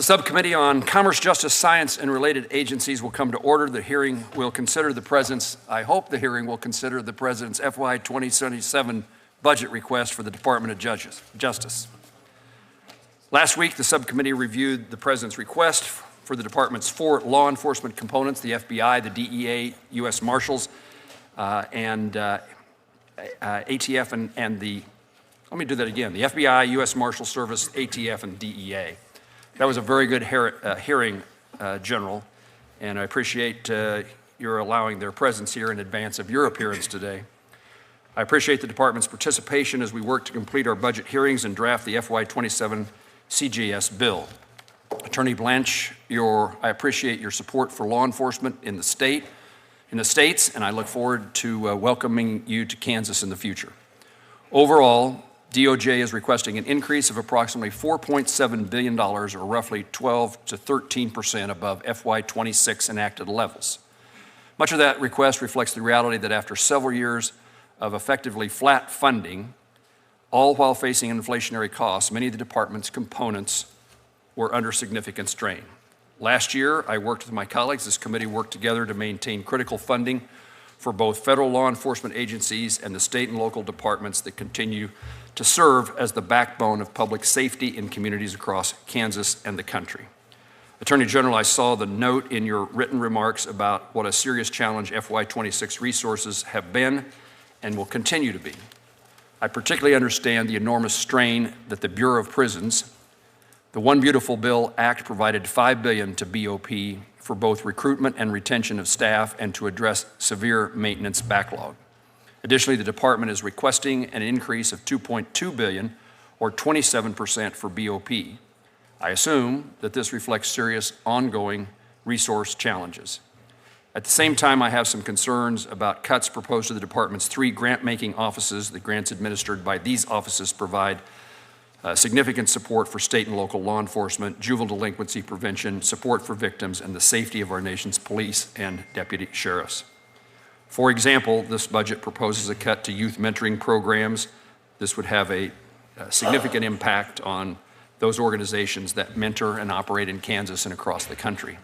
The Subcommittee on Commerce, Justice, Science, and Related Agencies will come to order. The hearing will consider the President's, I hope the hearing will consider the President's FY 2027 budget request for the Department of Justice. Last week, the Subcommittee reviewed the President's request for the Department's 4 law enforcement components, the FBI, the DEA, U.S. Marshals, and ATF and the, let me do that again, the FBI, U.S. Marshal Service, ATF, and DEA. That was a very good hearing, General, and I appreciate your allowing their presence here in advance of your appearance today. I appreciate the Department's participation as we work to complete our budget hearings and draft the FY 27 CJS bill. Attorney Blanche, I appreciate your support for law enforcement in the states, and I look forward to welcoming you to Kansas in the future. Overall, DOJ is requesting an increase of approximately $4.7 billion, or roughly 12 to 13% above FY 26 enacted levels. Much of that request reflects the reality that after several years of effectively flat funding, all while facing inflationary costs, many of the department's components were under significant strain. Last year, I worked with my colleagues. This committee worked together to maintain critical funding for both federal law enforcement agencies and the state and local departments that continue to serve as the backbone of public safety in communities across Kansas and the country. Attorney General, I saw the note in your written remarks about what a serious challenge FY 26 resources have been and will continue to be. I particularly understand the enormous strain that the Bureau of Prisons, the One Beautiful Bill Act provided $5 billion to BOP for both recruitment and retention of staff and to address severe maintenance backlog. Additionally, the department is requesting an increase of $2.2 billion, or 27% for BOP. I assume that this reflects serious ongoing resource challenges. At the same time, I have some concerns about cuts proposed to the department's 3 grant-making offices. The grants administered by these offices provide significant support for state and local law enforcement, juvenile delinquency prevention, support for victims, and the safety of our nation's police and deputy sheriffs. For example, this budget proposes a cut to youth mentoring programs. This would have a significant impact on those organizations that mentor and operate in Kansas and across the country.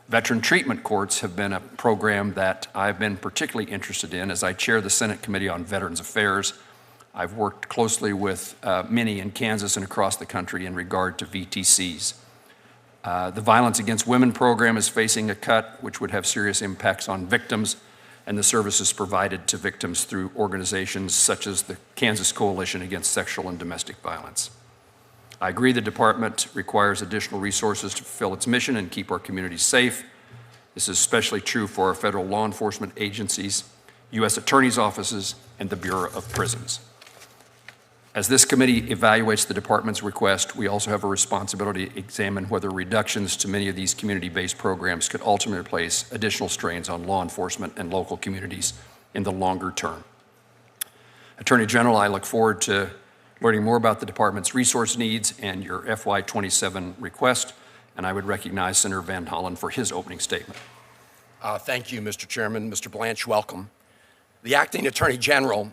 Veteran treatment courts have been a program that I've been particularly interested in. As I chair the Senate Committee on Veterans Affairs, I've worked closely with many in Kansas and across the country in regard to VTCs. The Violence Against Women program is facing a cut, which would have serious impacts on victims and the services provided to victims through organizations such as the Kansas Coalition Against Sexual and Domestic Violence. I agree the department requires additional resources to fulfill its mission and keep our communities safe. This is especially true for our federal law enforcement agencies, U.S. attorneys' offices, and the Bureau of Prisons. As this committee evaluates the department's request, we also have a responsibility to examine whether reductions to many of these community-based programs could ultimately place additional strains on law enforcement and local communities in the longer term. Attorney General, I look forward to learning more about the department's resource needs and your FY 27 request, and I would recognize Senator Van Hollen for his opening statement. Thank you, Mr. Chairman. Mr. Blanche, welcome. The Acting Attorney General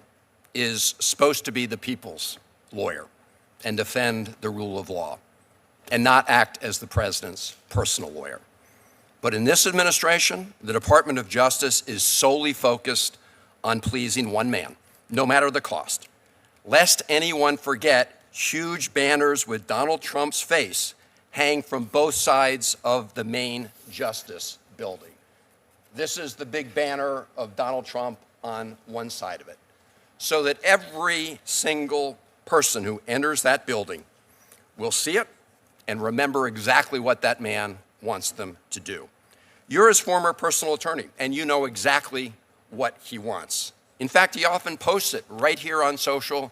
is supposed to be the people's lawyer and defend the rule of law and not act as the president's personal lawyer. But in this administration, the Department of Justice is solely focused on pleasing one man, no matter the cost. Lest anyone forget, huge banners with Donald Trump's face hang from both sides of the main Justice building. This is the big banner of Donald Trump on one side of it, so that every single person who enters that building will see it and remember exactly what that man wants them to do. You're his former personal attorney, and you know exactly what he wants. In fact, he often posts it right here on social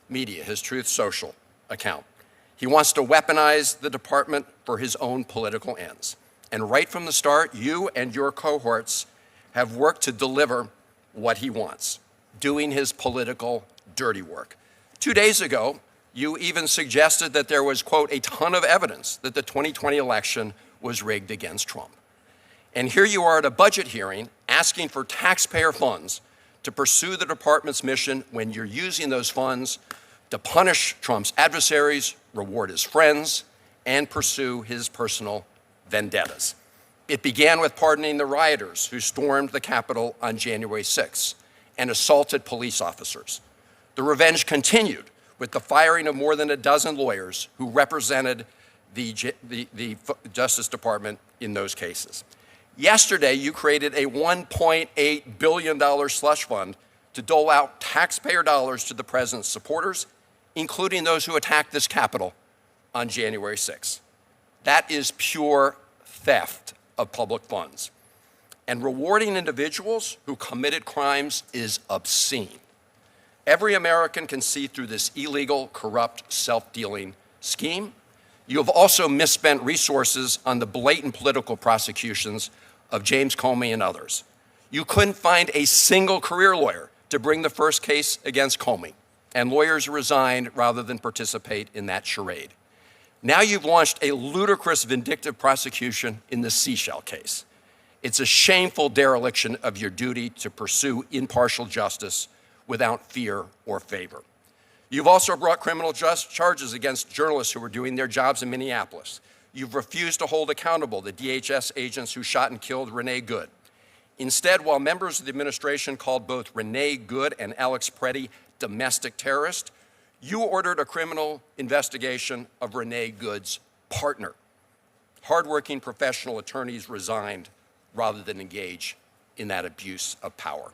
media, his Truth Social account. He wants to weaponize the department for his own political ends. And right from the start, you and your cohorts have worked to deliver what he wants, doing his political dirty work. 2 days ago, you even suggested that there was, quote, a ton of evidence that the 2020 election was rigged against Trump. And here you are at a budget hearing asking for taxpayer funds to pursue the department's mission when you're using those funds to punish Trump's adversaries, reward his friends, and pursue his personal vendettas. It began with pardoning the rioters who stormed the Capitol on January 6th and assaulted police officers. The revenge continued with the firing of more than a dozen lawyers who represented the Justice Department in those cases. Yesterday, you created a $1.8 billion slush fund to dole out taxpayer dollars to the president's supporters, including those who attacked this Capitol on January 6th. That is pure theft of public funds. And rewarding individuals who committed crimes is obscene. Every American can see through this illegal, corrupt, self-dealing scheme. You have also misspent resources on the blatant political prosecutions of James Comey and others. You couldn't find a single career lawyer to bring the first case against Comey, and lawyers resigned rather than participate in that charade. Now you've launched a ludicrous vindictive prosecution in the Seashell case. It's a shameful dereliction of your duty to pursue impartial justice without fear or favor. You've also brought criminal charges against journalists who were doing their jobs in Minneapolis. You've refused to hold accountable the DHS agents who shot and killed Renee Good. Instead, while members of the administration called both Renee Good and Alex Preddy domestic terrorists, you ordered a criminal investigation of Renee Good's partner. Hardworking professional attorneys resigned rather than engage in that abuse of power.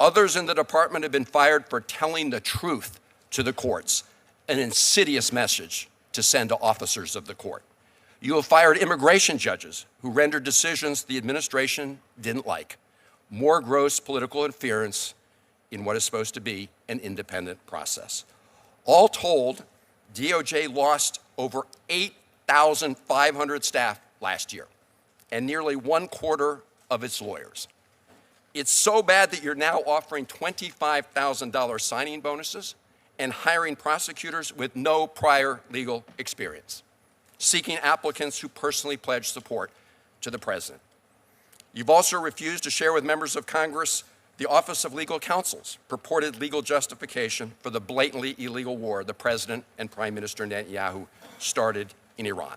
Others in the department have been fired for telling the truth to the courts, an insidious message to send to officers of the court. You have fired immigration judges who rendered decisions the administration didn't like. More gross political interference in what is supposed to be an independent process. All told, DOJ lost over 8,500 staff last year and nearly 1/4 of its lawyers. It's so bad that you're now offering $25,000 signing bonuses and hiring prosecutors with no prior legal experience, seeking applicants who personally pledge support to the president. You've also refused to share with members of Congress the Office of Legal Counsel's purported legal justification for the blatantly illegal war the president and Prime Minister Netanyahu started in Iran.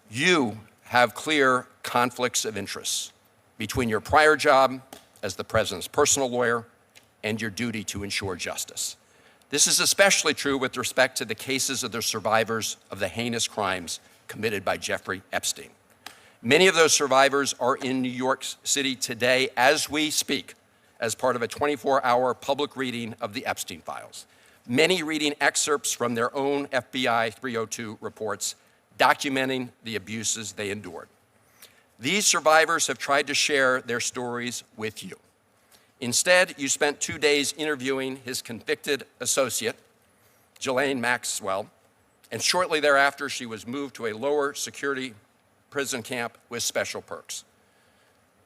You have clear conflicts of interest between your prior job as the president's personal lawyer and your duty to ensure justice. This is especially true with respect to the cases of the survivors of the heinous crimes committed by Jeffrey Epstein. Many of those survivors are in New York City today as we speak, as part of a 24-hour public reading of the Epstein files. Many reading excerpts from their own FBI 302 reports documenting the abuses they endured. These survivors have tried to share their stories with you. Instead, you spent 2 days interviewing his convicted associate, Ghislaine Maxwell, and shortly thereafter, she was moved to a lower security prison camp with special perks.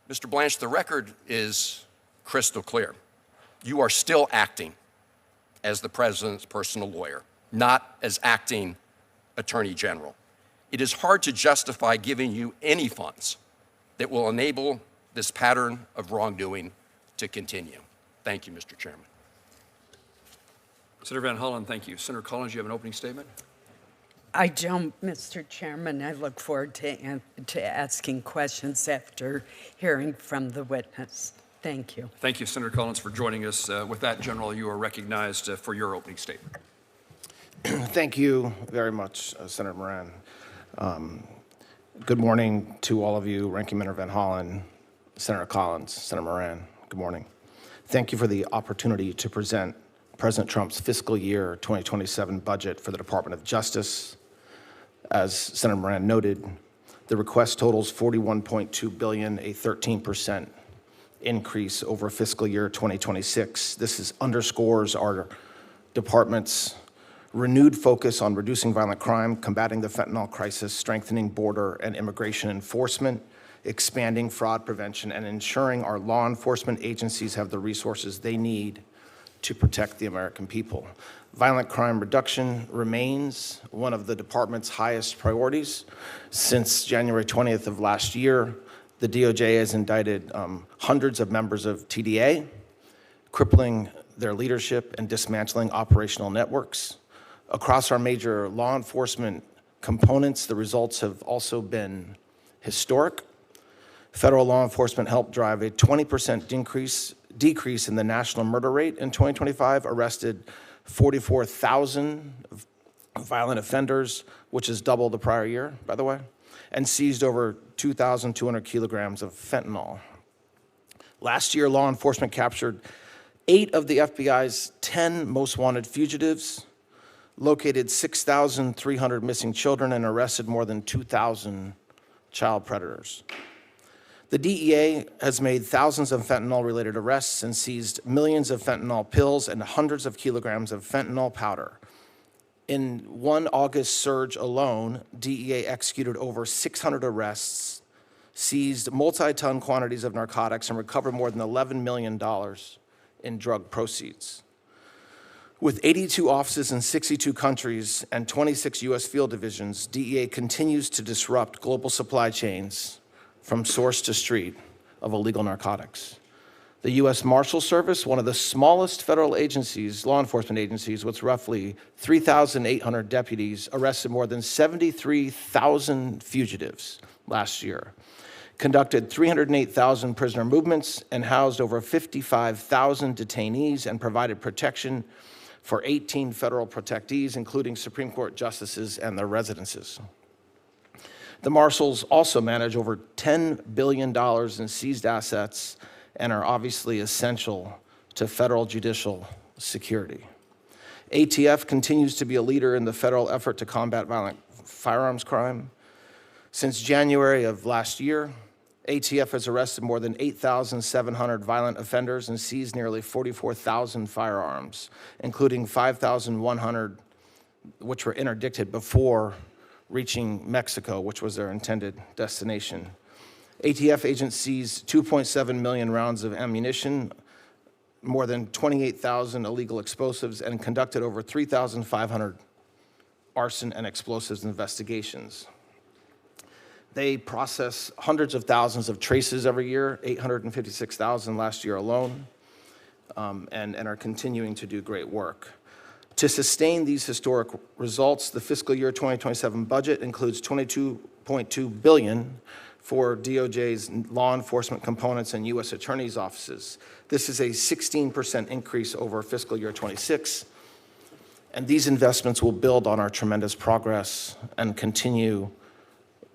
Mr. Blanche, the record is crystal clear. You are still acting as the president's personal lawyer, not as acting attorney general. It is hard to justify giving you any funds that will enable this pattern of wrongdoing to continue. Thank you, Mr. Chairman. Senator Van Hollen, thank you. Senator Collins, you have an opening statement? I don't, Mr. Chairman. I look forward to asking questions after hearing from the witness. Thank you. Thank you, Senator Collins, for joining us. With that, General, you are recognized for your opening statement. Thank you very much, Senator Moran. Good morning to all of you, Ranking Member Van Hollen, Senator Collins, Senator Moran. Good morning. Thank you for the opportunity to present President Trump's fiscal year 2027 budget for the Department of Justice. As Senator Moran noted, the request totals $41.2 billion, a 13% increase over fiscal year 2026. This underscores our department's renewed focus on reducing violent crime, combating the fentanyl crisis, strengthening border and immigration enforcement, expanding fraud prevention, and ensuring our law enforcement agencies have the resources they need to protect the American people. Violent crime reduction remains one of the department's highest priorities. Since January 20th of last year, the DOJ has indicted hundreds of members of TDA, crippling their leadership and dismantling operational networks. Across our major law enforcement components. The results have also been historic. Federal law enforcement helped drive a 20% decrease in the national murder rate in 2025, arrested 44,000 violent offenders, which is double the prior year, by the way, and seized over 2,200 kilograms of fentanyl. Last year, law enforcement captured 8 of the FBI's 10 most wanted fugitives, located 6,300 missing children, and arrested more than 2,000 child predators. The DEA has made thousands of fentanyl-related arrests and seized millions of fentanyl pills and hundreds of kilograms of fentanyl powder. In one August surge alone, DEA executed over 600 arrests, seized multi-ton quantities of narcotics, and recovered more than $11 million in drug proceeds. With 82 offices in 62 countries and 26 U.S. field divisions, DEA continues to disrupt global supply chains from source to street of illegal narcotics. The U.S. Marshal Service, one of the smallest federal agencies, law enforcement agencies, with roughly 3,800 deputies, arrested more than 73,000 fugitives last year, conducted 308,000 prisoner movements, and housed over 55,000 detainees and provided protection for 18 federal protectees, including Supreme Court justices and their residences. The Marshals also manage over $10 billion in seized assets and are obviously essential to federal judicial security. ATF continues to be a leader in the federal effort to combat violent firearms crime. Since January of last year, ATF has arrested more than 8,700 violent offenders and seized nearly 44,000 firearms, including 5,100 which were interdicted before reaching Mexico, which was their intended destination. ATF agents seized 2.7 million rounds of ammunition, more than 28,000 illegal explosives, and conducted over 3,500 arson and explosives investigations. They process hundreds of thousands of traces every year, 856,000 last year alone, and are continuing to do great work. To sustain these historic results, the fiscal year 2027 budget includes $22.2 billion for DOJ's law enforcement components and U.S. attorneys' offices. This is a 16% increase over fiscal year 26, and these investments will build on our tremendous progress and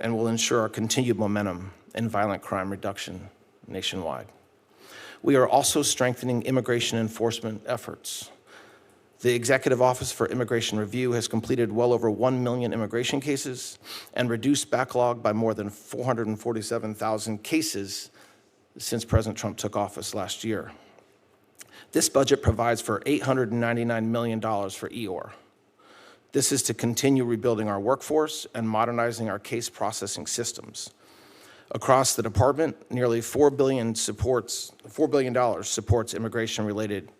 will ensure our continued momentum in violent crime reduction nationwide. We are also strengthening immigration enforcement efforts. The Executive Office for Immigration Review has completed well over 1 million immigration cases and reduced backlog by more than 447,000 cases since President Trump took office last year. This budget provides for $899 million for EOR. This is to continue rebuilding our workforce and modernizing our case processing systems. Across the department, nearly $4 billion supports immigration-related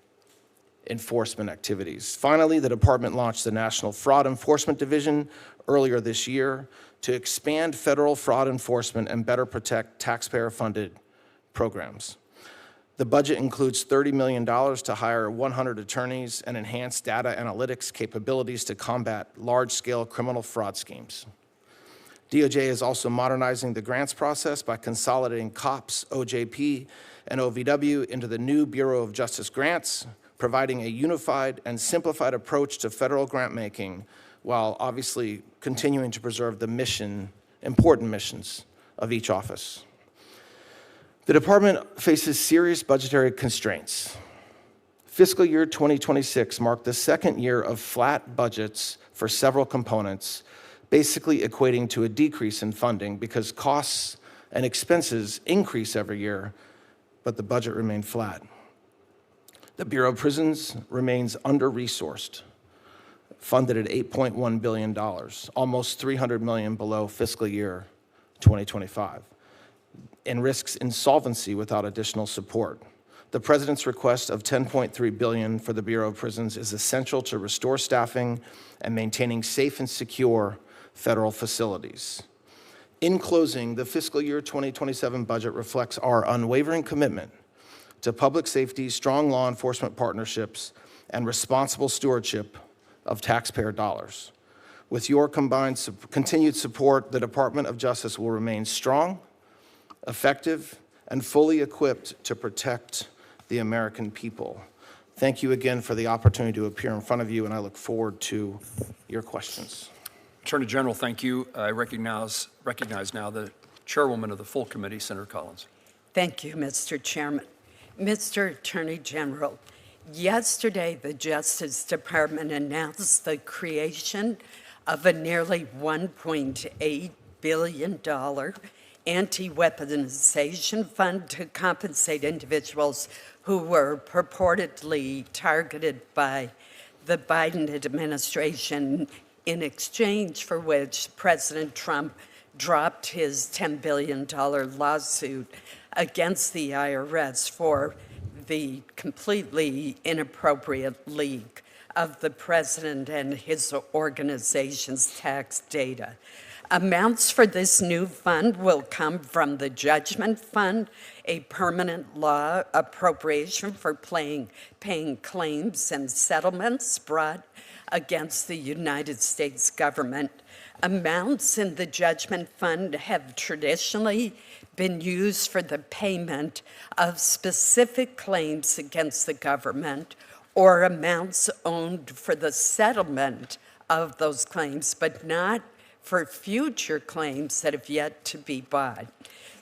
enforcement activities. Finally, the department launched the National Fraud Enforcement Division earlier this year to expand federal fraud enforcement and better protect taxpayer-funded programs. The budget includes $30 million to hire 100 attorneys and enhance data analytics capabilities to combat large-scale criminal fraud schemes. DOJ is also modernizing the grants process by consolidating COPS, OJP, and OVW into the new Bureau of Justice Grants, providing a unified and simplified approach to federal grant making while obviously continuing to preserve the important missions of each office. The department faces serious budgetary constraints. Fiscal year 2026 marked the second year of flat budgets for several components, basically equating to a decrease in funding because costs and expenses increase every year, but the budget remained flat. The Bureau of Prisons remains under-resourced, funded at $8.1 billion, almost $300 million below fiscal year 2025, and risks insolvency without additional support. The President's request of $10.3 billion for the Bureau of Prisons is essential to restore staffing and maintaining safe and secure federal facilities. In closing, the fiscal year 2027 budget reflects our unwavering commitment to public safety, strong law enforcement partnerships, and responsible stewardship of taxpayer dollars. With your combined continued support, the Department of Justice will remain strong, effective, and fully equipped to protect the American people. Thank you again for the opportunity to appear in front of you, and I look forward to your questions. Attorney General, thank you. I recognize now the chairwoman of the full committee, Senator Collins. Thank you, Mr. Chairman. Mr. Attorney General, yesterday the Justice Department announced the creation of a nearly $1.8 billion anti-weaponization fund to compensate individuals who were purportedly targeted by the Biden administration, in exchange for which President Trump dropped his $10 billion lawsuit against the IRS for the completely inappropriate leak of the president and his organization's tax data. Amounts for this new fund will come from the Judgment Fund, a permanent law appropriation for paying claims and settlements brought against the United States government. Amounts in the Judgment Fund have traditionally been used for the payment of specific claims against the government or amounts owed for the settlement of those claims, but not for future claims that have yet to be bought.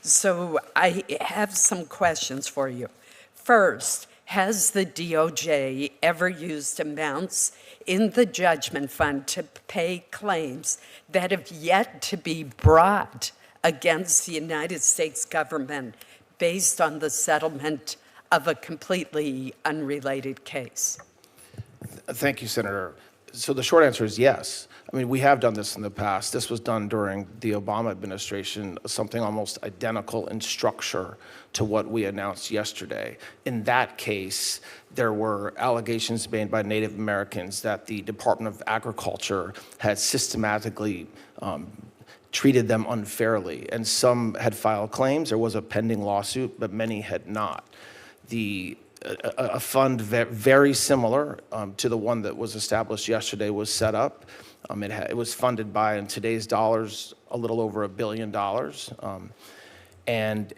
So I have some questions for you. First, has the DOJ ever used amounts in the Judgment Fund to pay claims that have yet to be brought against the United States government based on the settlement of a completely unrelated case? Thank you, Senator. So the short answer is yes. I mean, we have done this in the past. This was done during the Obama administration, something almost identical in structure to what we announced yesterday. In that case, there were allegations made by Native Americans that the Department of Agriculture had systematically treated them unfairly, and some had filed claims. There was a pending lawsuit, but many had not. A fund very similar to the one that was established yesterday was set up. It was funded by, in today's dollars, a little over $1 billion. And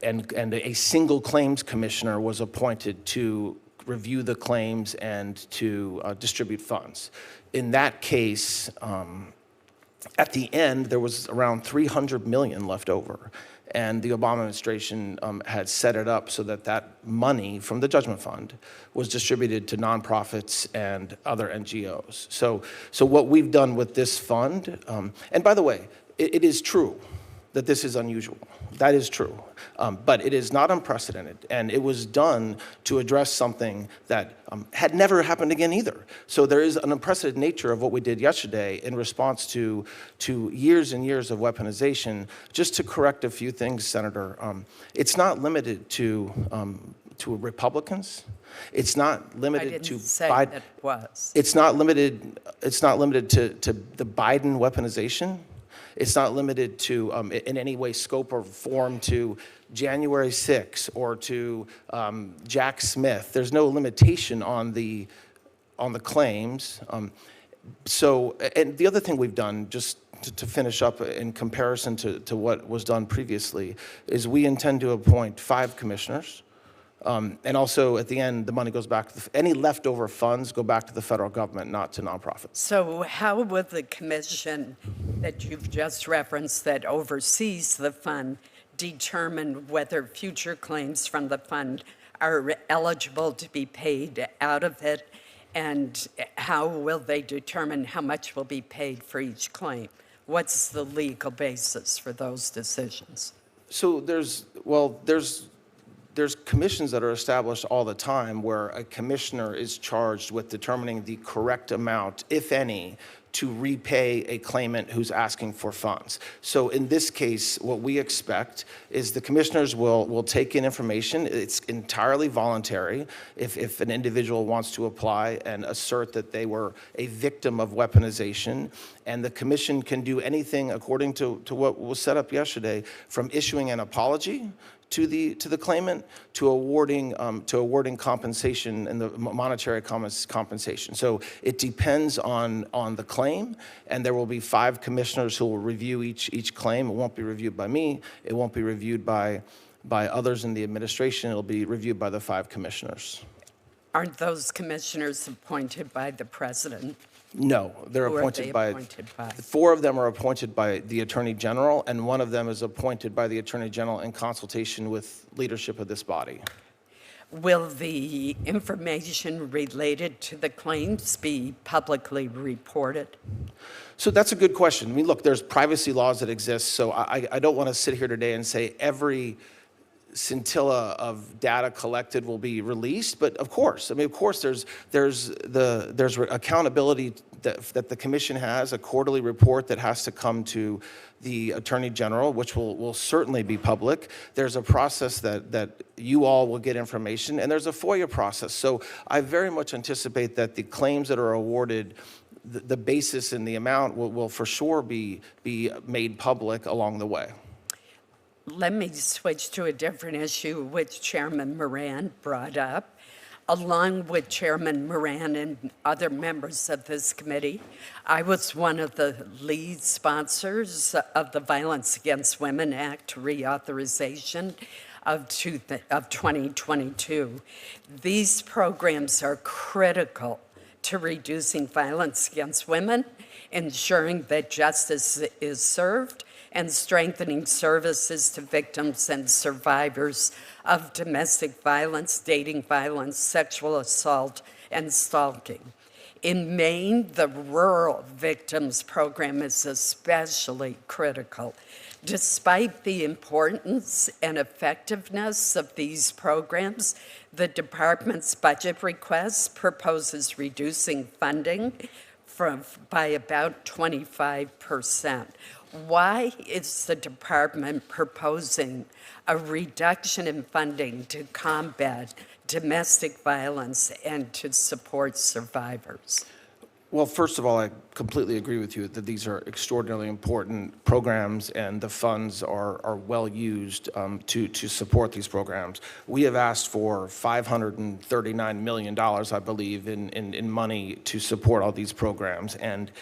a single claims commissioner was appointed to review the claims and to distribute funds. In that case, at the end, there was around $300 million left over. And the Obama administration had set it up so that that money from the Judgment Fund was distributed to nonprofits and other NGOs. So what we've done with this fund, and by the way, it is true that this is unusual. That is true. But it is not unprecedented, and it was done to address something that had never happened again either. So there is an unprecedented nature of what we did yesterday in response to years and years of weaponization. Just to correct a few things, Senator, it's not limited to Republicans. It's not limited I didn't to say Biden. that was. It's not limited to the Biden weaponization. It's not limited to, in any way, scope or form to January 6 or to Jack Smith. There's no limitation on the claims. And the other thing we've done, just to finish up in comparison to what was done previously, is we intend to appoint 5 commissioners. And also, at the end, the money goes back to any leftover funds go back to the federal government, not to nonprofits. So how will the commission that you've just referenced that oversees the fund determine whether future claims from the fund are eligible to be paid out of it? And how will they determine how much will be paid for each claim? What's the legal basis for those decisions? So there's commissions that are established all the time where a commissioner is charged with determining the correct amount, if any, to repay a claimant who's asking for funds. So in this case, what we expect is the commissioners will take in information. It's entirely voluntary if an individual wants to apply and assert that they were a victim of weaponization. And the commission can do anything according to what was set up yesterday, from issuing an apology to the claimant to awarding compensation and the monetary compensation. So it depends on the claim, and there will be 5 commissioners who will review each claim. It won't be reviewed by me. It won't be reviewed by others in the administration. It'll be reviewed by the 5 commissioners. Aren't those commissioners appointed by the president? No, they're Who are appointed they by, appointed by? 4 of them are appointed by the Attorney General, and 1 of them is appointed by the Attorney General in consultation with leadership of this body. Will the information related to the claims be publicly reported? So that's a good question. I mean, look, there's privacy laws that exist, so I don't want to sit here today and say every scintilla of data collected will be released, but of course, I mean, of course, there's accountability that the commission has, a quarterly report that has to come to the Attorney General, which will certainly be public. There's a process that you all will get information, and there's a FOIA process. So I very much anticipate that the claims that are awarded, the basis and the amount will for sure be made public along the way. Let me switch to a different issue which Chairman Moran brought up. Along with Chairman Moran and other members of this committee, I was one of the lead sponsors of the Violence Against Women Act reauthorization of 2022. These programs are critical to reducing violence against women, ensuring that justice is served, and strengthening services to victims and survivors of domestic violence, dating violence, sexual assault, and stalking. In Maine, the Rural Victims Program is especially critical. Despite the importance and effectiveness of these programs, the department's budget request proposes reducing funding by about 25%. Why is the department proposing a reduction in funding to combat domestic violence and to support survivors? Well, first of all, I completely agree with you that these are extraordinarily important programs, and the funds are well used to support these programs. We have asked for $539 million, I believe, in money to support all these programs, and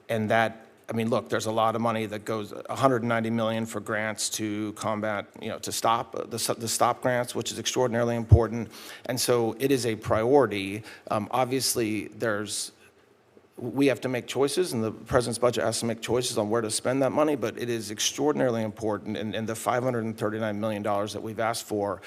that. I mean, look, there's a lot of money that goes, $190 million for grants to combat, to stop, the stop grants, which is extraordinarily important. And so it is a priority. Obviously, we have to make choices, and the president's budget has to make choices on where to spend that money, but it is extraordinarily important, and the $539 million that we've asked for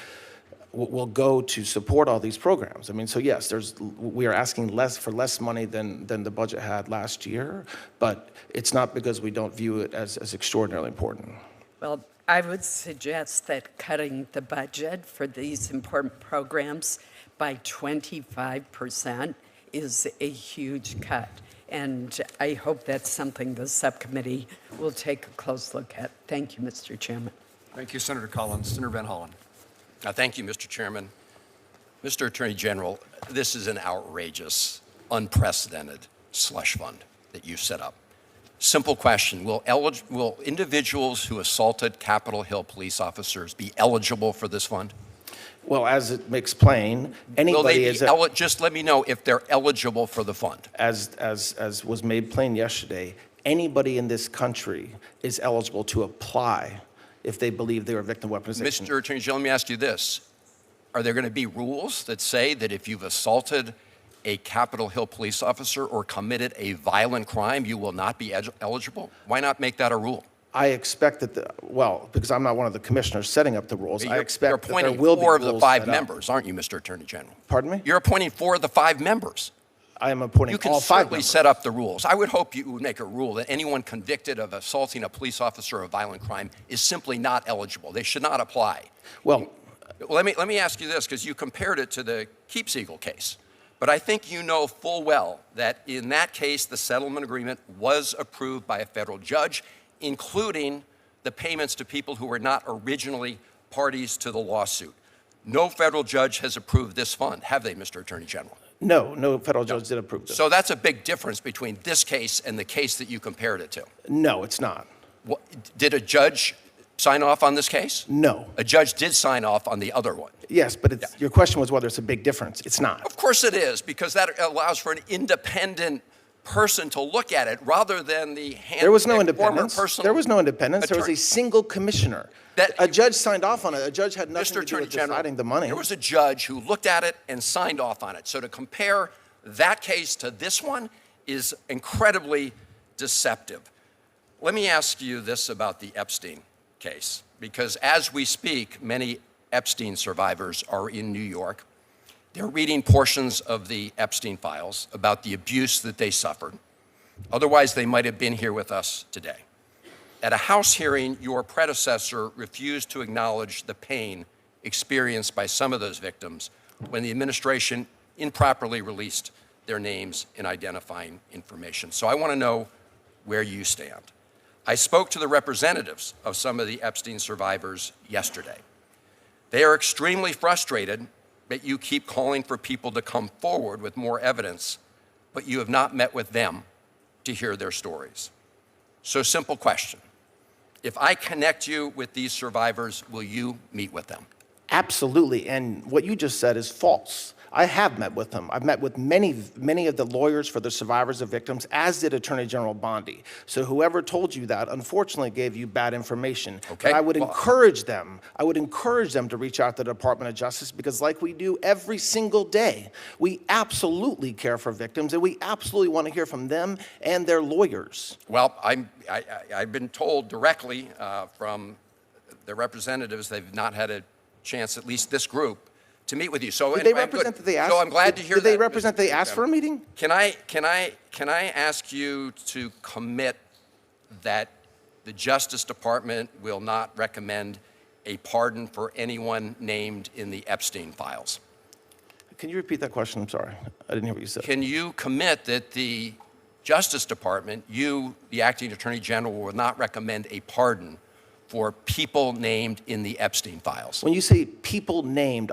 will go to support all these programs. I mean, so yes, we are asking for less money than the budget had last year, but it's not because we don't view it as extraordinarily important. Well, I would suggest that cutting the budget for these important programs by 25% is a huge cut. And I hope that's something the subcommittee will take a close look at. Thank you, Mr. Chairman. Thank you, Senator Collins. Senator Van Hollen. Thank you, Mr. Chairman. Mr. Attorney General, this is an outrageous, unprecedented slush fund that you set up. Simple question, will individuals who assaulted Capitol Hill police officers be eligible for this fund? Well, as it makes plain, anybody just let me know if they're eligible for the fund. As was made plain yesterday, anybody in this country is eligible to apply if they believe they were a victim of weaponization. Mr. Attorney General, let me ask you this. Are there going to be rules that say that if you've assaulted a Capitol Hill police officer or committed a violent crime, you will not be eligible? Why not make that a rule? I expect that, because I'm not one of the commissioners setting up the rules, I expect that there will be rules. You're appointing 4 of the 5 members, aren't you, Mr. Attorney General? Pardon me? You're appointing 4 of the 5 members. I am appointing all 5 members. You can certainly set up the rules. I would hope you would make a rule that anyone convicted of assaulting a police officer of a violent crime is simply not eligible. They should not apply. Well, let me ask you this, because you compared it to the Keepsiegel case. But I think you know full well that in that case, the settlement agreement was approved by a federal judge, including the payments to people who were not originally parties to the lawsuit. No federal judge has approved this fund, have they, Mr. Attorney General? No federal judge did approve this. So that's a big difference between this case and the case that you compared it to. No, it's not. Did a judge sign off on this case? No. A judge did sign off on the other one. Yes, but your question was whether it's a big difference. It's not. Of course it is, because that allows for an independent person to look at it rather than the There was no former independence. personal There was no independence. There was a attorney. single commissioner. A judge signed off on it. A judge had nothing Mr. to do Attorney with General, deciding the money. there was a judge who looked at it and signed off on it. So to compare that case to this one is incredibly deceptive. Let me ask you this about the Epstein case, because as we speak, many Epstein survivors are in New York. They're reading portions of the Epstein files about the abuse that they suffered. Otherwise, they might have been here with us today. At a House hearing, your predecessor refused to acknowledge the pain experienced by some of those victims when the administration improperly released their names and identifying information. So I want to know where you stand. I spoke to the representatives of some of the Epstein survivors yesterday. They are extremely frustrated that you keep calling for people to come forward with more evidence, but you have not met with them to hear their stories. So simple question. If I connect you with these survivors, will you meet with them? Absolutely, and what you just said is false. I have met with them. I've met with many of the lawyers for the survivors of victims, as did Attorney General Bondi. So whoever told you that, unfortunately, gave you bad information. Okay. But I would encourage them to reach out to the Department of Justice, because like we do every single day, we absolutely care for victims, and we absolutely want to hear from them and their lawyers. Well, I've been told directly from the representatives they've not had a chance, at least this group, to meet with you. So Did they represent that they asked? So I'm glad to hear that. Did they represent they asked for a meeting? Can I ask you to commit that the Justice Department will not recommend a pardon for anyone named in the Epstein files? Can you repeat that question? I'm sorry. I didn't hear what you said. Can you commit that the Justice Department, you, the Acting Attorney General, will not recommend a pardon for people named in the Epstein files? When you say people named,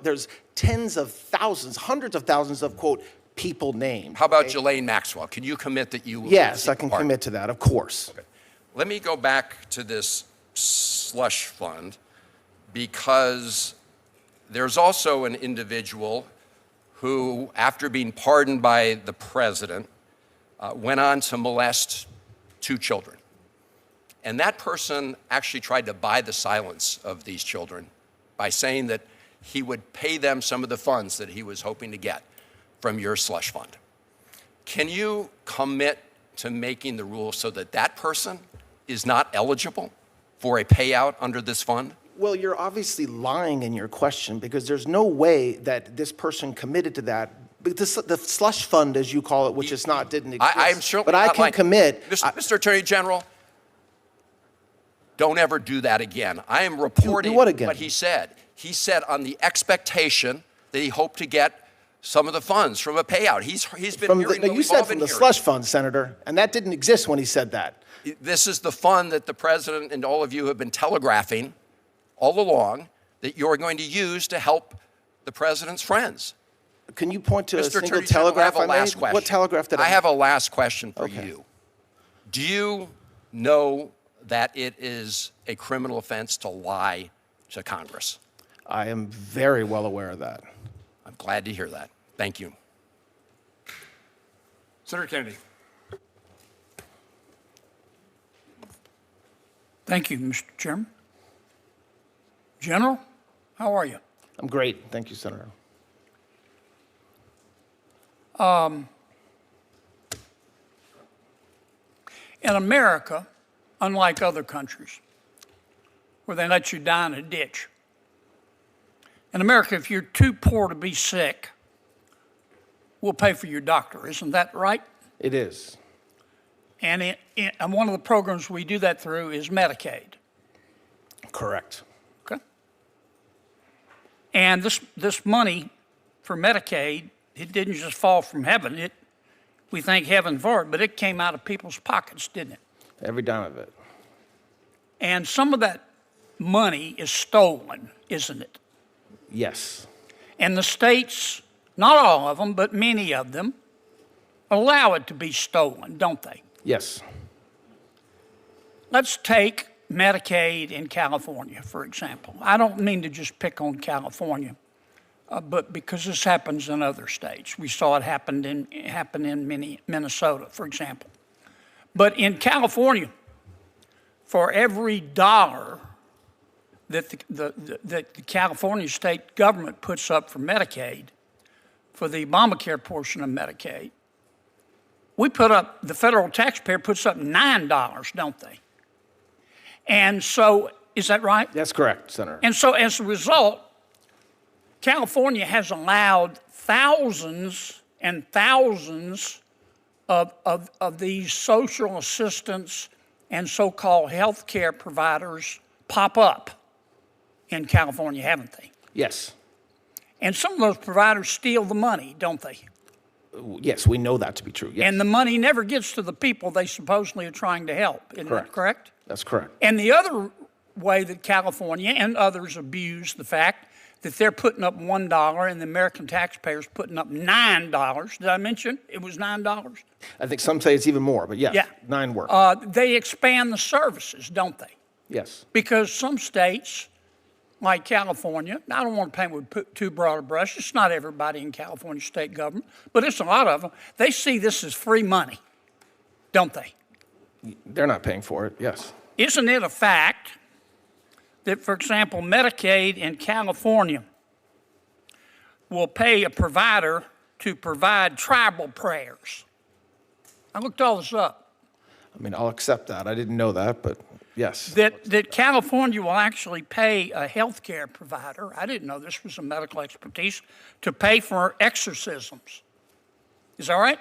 there's tens of thousands, hundreds of thousands of, quote, people named. How about Ghislaine Maxwell? Can you commit that you will Yes, seek I can a pardon? commit to that, of course. Okay. Let me go back to this slush fund, because there's also an individual who, after being pardoned by the president, went on to molest 2 children. And that person actually tried to buy the silence of these children by saying that he would pay them some of the funds that he was hoping to get from your slush fund. Can you commit to making the rules so that that person is not eligible for a payout under this fund? Well, you're obviously lying in your question, because there's no way that this person committed to that. The slush fund, as you call it, which is not, didn't exist. I'm certainly but I not can lying. commit. Mr. Attorney General, don't ever do that again. I am reporting Do what again? what he said. He said on the expectation that he hoped to get some of the funds from a payout. He's been hearing what You we've said all from been the hearing. slush fund, Senator, and that didn't exist when he said that. This is the fund that the president and all of you have been telegraphing all along that you're going to use to help the president's friends. Can you point to a Mr. single Attorney General, telegraph I have a I last made? question. What telegraph did I I make? have a last question for Okay. you. Do you know that it is a criminal offense to lie to Congress? I am very well aware of that. I'm glad to hear that. Thank you. Senator Kennedy. Thank you, Mr. Chairman. General, how are you? I'm great. Thank you, Senator. In America, unlike other countries, where they let you die in a ditch, in America, if you're too poor to be sick, we'll pay for your doctor. Isn't that right? It is. And one of the programs we do that through is Medicaid. Correct. Okay. And this money for Medicaid, it didn't just fall from heaven. We thank heaven for it, but it came out of people's pockets, didn't it? Every dime of it. And some of that money is stolen, isn't it? Yes. And the states, not all of them, but many of them, allow it to be stolen, don't they? Yes. Let's take Medicaid in California, for example. I don't mean to just pick on California, but because this happens in other states. We saw it happen in Minnesota, for example. But in California, for every dollar that the California state government puts up for Medicaid, for the Obamacare portion of Medicaid, the federal taxpayer puts up $9, don't they? And so, is that right? That's correct, Senator. And so as a result, California has allowed thousands and thousands of these social assistance and so-called health care providers pop up in California, haven't they? Yes. And some of those providers steal the money, don't they? Yes, we know that to be true. Yes. And the money never gets to the people they supposedly are trying to help. Isn't that correct? That's correct. And the other way that California and others abuse the fact that they're putting up $1 and the American taxpayers putting up $9. Did I mention it was $9? I think some say it's even more, but yes, Yeah. 9 work. They expand the services, don't they? Yes. Because some states, like California, I don't want to paint with too broad a brush. It's not everybody in California state government, but it's a lot of them. They see this as free money, don't they? They're not paying for it, yes. Isn't it a fact that, for example, Medicaid in California will pay a provider to provide tribal prayers? I looked all this up. I mean, I'll accept that. I didn't know that, but yes. That California will actually pay a health care provider, I didn't know this was a medical expertise, to pay for exorcisms. Is that right?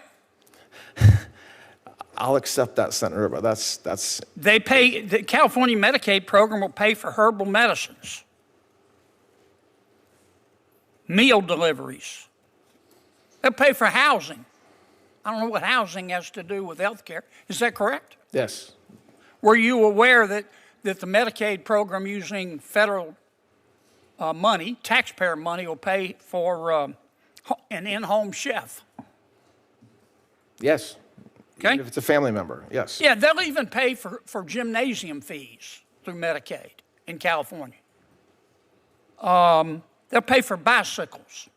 I'll accept that, Senator, but that's. They pay, the California Medicaid program will pay for herbal medicines, meal deliveries. They'll pay for housing. I don't know what housing has to do with health care. Is that correct? Yes. Were you aware that the Medicaid program using federal money, taxpayer money, will pay for an in-home chef? Yes. Okay. Even if it's a family member, yes. Yeah, they'll even pay for gymnasium fees through Medicaid in California. They'll pay for bicycles,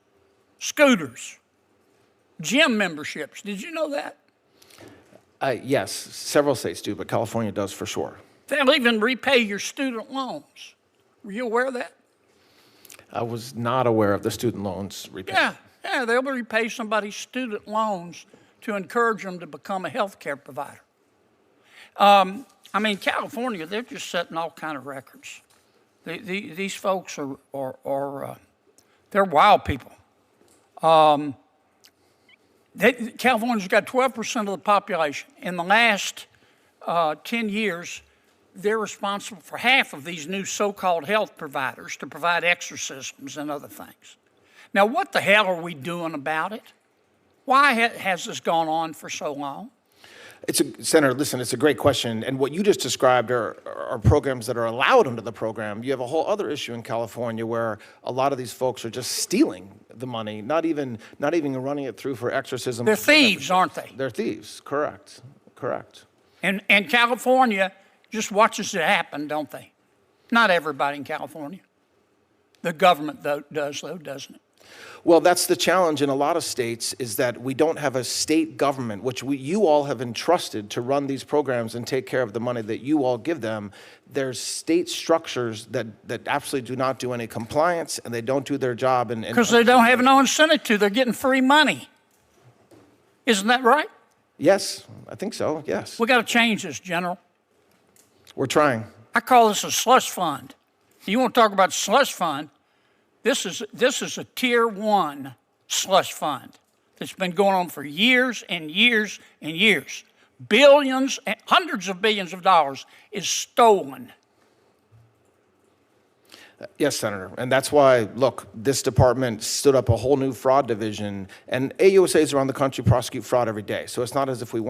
scooters, gym memberships. Did you know that? Yes, several states do, but California does for sure. They'll even repay your student loans. Were you aware of that? I was not aware of the student loans repayment. Yeah, they'll repay somebody's student loans to encourage them to become a health care provider. I mean, California, they're just setting all kind of records. These folks are they're wild people. California's got 12% of the population. In the last 10 years, they're responsible for half of these new so-called health providers to provide exorcisms and other things. Now, what the hell are we doing about it? Why has this gone on for so long? Senator, listen, it's a great question. And what you just described are programs that are allowed under the program. You have a whole other issue in California where a lot of these folks are just stealing the money, not even running it through for exorcism. They're thieves, aren't they? They're thieves, correct. And California just watches it happen, don't they? Not everybody in California. The government, does, doesn't it? Well, that's the challenge in a lot of states is that we don't have a state government, which you all have entrusted to run these programs and take care of the money that you all give them. There's state structures that absolutely do not do any compliance and they don't do their job. Because they don't have no incentive to. They're getting free money. Isn't that right? Yes, I think so, yes. We got to change this, General. We're trying. I call this a slush fund. You want to talk about slush fund? This is a tier 1 slush fund that's been going on for years and years and years. Billions, hundreds of billions of dollars is stolen. Yes, Senator, and that's why, look, this department stood up a whole new fraud division, and AUSAs around the country prosecute fraud every day. So it's not as if we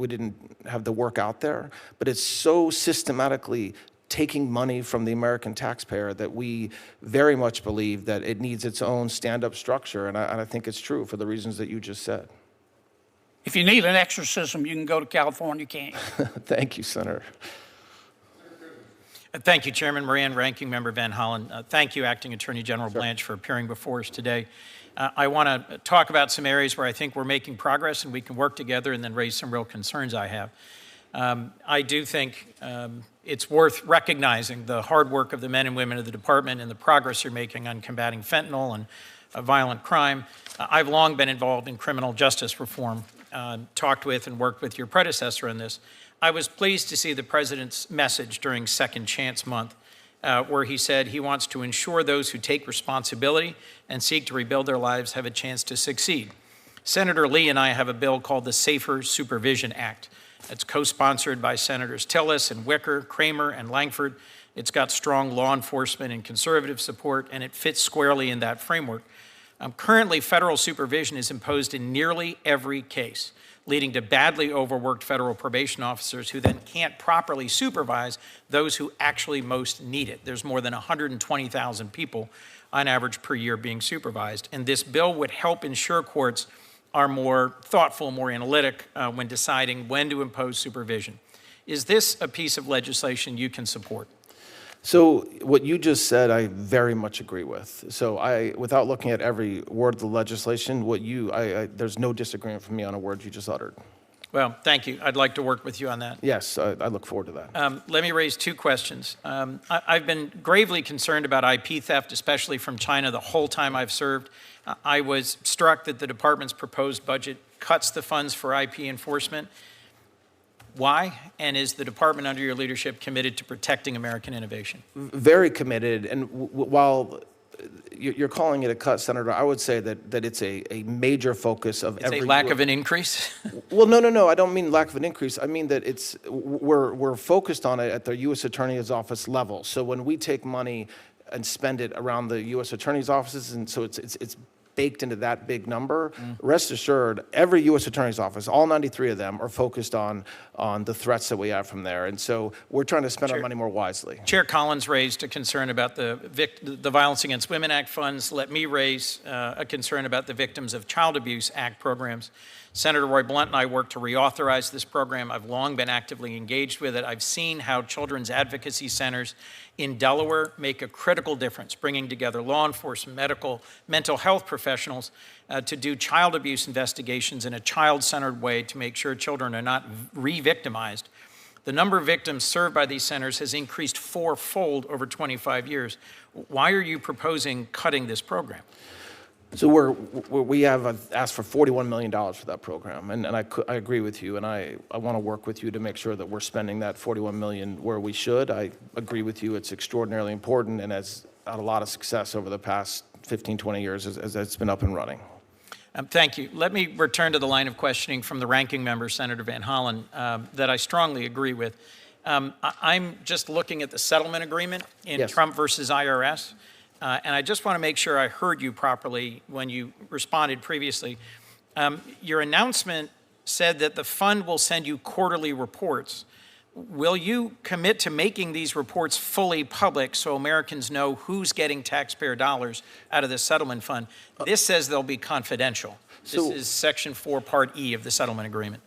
didn't have the work out there, but it's so systematically taking money from the American taxpayer that we very much believe that it needs its own stand-up structure, and I think it's true for the reasons that you just said. If you need an exorcism, you can go to California, can't you? Thank you, Senator. Thank you, Chairman Moran, Ranking Member Van Hollen. Thank you, Acting Attorney General Blanche, for appearing before us today. I want to talk about some areas where I think we're making progress and we can work together, and then raise some real concerns I have. I do think it's worth recognizing the hard work of the men and women of the department and the progress you're making on combating fentanyl and violent crime. I've long been involved in criminal justice reform, talked with and worked with your predecessor on this. I was pleased to see the President's message during Second Chance Month, where he said he wants to ensure those who take responsibility and seek to rebuild their lives have a chance to succeed. Senator Lee and I have a bill called the Safer Supervision Act. It's co-sponsored by Senators Tillis and Wicker, Kramer, and Langford. It's got strong law enforcement and conservative support, and it fits squarely in that framework. Currently, federal supervision is imposed in nearly every case, leading to badly overworked federal probation officers who then can't properly supervise those who actually most need it. There's more than 120,000 people on average per year being supervised, and this bill would help ensure courts are more thoughtful, more analytic when deciding when to impose supervision. Is this a piece of legislation you can support? So what you just said, I very much agree with. So without looking at every word of the legislation, there's no disagreement from me on a word you just uttered. Well, thank you. I'd like to work with you on that. Yes, I look forward to that. Let me raise two questions. I've been gravely concerned about IP theft, especially from China, the whole time I've served. I was struck that the department's proposed budget cuts the funds for IP enforcement. Why? And is the department under your leadership committed to protecting American innovation? Very committed. And while you're calling it a cut, Senator, I would say that it's a major focus of every... It's a lack of an increase? Well, no. I don't mean lack of an increase. I mean that we're focused on it at the U.S. Attorney's Office level. So when we take money and spend it around the U.S. Attorney's offices, and so it's baked into that big number, rest assured, every U.S. Attorney's Office, all 93 of them, are focused on the threats that we have from there. And so we're trying to spend our money more wisely. Chair Collins raised a concern about the Violence Against Women Act funds. Let me raise a concern about the Victims of Child Abuse Act programs. Senator Roy Blunt and I worked to reauthorize this program. I've long been actively engaged with it. I've seen how children's advocacy centers in Delaware make a critical difference, bringing together law enforcement, mental health professionals to do child abuse investigations in a child-centered way to make sure children are not re-victimized. The number of victims served by these centers has increased fourfold over 25 years. Why are you proposing cutting this program? So we have asked for $41 million for that program, and I agree with you, and I want to work with you to make sure that we're spending that $41 million where we should. I agree with you, it's extraordinarily important and has had a lot of success over the past 15, 20 years as it's been up and running. Thank you. Let me return to the line of questioning from the ranking member, Senator Van Hollen, that I strongly agree with. I'm just looking at the settlement agreement in Yes. Trump versus IRS. And I just want to make sure I heard you properly when you responded previously. Your announcement said that the fund will send you quarterly reports. Will you commit to making these reports fully public so Americans know who's getting taxpayer dollars out of the settlement fund? This says they'll be confidential. This is Section 4, Part E of the settlement agreement.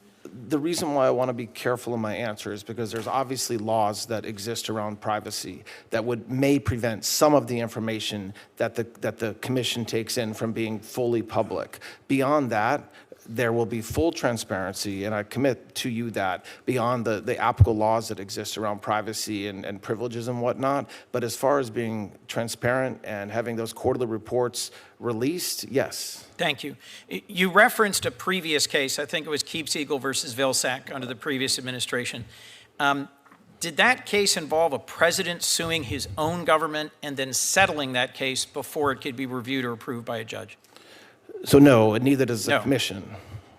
The reason why I want to be careful in my answer is because there's obviously laws that exist around privacy that may prevent some of the information that the commission takes in from being fully public. Beyond that, there will be full transparency, and I commit to you that, beyond the applicable laws that exist around privacy and privileges and whatnot. But as far as being transparent and having those quarterly reports released, yes. Thank you. You referenced a previous case, I think it was Keepseagle versus Vilsack under the previous administration. Did that case involve a president suing his own government and then settling that case before it could be reviewed or approved by a judge? So no, and neither does the commission.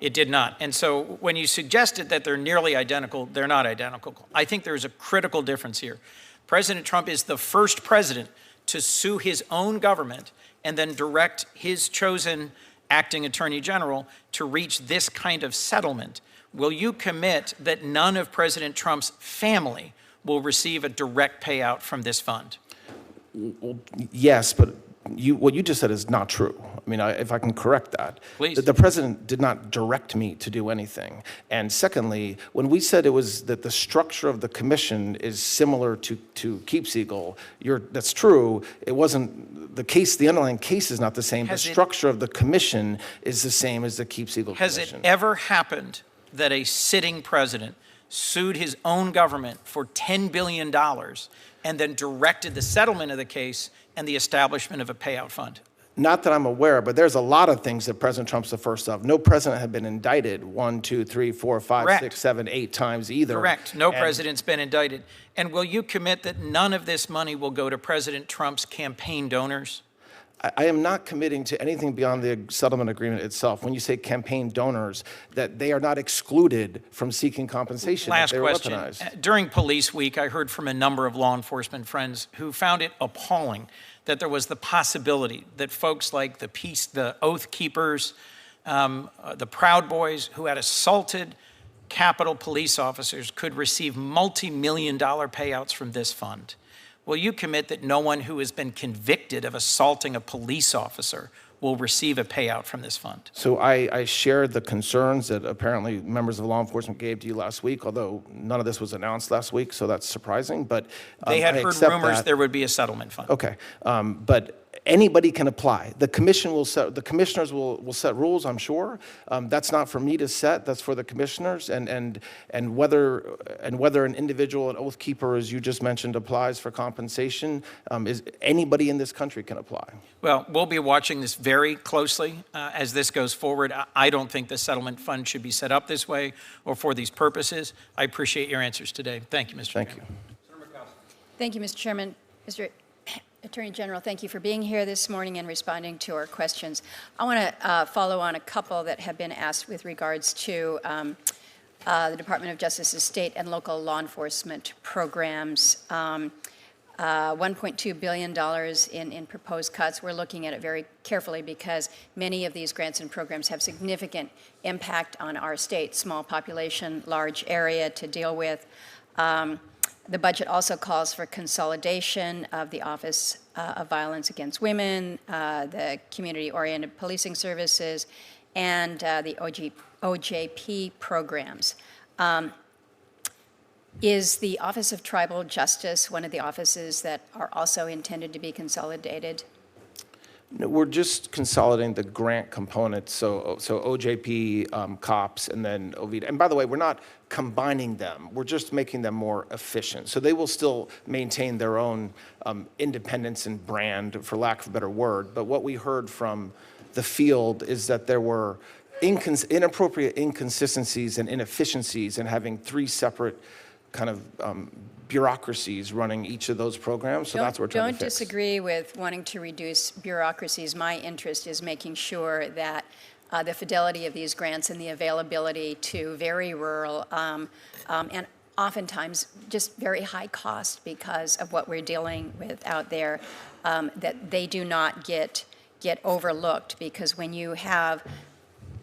It did not. And so when you suggested that they're nearly identical, they're not identical. I think there's a critical difference here. President Trump is the first president to sue his own government and then direct his chosen acting attorney general to reach this kind of settlement. Will you commit that none of President Trump's family will receive a direct payout from this fund? Well, yes, but what you just said is not true. I mean, if I can correct that. Please. The president did not direct me to do anything. And secondly, when we said it was that the structure of the commission is similar to Keep Eagle, that's true. It wasn't the case. The underlying case is not the same. The structure of the commission is the same as the Keep Eagle Has commission. it ever happened that a sitting president sued his own government for $10 billion and then directed the settlement of the case and the establishment of a payout fund? Not that I'm aware, but there's a lot of things that President Trump's the first of. No president had been indicted 1, 2, 3, 4, 5, Correct. 6, 7, 8 times either. Correct. No And president's been indicted. And will you commit that none of this money will go to President Trump's campaign donors? I am not committing to anything beyond the settlement agreement itself. When you say campaign donors, that they are not excluded from seeking compensation. Last if they were question. weaponized. During Police Week, I heard from a number of law enforcement friends who found it appalling that there was the possibility that folks like the Oath Keepers, the Proud Boys, who had assaulted Capitol police officers, could receive multi-million-dollar payouts from this fund. Will you commit that no one who has been convicted of assaulting a police officer will receive a payout from this fund? So I shared the concerns that apparently members of law enforcement gave to you last week, although none of this was announced last week, so that's surprising. But They had I heard accept rumors that. there would be a settlement fund. Okay, but anybody can apply. The commission will set. The commissioners will set rules. I'm sure. That's not for me to set. That's for the commissioners. And whether an individual, an oath keeper, as you just mentioned, applies for compensation, is anybody in this country can apply. Well, we'll be watching this very closely as this goes forward. I don't think the settlement fund should be set up this way or for these purposes. I appreciate your answers today. Thank you, Mr. Thank Chairman. you. Thank you, Mr. Chairman. Mr. Attorney General, thank you for being here this morning and responding to our questions. I want to follow on a couple that have been asked with regards to the Department of Justice's state and local law enforcement programs. $1.2 billion in proposed cuts. We're looking at it very carefully because many of these grants and programs have significant impact on our state, small population, large area to deal with. The budget also calls for consolidation of the Office of Violence Against Women, the Community-Oriented Policing Services, and the OJP programs. Is the Office of Tribal Justice one of the offices that are also intended to be consolidated? No, we're just consolidating the grant component, so OJP, COPS, and then OVITA. And by the way, we're not combining them. We're just making them more efficient. So they will still maintain their own independence and brand, for lack of a better word. But what we heard from the field is that there were inappropriate inconsistencies and inefficiencies in having 3 separate kind of bureaucracies running each of those programs, so that's what we're trying to fix. Don't disagree with wanting to reduce bureaucracies. My interest is making sure that the fidelity of these grants and the availability to very rural and oftentimes just very high cost because of what we're dealing with out there, that they do not get overlooked, because when you have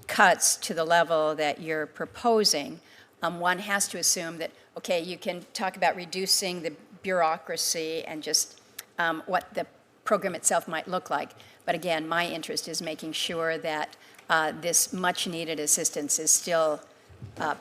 cuts to the level that you're proposing, one has to assume that, okay, you can talk about reducing the bureaucracy and just what the program itself might look like. But again, my interest is making sure that this much-needed assistance is still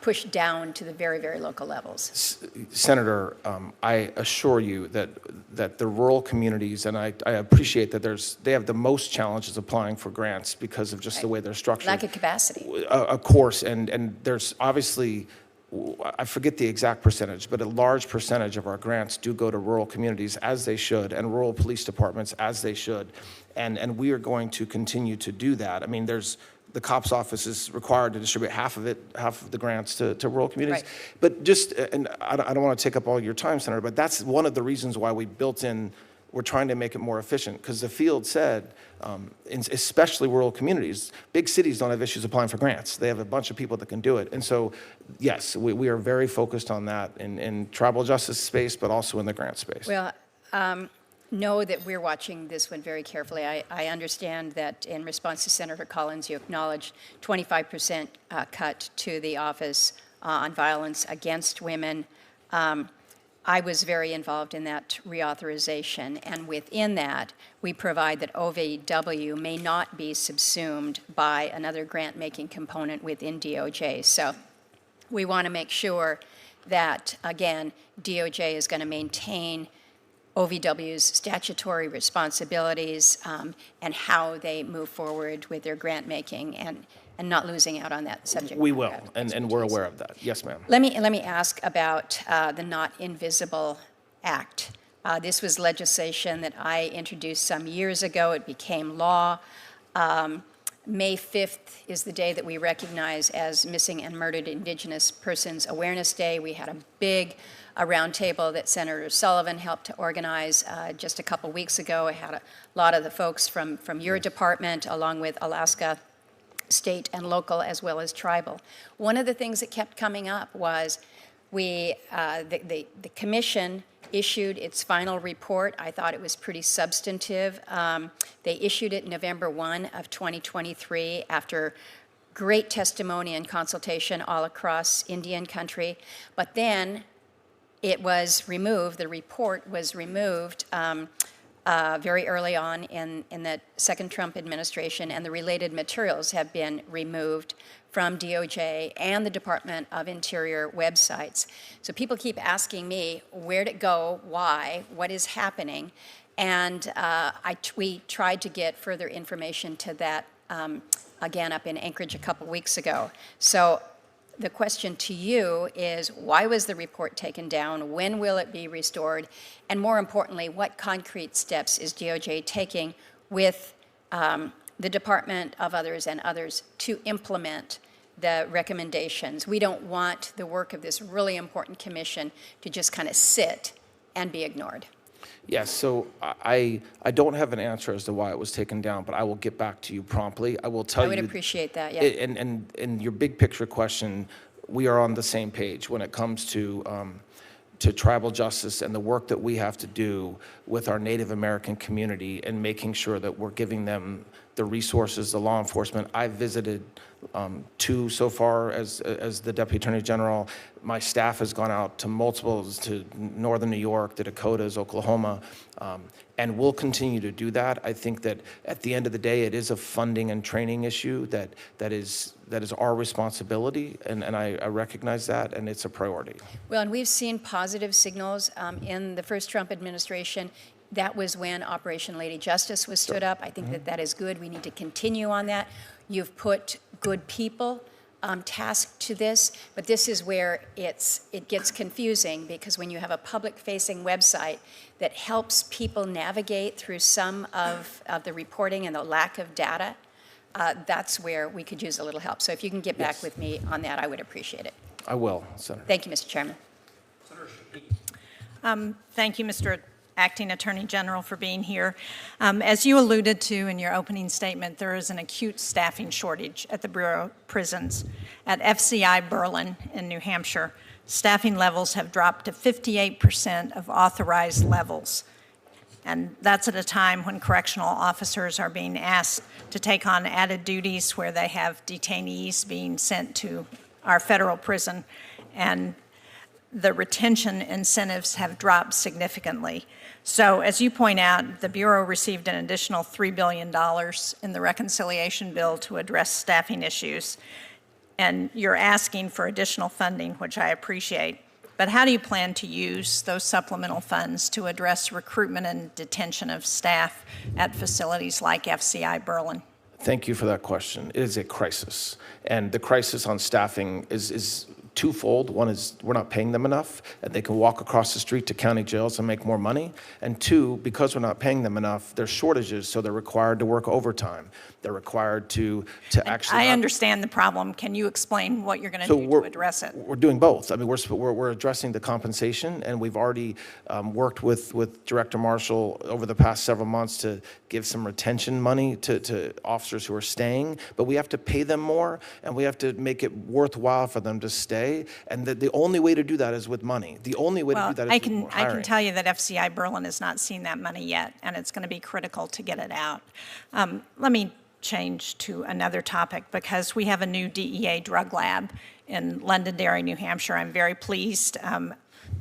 pushed down to the very, very local levels. Senator, I assure you that the rural communities, and I appreciate that they have the most challenges applying for grants because of just the way they're structured. Lack of capacity. Of course, and there's obviously, I forget the exact percentage, but a large percentage of our grants do go to rural communities, as they should, and rural police departments, as they should. And we are going to continue to do that. I mean, the COPS office is required to distribute half of the grants to rural communities. Right. But just, and I don't want to take up all your time, Senator, but that's one of the reasons why we're trying to make it more efficient, because the field said, especially rural communities, big cities don't have issues applying for grants. They have a bunch of people that can do it. And so, yes, we are very focused on that in tribal justice space, but also in the grant space. Well, know that we're watching this one very carefully. I understand that in response to Senator Collins, you acknowledged 25% cut to the Office on Violence Against Women. I was very involved in that reauthorization, and within that, we provide that OVW may not be subsumed by another grant-making component within DOJ. So we want to make sure that, again, DOJ is going to maintain OVW's statutory responsibilities and how they move forward with their grant-making and not losing out on that subject. We will, and we're aware of that. Yes, ma'am. Let me ask about the Not Invisible Act. This was legislation that I introduced some years ago. It became law. May 5th is the day that we recognize as Missing and Murdered Indigenous Persons Awareness Day. We had a big roundtable that Senator Sullivan helped to organize just a couple weeks ago. I had a lot of the folks from your department, along with Alaska State and local, as well as tribal. One of the things that kept coming up was the commission issued its final report. I thought it was pretty substantive. They issued it November 1 of 2023 after great testimony and consultation all across Indian country. But then it was removed, the report was removed very early on in the second Trump administration, and the related materials have been removed from DOJ and the Department of Interior websites. So people keep asking me, where'd it go, why, what is happening? And we tried to get further information to that, again, up in Anchorage a couple weeks ago. So the question to you is, why was the report taken down? When will it be restored? And more importantly, what concrete steps is DOJ taking with the Department of Others and others to implement the recommendations? We don't want the work of this really important commission to just kind of sit and be ignored. Yes, so I don't have an answer as to why it was taken down, but I will get back to you promptly. I will tell you. I would appreciate that, yeah. And your big picture question, we are on the same page when it comes to tribal justice and the work that we have to do with our Native American community and making sure that we're giving them the resources, the law enforcement. I've visited 2 so far as the Deputy Attorney General. My staff has gone out to multiples, to northern New York, the Dakotas, Oklahoma, and we'll continue to do that. I think that at the end of the day, it is a funding and training issue that is our responsibility, and I recognize that, and it's a priority. Well, and we've seen positive signals in the first Trump administration. That was when Operation Lady Justice was stood up. I think that is good. We need to continue on that. You've put good people tasked to this, but this is where it gets confusing, because when you have a public-facing website that helps people navigate through some of the reporting and the lack of data, that's where we could use a little help. So if you can get back with me on that, I would appreciate it. I will, Senator. Thank you, Mr. Chairman. Thank you, Mr. Acting Attorney General, for being here. As you alluded to in your opening statement, there is an acute staffing shortage at the Bureau of Prisons. At FCI Berlin in New Hampshire, staffing levels have dropped to 58% of authorized levels. And that's at a time when correctional officers are being asked to take on added duties where they have detainees being sent to our federal prison, and the retention incentives have dropped significantly. So as you point out, the Bureau received an additional $3 billion in the reconciliation bill to address staffing issues, and you're asking for additional funding, which I appreciate. But how do you plan to use those supplemental funds to address recruitment and detention of staff at facilities like FCI Berlin? Thank you for that question. It is a crisis, and the crisis on staffing is twofold. One is we're not paying them enough, and they can walk across the street to county jails and make more money. And two, because we're not paying them enough, there's shortages, so they're required to work overtime. They're required to actually. I understand the problem. Can you explain what you're going to do to address it? We're doing both. I mean, we're addressing the compensation, and we've already worked with Director Marshall over the past several months to give some retention money to officers who are staying. But we have to pay them more, and we have to make it worthwhile for them to stay. And the only way to do that is with money. The only way to do that is with more hiring. I can tell you that FCI Berlin has not seen that money yet, and it's going to be critical to get it out. Let me change to another topic, because we have a new DEA drug lab in Londonderry, New Hampshire. I'm very pleased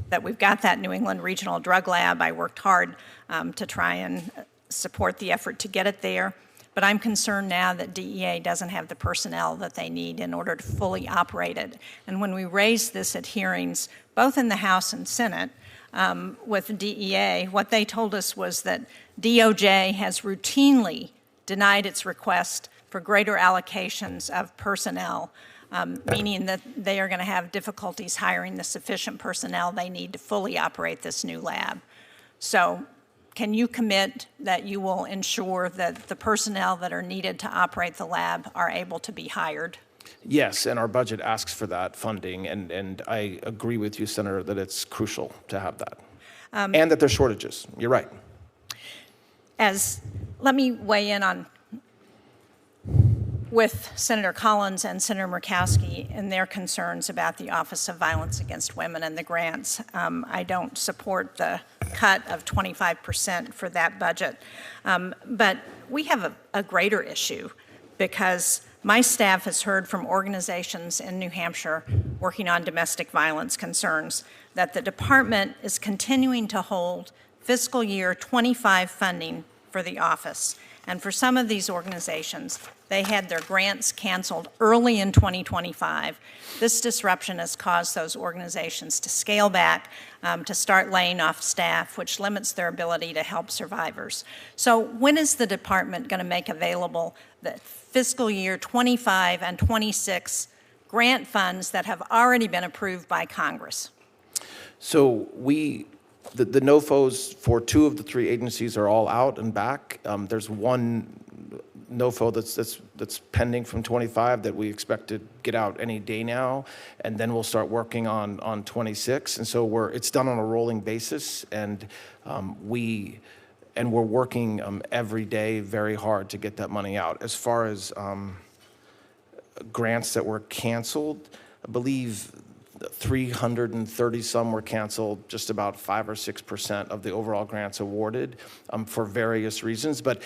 that we've got that New England Regional Drug Lab. I worked hard to try and support the effort to get it there. But I'm concerned now that DEA doesn't have the personnel that they need in order to fully operate it. And when we raised this at hearings, both in the House and Senate, with DEA, what they told us was that DOJ has routinely denied its request for greater allocations of personnel, meaning that they are going to have difficulties hiring the sufficient personnel they need to fully operate this new lab. So can you commit that you will ensure that the personnel that are needed to operate the lab are able to be hired? Yes, and our budget asks for that funding, and I agree with you, Senator, that it's crucial to have that. And that there's shortages. You're right. Let me weigh in on with Senator Collins and Senator Murkowski and their concerns about the Office of Violence Against Women and the grants. I don't support the cut of 25% for that budget. But we have a greater issue, because my staff has heard from organizations in New Hampshire working on domestic violence concerns that the department is continuing to hold fiscal year 25 funding for the office. And for some of these organizations, they had their grants canceled early in 2025. This disruption has caused those organizations to scale back, to start laying off staff, which limits their ability to help survivors. So when is the department going to make available the fiscal year 25 and 26 grant funds that have already been approved by Congress? So the NOFOs for 2 of the 3 agencies are all out and back. There's one NOFO that's pending from 25 that we expect to get out any day now, and then we'll start working on 26. And so it's done on a rolling basis, and we're working every day very hard to get that money out. As far as grants that were canceled, I believe 330 some were canceled, just about 5 or 6% of the overall grants awarded for various reasons. But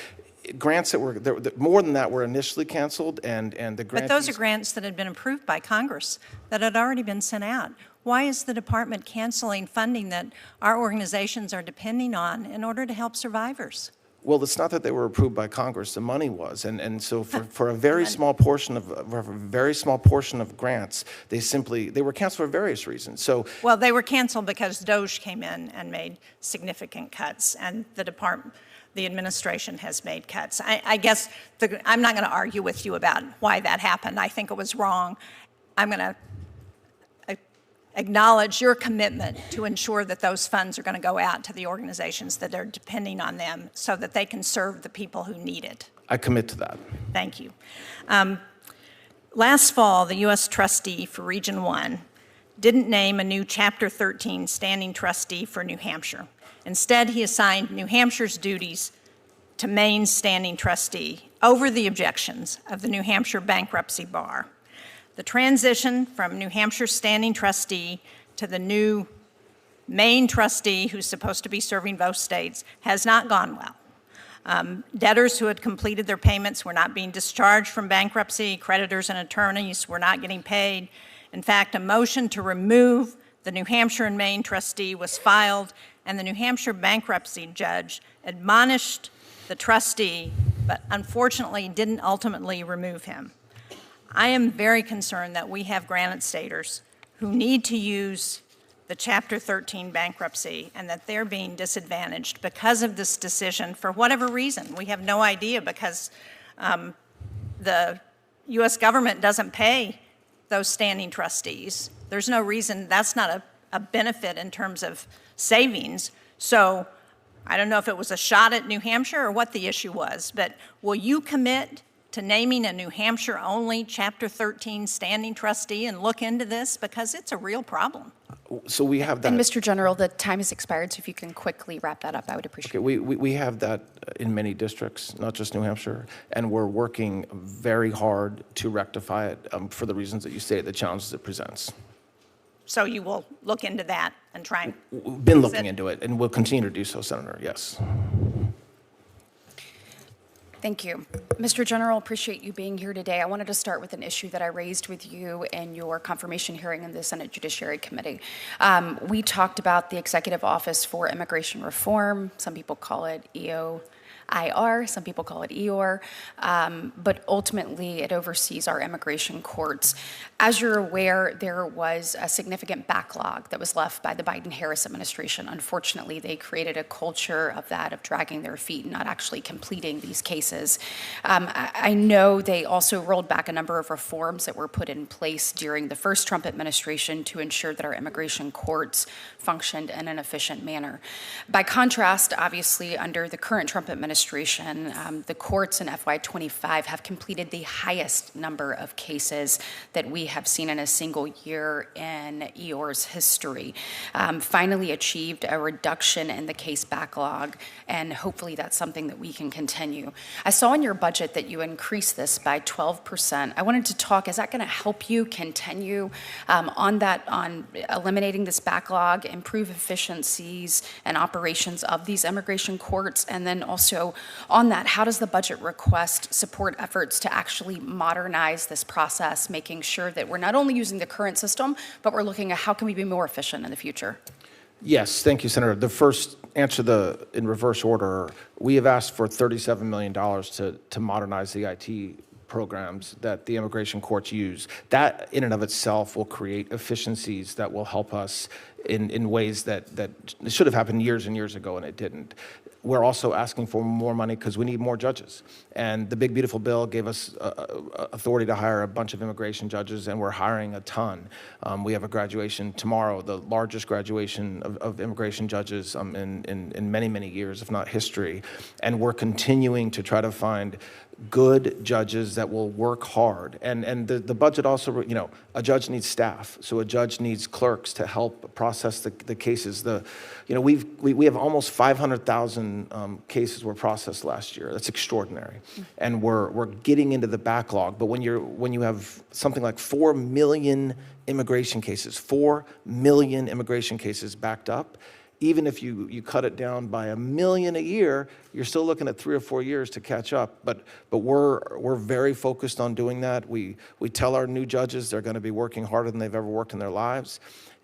grants that were more than that were initially canceled, and the grants. But those are grants that had been approved by Congress, that had already been sent out. Why is the department canceling funding that our organizations are depending on in order to help survivors? Well, it's not that they were approved by Congress. The money was, and so for a very small portion of grants, they were canceled for various reasons. So well, they were canceled because DOJ came in and made significant cuts, and the administration has made cuts. I guess I'm not going to argue with you about why that happened. I think it was wrong. I'm going to acknowledge your commitment to ensure that those funds are going to go out to the organizations that are depending on them so that they can serve the people who need it. I commit to that. Thank you. Last fall, the U.S. trustee for Region 1 didn't name a new Chapter 13 standing trustee for New Hampshire. Instead, he assigned New Hampshire's duties to Maine's standing trustee over the objections of the New Hampshire Bankruptcy Bar. The transition from New Hampshire's standing trustee to the new Maine trustee, who's supposed to be serving both states, has not gone well. Debtors who had completed their payments were not being discharged from bankruptcy. Creditors and attorneys were not getting paid. In fact, a motion to remove the New Hampshire and Maine trustee was filed, and the New Hampshire bankruptcy judge admonished the trustee, but unfortunately didn't ultimately remove him. I am very concerned that we have granite staters who need to use the Chapter 13 bankruptcy, and that they're being disadvantaged because of this decision for whatever reason. We have no idea, because the U.S. government doesn't pay those standing trustees. There's no reason. That's not a benefit in terms of savings. So I don't know if it was a shot at New Hampshire or what the issue was, but will you commit to naming a New Hampshire-only Chapter 13 standing trustee and look into this? Because it's a real problem. So we have that. And Mr. General, the time has expired, so if you can quickly wrap that up, I would appreciate it. We have that in many districts, not just New Hampshire, and we're working very hard to rectify it for the reasons that you stated, the challenges it presents. So you will look into that and try and... We've been looking into it, and we'll continue to do so, Senator, yes. Thank you. Mr. General, appreciate you being here today. I wanted to start with an issue that I raised with you in your confirmation hearing in the Senate Judiciary Committee. We talked about the Executive Office for Immigration Reform. Some people call it EOIR, some people call it EOR, but ultimately it oversees our immigration courts. As you're aware, there was a significant backlog that was left by the Biden-Harris administration. Unfortunately, they created a culture of dragging their feet and not actually completing these cases. I know they also rolled back a number of reforms that were put in place during the first Trump administration to ensure that our immigration courts functioned in an efficient manner. By contrast, obviously, under the current Trump administration, the courts in FY25 have completed the highest number of cases that we have seen in a single year in EOR's history. Finally achieved a reduction in the case backlog, and hopefully that's something that we can continue. I saw in your budget that you increased this by 12%. I wanted to talk, is that going to help you continue on eliminating this backlog, improve efficiencies and operations of these immigration courts? And then also on that, how does the budget request support efforts to actually modernize this process, making sure that we're not only using the current system, but we're looking at how can we be more efficient in the future? Yes, thank you, Senator. The first answer in reverse order, we have asked for $37 million to modernize the IT programs that the immigration courts use. That in and of itself will create efficiencies that will help us in ways that should have happened years and years ago, and it didn't. We're also asking for more money because we need more judges. And the big, beautiful bill gave us authority to hire a bunch of immigration judges, and we're hiring a ton. We have a graduation tomorrow, the largest graduation of immigration judges in many, many years, if not history. And we're continuing to try to find good judges that will work hard. And the budget also, a judge needs staff. So a judge needs clerks to help process the cases. We have almost 500,000 cases were processed last year. That's extraordinary. And we're getting into the backlog. But when you have something like 4 million immigration cases, 4 million immigration cases backed up, even if you cut it down by 1 million a year, you're still looking at 3 or 4 years to catch up. But we're very focused on doing that. We tell our new judges they're going to be working harder than they've ever worked in their lives,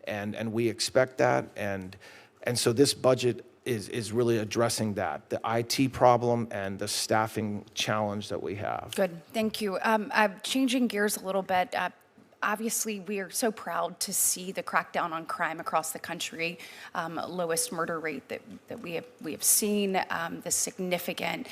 and we expect that. And so this budget is really addressing that, the IT problem and the staffing challenge that we have. Good, thank you. Changing gears a little bit. Obviously, we are so proud to see the crackdown on crime across the country, lowest murder rate that we have seen, the significant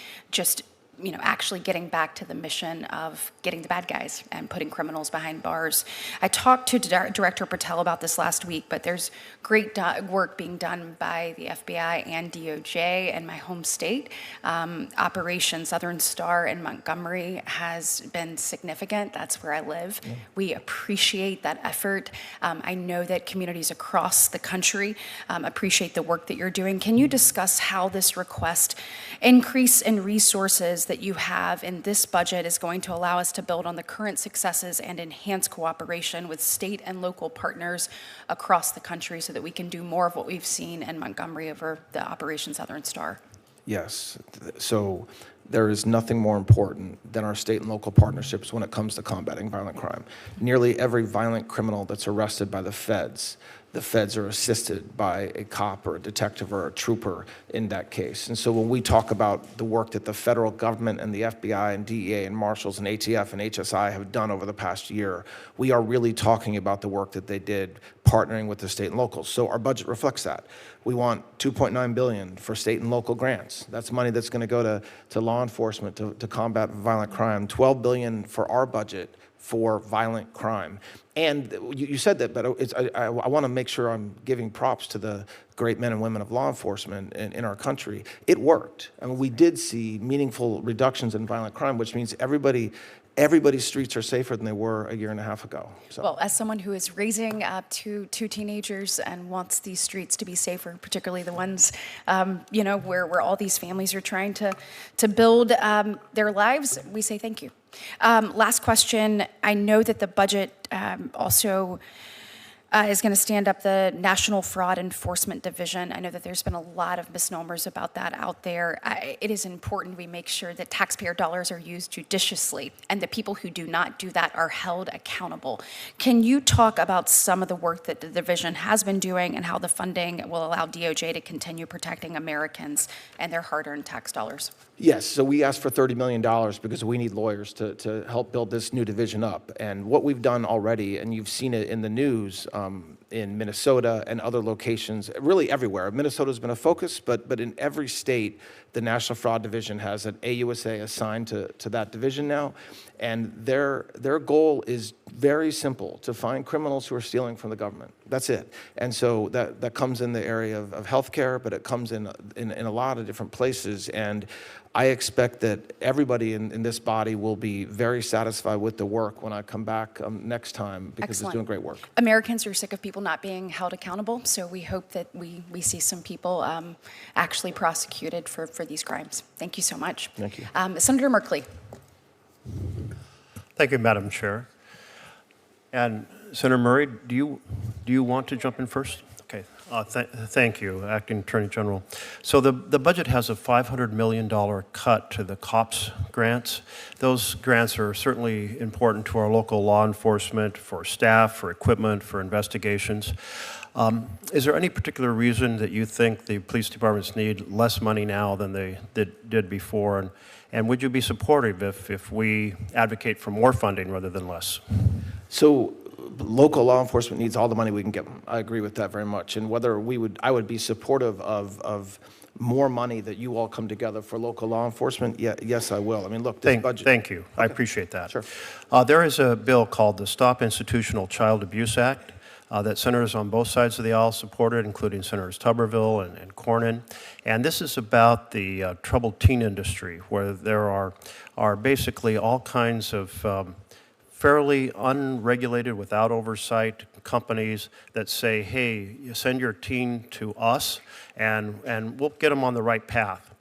actually getting back to the mission of getting the bad guys and putting criminals behind bars. I talked to Director Patel about this last week, but there's great work being done by the FBI and DOJ in my home state. Operation Southern Star in Montgomery has been significant. That's where I live. Yeah. We appreciate that effort. I know that communities across the country appreciate the work that you're doing. Can you discuss how this request increase in resources that you have in this budget is going to allow us to build on the current successes and enhance cooperation with state and local partners across the country so that we can do more of what we've seen in Montgomery over the Operation Southern Star? Yes. So there is nothing more important than our state and local partnerships when it comes to combating violent crime. Nearly every violent criminal that's arrested by the feds are assisted by a cop or a detective or a trooper in that case. And so when we talk about the work that the federal government and the FBI and DEA and Marshals and ATF and HSI have done over the past year, we are really talking about the work that they did partnering with the state and locals. So our budget reflects that. We want $2.9 billion for state and local grants. That's money that's going to go to law enforcement to combat violent crime. $12 billion for our budget for violent crime. And you said that, but I want to make sure I'm giving props to the great men and women of law enforcement in our country. It worked. I mean, we did see meaningful reductions in violent crime, which means everybody's streets are safer than they were a year and a half ago. So. Well, as someone who is raising two teenagers and wants these streets to be safer, particularly the ones, where all these families are trying to build their lives, we say thank you. Last question. I know that the budget also is going to stand up the National Fraud Enforcement Division. I know that there's been a lot of misnomers about that out there. It is important we make sure that taxpayer dollars are used judiciously, and the people who do not do that are held accountable. Can you talk about some of the work that the division has been doing and how the funding will allow DOJ to continue protecting Americans and their hard-earned tax dollars? Yes, so we asked for $30 million because we need lawyers to help build this new division up. And what we've done already, and you've seen it in the news in Minnesota and other locations, really everywhere. Minnesota's been a focus, but in every state, the National Fraud Division has an AUSA assigned to that division now. And their goal is very simple, to find criminals who are stealing from the government. That's it. And so that comes in the area of healthcare, but it comes in a lot of different places. And I expect that everybody in this body will be very satisfied with the work when I come back next time, because Excellent. it's doing great work. Americans are sick of people not being held accountable, so we hope that we see some people actually prosecuted for these crimes. Thank you so much. Thank you. Senator Merkley. Thank you, Madam Chair. And Senator Murray, do you want to jump in first? Okay. Thank you, Acting Attorney General. So the budget has a $500 million cut to the COPS grants. Those grants are certainly important to our local law enforcement, for staff, for equipment, for investigations. Is there any particular reason that you think the police departments need less money now than they did before? And would you be supportive if we advocate for more funding rather than less? So local law enforcement needs all the money we can get them. I agree with that very much. And whether I would be supportive of more money that you all come together for local law enforcement, yes, I will. I mean, look, this budget. Thank you. Okay. I appreciate that. Sure. There is a bill called the Stop Institutional Child Abuse Act that senators on both sides of the aisle supported, including Senators Tuberville and Cornyn. And this is about the troubled teen industry, where there are basically all kinds of fairly unregulated, without oversight, companies that say, hey, you send your teen to us, and we'll get them on the right path.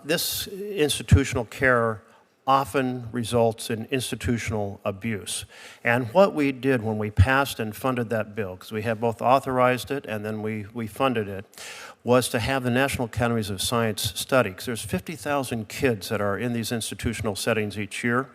This institutional care often results in institutional abuse. And what we did when we passed and funded that bill, because we have both authorized it and then we funded it, was to have the National Academies of Science study, because there's 50,000 kids that are in these institutional settings each year.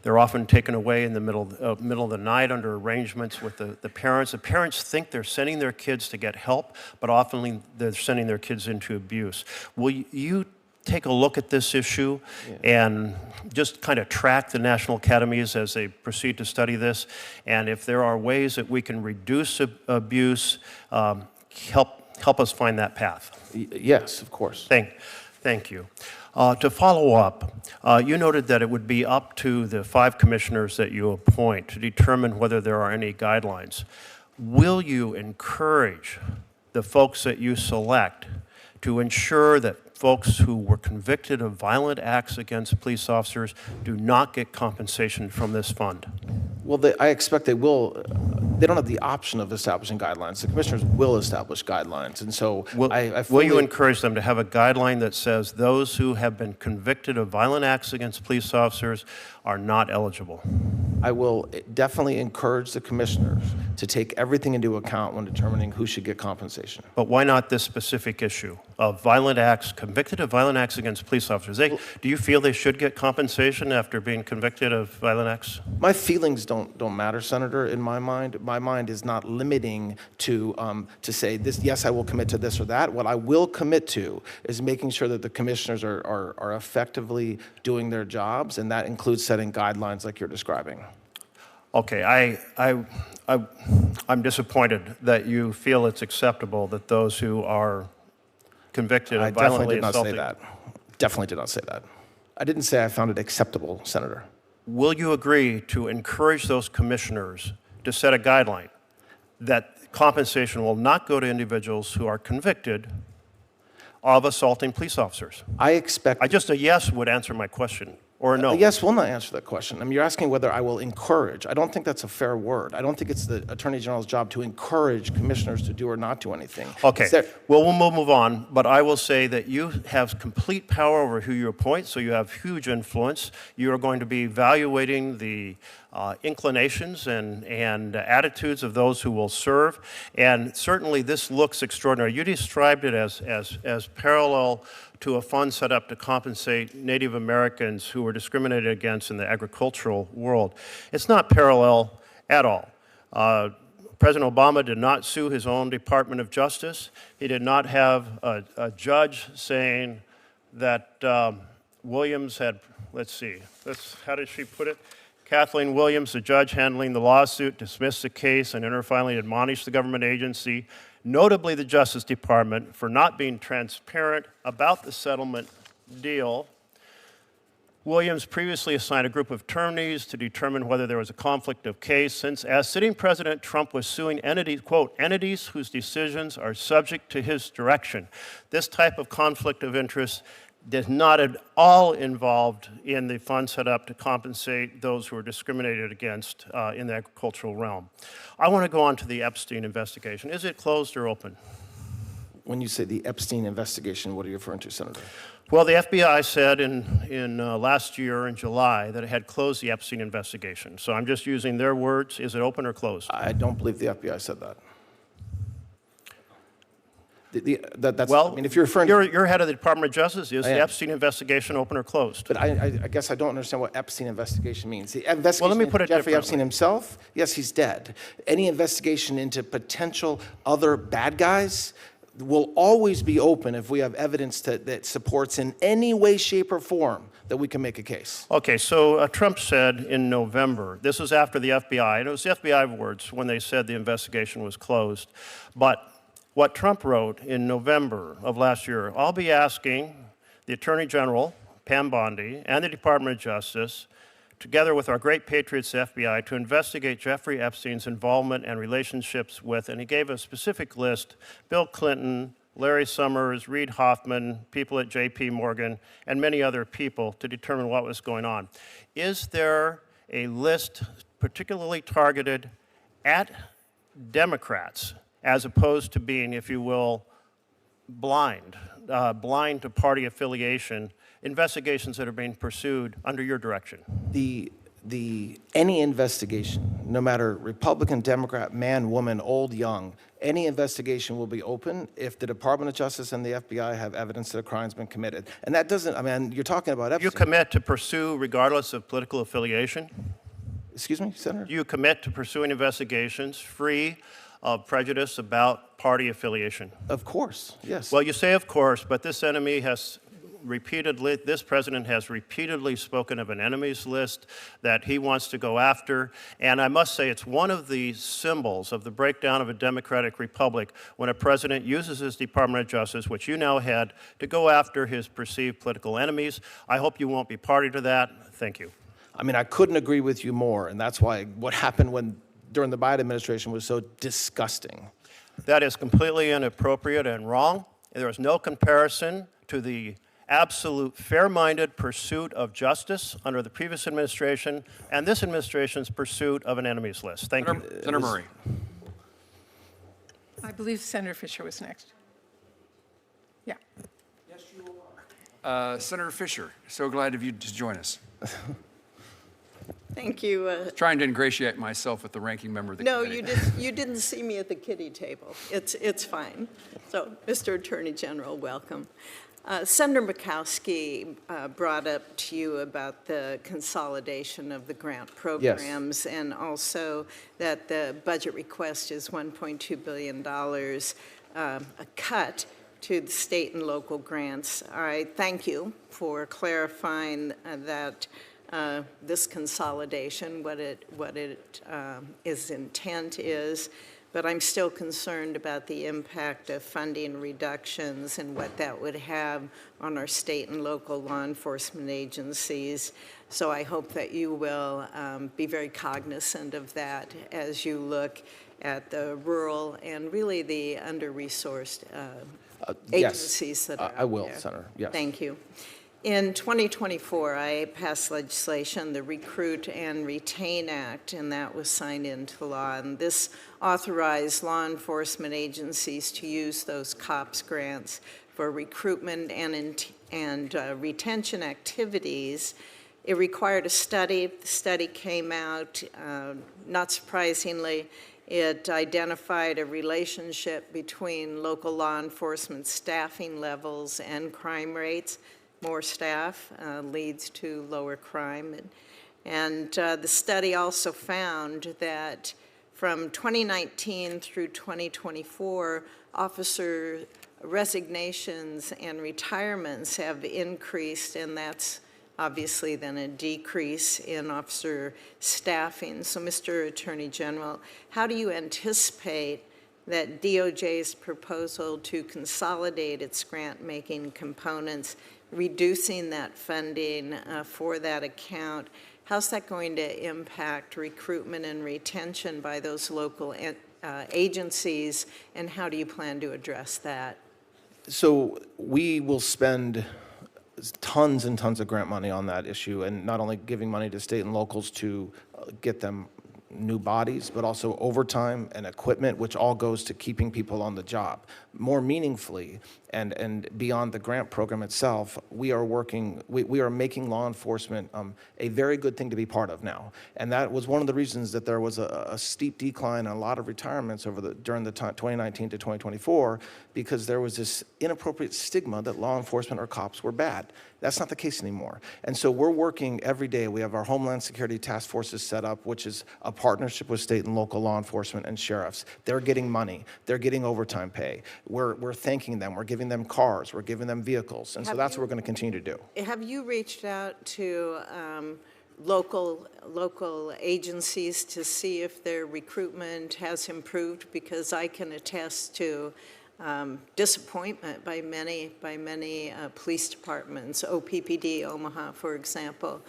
They're often taken away in the middle of the night under arrangements with the parents. The parents think they're sending their kids to get help, but often they're sending their kids into abuse. Will you take a look at this issue and just kind of track the national academies as they proceed to study this? And if there are ways that we can reduce abuse, help us find that path. Yes, of course. Thank you. To follow up, you noted that it would be up to the 5 commissioners that you appoint to determine whether there are any guidelines. Will you encourage the folks that you select to ensure that folks who were convicted of violent acts against police officers do not get compensation from this fund? Well, I expect they will. They don't have the option of establishing guidelines. The commissioners will establish guidelines. And so will you encourage them to have a guideline that says those who have been convicted of violent acts against police officers are not eligible? I will definitely encourage the commissioners to take everything into account when determining who should get compensation. But why not this specific issue of violent acts, convicted of violent acts against police officers? Do you feel they should get compensation after being convicted of violent acts? My feelings don't matter, Senator, in my mind. My mind is not limiting to say this, yes, I will commit to this or that. What I will commit to is making sure that the commissioners are effectively doing their jobs, and that includes setting guidelines like you're describing. Okay, I'm disappointed that you feel it's acceptable that those who are convicted of violently assaulting... Definitely did not say that. I didn't say I found it acceptable, Senator. Will you agree to encourage those commissioners to set a guideline that compensation will not go to individuals who are convicted of assaulting police officers? I expect... Just a yes would answer my question, or a no. A yes will not answer that question. I mean, you're asking whether I will encourage. I don't think that's a fair word. I don't think it's the Attorney General's job to encourage commissioners to do or not do anything. Okay, well, we'll move on, but I will say that you have complete power over who you appoint, so you have huge influence. You are going to be evaluating the inclinations and attitudes of those who will serve. And certainly this looks extraordinary. You described it as parallel to a fund set up to compensate Native Americans who were discriminated against in the agricultural world. It's not parallel at all. President Obama did not sue his own Department of Justice. He did not have a judge saying that Williams had, how did she put it? Kathleen Williams, the judge handling the lawsuit, dismissed the case and in her filing admonished the government agency, notably the Justice Department, for not being transparent about the settlement deal. Williams previously assigned a group of attorneys to determine whether there was a conflict of case, since as sitting President, Trump was suing entities, quote, entities whose decisions are subject to his direction. This type of conflict of interest is not at all involved in the fund set up to compensate those who are discriminated against in the agricultural realm. I want to go on to the Epstein investigation. Is it closed or open? When you say the Epstein investigation, what are you referring to, Senator? Well, the FBI said in last year in July that it had closed the Epstein investigation. So I'm just using their words. Is it open or closed? I don't believe the FBI said that. Well, I mean, if you're referring, you're head of the Department of Justice. Is the Epstein investigation open or closed? But I guess I don't understand what Epstein investigation means. The investigation Well, let me put it into Jeffrey differently. Epstein himself, yes, he's dead. Any investigation into potential other bad guys will always be open if we have evidence that supports in any way, shape, or form that we can make a case. Okay, so Trump said in November, this was after the FBI, and it was the FBI words when they said the investigation was closed. But what Trump wrote in November of last year, I'll be asking the Attorney General, Pam Bondi, and the Department of Justice, together with our great patriots, the FBI, to investigate Jeffrey Epstein's involvement and relationships with, and he gave a specific list, Bill Clinton, Larry Summers, Reid Hoffman, people at J.P. Morgan, and many other people to determine what was going on. Is there a list particularly targeted at Democrats as opposed to being, if you will, blind to party affiliation, investigations that are being pursued under your direction? Any investigation, no matter Republican, Democrat, man, woman, old, young, any investigation will be open if the Department of Justice and the FBI have evidence that a crime's been committed. And that doesn't, I mean, you're talking about Epstein. You commit to pursue regardless of political affiliation? Excuse me, Senator? Do you commit to pursuing investigations free of prejudice about party affiliation? Of course, yes. Well, you say of course, but this enemy has repeatedly, this president has repeatedly spoken of an enemies list that he wants to go after. And I must say, it's one of the symbols of the breakdown of a democratic republic when a president uses his Department of Justice, which you now head, to go after his perceived political enemies. I hope you won't be party to that. Thank you. I mean, I couldn't agree with you more, and that's why what happened during the Biden administration was so disgusting. That is completely inappropriate and wrong. There is no comparison to the absolute fair-minded pursuit of justice under the previous administration and this administration's pursuit of an enemies list. Thank you. Senator Murray. I believe Senator Fisher was next. Yeah. Yes, you are. Senator Fisher, so glad of you to join us. Thank you. Trying to ingratiate myself with the ranking member of the committee. No, you didn't see me at the kiddie table. It's fine. So, Mr. Attorney General, welcome. Senator Murkowski brought up to you about the consolidation of the grant programs, and also that the budget request is $1.2 billion, a cut to the state and local grants. I thank you for clarifying that this consolidation, what its intent is. But I'm still concerned about the impact of funding reductions and what that would have on our state and local law enforcement agencies. So I hope that you will be very cognizant of that as you look at the rural and really the under-resourced agencies that are out I will, there. Senator, yes. Thank you. In 2024, I passed legislation, the Recruit and Retain Act, and that was signed into law. And this authorized law enforcement agencies to use those COPS grants for recruitment and retention activities It required a study. The study came out, not surprisingly, it identified a relationship between local law enforcement staffing levels and crime rates. More staff leads to lower crime. And the study also found that from 2019 through 2024, officer resignations and retirements have increased, and that's obviously then a decrease in officer staffing. So, Mr. Attorney General, how do you anticipate that DOJ's proposal to consolidate its grant-making components, reducing that funding for that account, how's that going to impact recruitment and retention by those local agencies, and how do you plan to address that? So we will spend tons and tons of grant money on that issue, and not only giving money to state and locals to get them new bodies, but also overtime and equipment, which all goes to keeping people on the job. More meaningfully, and beyond the grant program itself, we are making law enforcement a very good thing to be part of now. And that was one of the reasons that there was a steep decline and a lot of retirements during the time 2019 to 2024, because there was this inappropriate stigma that law enforcement or cops were bad. That's not the case anymore. And so we're working every day. We have our Homeland Security Task Forces set up, which is a partnership with state and local law enforcement and sheriffs. They're getting money. They're getting overtime pay. We're thanking them. We're giving them cars. We're giving them vehicles. And so that's what we're going to continue to do. Have you reached out to local agencies to see if their recruitment has improved? Because I can attest to disappointment by many police departments. OPPD Omaha, for example,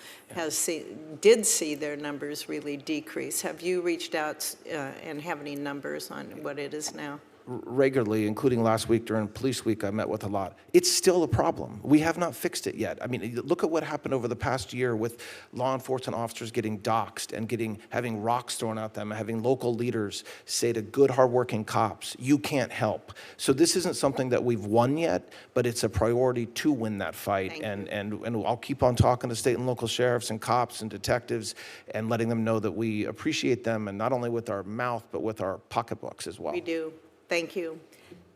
did see their numbers really decrease. Have you reached out and have any numbers on what it is now? Regularly, including last week during Police Week, I met with a lot. It's still a problem. We have not fixed it yet. I mean, look at what happened over the past year with law enforcement officers getting doxxed and having rocks thrown at them, having local leaders say to good, hardworking cops, you can't help. So this isn't something that we've won yet, but it's a priority to win that fight. And I'll keep on talking to state and local sheriffs and cops and detectives and letting them know that we appreciate them, and not only with our mouth, but with our pocketbooks as well. We do. Thank you.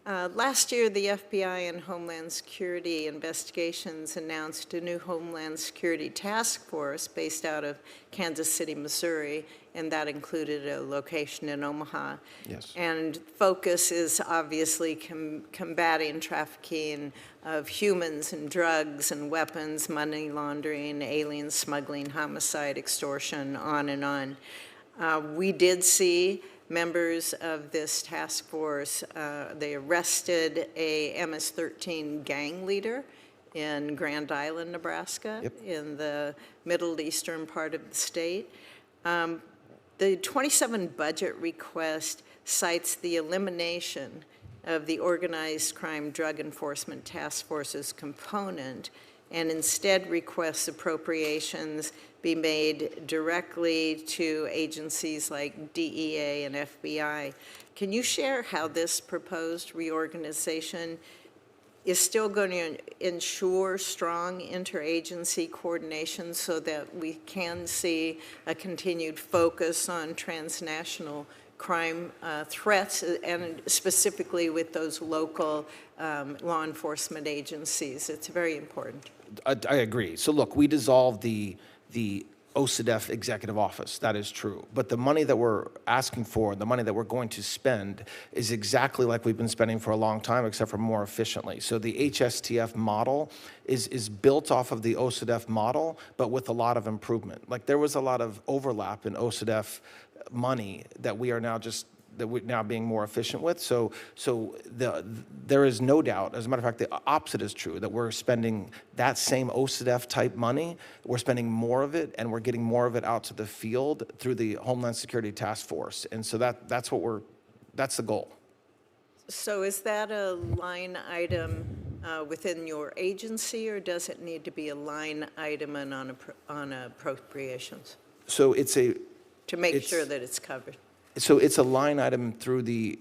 Last year, the FBI and Homeland Security Investigations announced a new Homeland Security Task Force based out of Kansas City, Missouri, and that included a location in Omaha. Yes. And focus is obviously combating trafficking of humans and drugs and weapons, money laundering, alien smuggling, homicide, extortion, on and on. We did see members of this task force, they arrested a MS-13 gang leader in Grand Island, Nebraska, in the middle eastern part of the state. The 27 budget request cites the elimination of the Organized Crime Drug Enforcement Task Force's component, and instead requests appropriations be made directly to agencies like DEA and FBI. Can you share how this proposed reorganization is still going to ensure strong interagency coordination so that we can see a continued focus on transnational crime threats, and specifically with those local law enforcement agencies? It's very important. I agree. So look, we dissolved the OCDF executive office. That is true. But the money that we're asking for, the money that we're going to spend, is exactly like we've been spending for a long time, except for more efficiently. So the HSTF model is built off of the OCDF model, but with a lot of improvement. Like, there was a lot of overlap in OCDF money that we're now being more efficient with. So there is no doubt, as a matter of fact, the opposite is true, that we're spending that same OCDF type money, we're spending more of it, and we're getting more of it out to the field through the Homeland Security Task Force. And so that's the goal. So is that a line item within your agency, or does it need to be a line item and on appropriations? So to make sure that it's covered. So it's a line item through the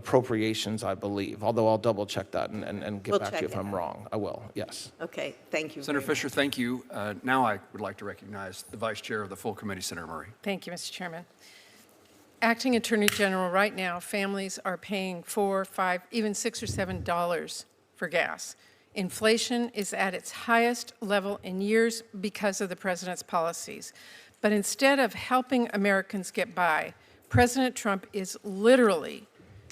Appropriations, I believe, although I'll double check that and get We'll back to you check if it I'm out. wrong. I will, yes. Okay, thank you. Senator very much. Fisher, thank you. Now I would like to recognize the Vice Chair of the full committee, Senator Murray. Thank you, Mr. Chairman. Acting Attorney General, right now, families are paying $4, $5, even $6 or $7 for gas. Inflation is at its highest level in years because of the president's policies. But instead of helping Americans get by, President Trump is literally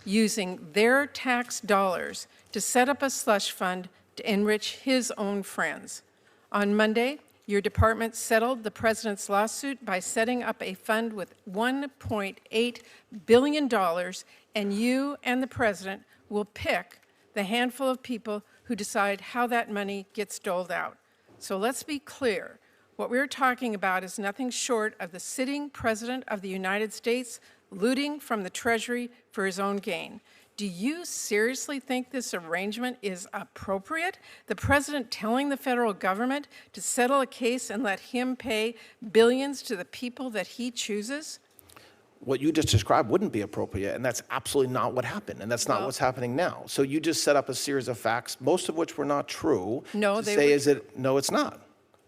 using their tax dollars to set up a slush fund to enrich his own friends. On Monday, your department settled the president's lawsuit by setting up a fund with $1.8 billion, and you and the president will pick the handful of people who decide how that money gets doled out. So let's be clear. What we're talking about is nothing short of the sitting president of the United States looting from the Treasury for his own gain. Do you seriously think this arrangement is appropriate? The president telling the federal government to settle a case and let him pay billions to the people that he chooses? What you just described wouldn't be appropriate, and that's absolutely not what happened, and that's not what's happening now. So you just set up a series of facts, most of which were not true. No, to they say, were- is it? No, it's not.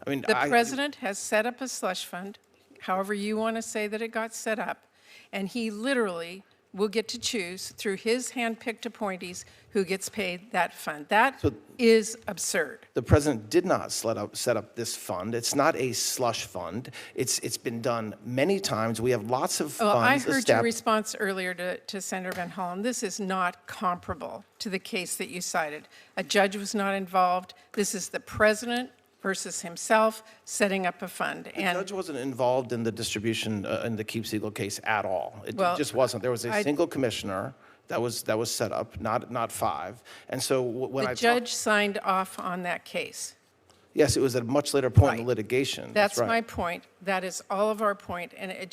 I mean, The president has set up a slush fund, however you want to say that it got set up, and he literally will get to choose through his hand-picked appointees who gets paid that fund. That is absurd. The president did not set up this fund. It's not a slush fund. It's been done many times. We have lots of funds. Well, I heard your established. response earlier to Senator Van Hollen. This is not comparable to the case that you cited. A judge was not involved. This is the president versus himself setting up a fund. The judge wasn't involved in the distribution in the Keep Siegel case at all. It Well, just wasn't. There was a I- single commissioner that was set up, not five. And so when The judge signed off on that case. yes, it was at a much later point in Right. the litigation. That's right. my point. That is all of our point. And I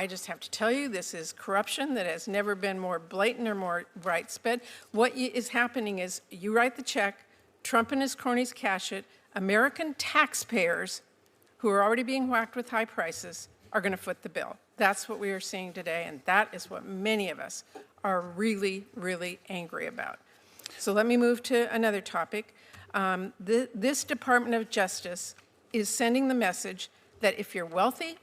just have to tell you, this is corruption that has never been more blatant or more widespread. What is happening is you write the check, Trump and his cronies cash it, American taxpayers who are already being whacked with high prices are going to foot the bill. That's what we are seeing today, and that is what many of us are really, really angry about. So let me move to another topic. This Department of Justice is sending the message that if you're wealthy,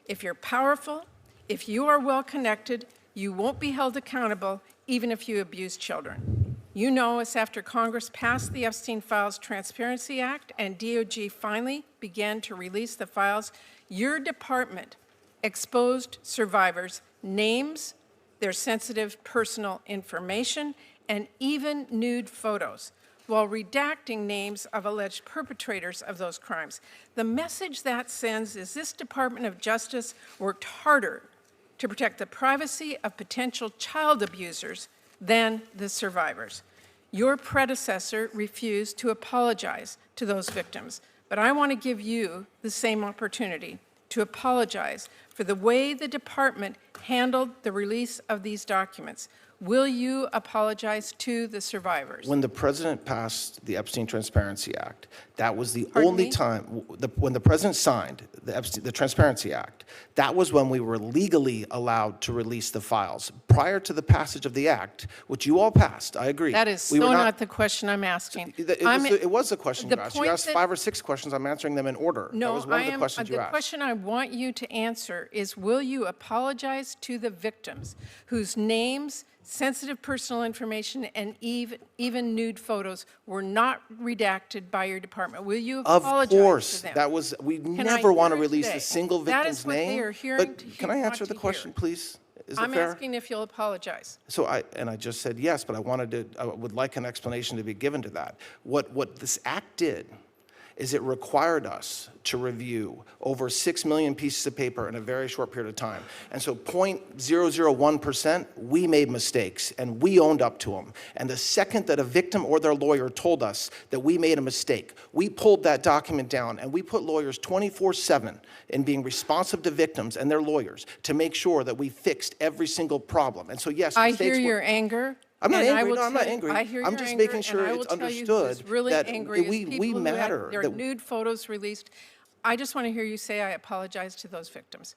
if you're powerful, if you are well-connected, you won't be held accountable even if you abuse children. You know, it's after Congress passed the Epstein Files Transparency Act and DOJ finally began to release the files, your department exposed survivors' names, their sensitive personal information, and even nude photos, while redacting names of alleged perpetrators of those crimes. The message that sends is this Department of Justice worked harder to protect the privacy of potential child abusers than the survivors. Your predecessor refused to apologize to those victims, but I want to give you the same opportunity to apologize for the way the department handled the release of these documents. Will you apologize to the survivors? When the president passed the Epstein Transparency Act, that was the Pardon only me? time, when the president signed the Transparency Act, that was when we were legally allowed to release the files. Prior to the passage of the act, which you all passed, I agree. That is we so were not the question I'm asking. It was the question you the asked. You point asked that- 5 or 6 questions. I'm answering them in order. No, that was one I of the am. questions you The asked. question I want you to answer is: will you apologize to the victims whose names, sensitive personal information, and even nude photos were not redacted by your department? Will you Of apologize course, to them? that was, we Can I never want to hear it release today? a single That victim's is what name. they are hearing But to- can I want answer to the hear. question, please? Is it I'm fair? asking if you'll apologize. So I just said yes, but I would like an explanation to be given to that. What this act did is it required us to review over 6 million pieces of paper in a very short period of time. And so 0.001%, we made mistakes, and we owned up to them. And the second that a victim or their lawyer told us that we made a mistake, we pulled that document down, and we put lawyers 24/7 in being responsive to victims and their lawyers to make sure that we fixed every single problem. And so yes, I mistakes hear were- your anger. I'm not and I angry. will No, I'm not tell- angry. I hear I'm your just anger, making sure and I it's will tell you understood who's really that angry is we people who had matter, their that- nude photos released. I just want to hear you say, I apologize to those victims.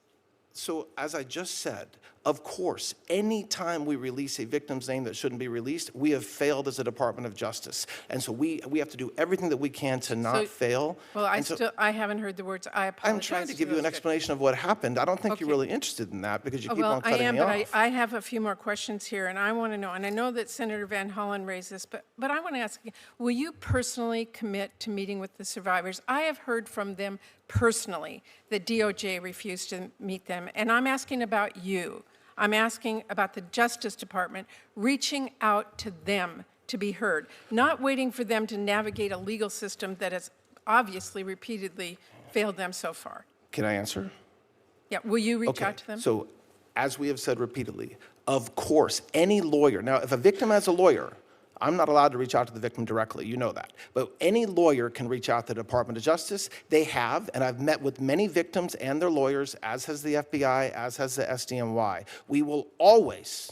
So as I just said, Of course, anytime we release a victim's name that shouldn't be released, we have failed as a Department of Justice. And so we have to do everything that we can to not fail. Well, And so I haven't heard the words, I apologize. I'm trying to give you an explanation of what happened. I don't think you're really interested in that because you keep on cutting me off. Well, I am, but I have a few more questions here, and I want to know, and I know that Senator Van Hollen raised this, but I want to ask, will you personally commit to meeting with the survivors? I have heard from them personally that DOJ refused to meet them, and I'm asking about you. I'm asking about the Justice Department reaching out to them to be heard, not waiting for them to navigate a legal system that has obviously repeatedly failed them so far. Can I answer? Yeah, will you reach out to them? So, as we have said repeatedly, of course, any lawyer, now if a victim has a lawyer, I'm not allowed to reach out to the victim directly, you know that. But any lawyer can reach out to the Department of Justice. They have, and I've met with many victims and their lawyers, as has the FBI, as has the SDNY. We will always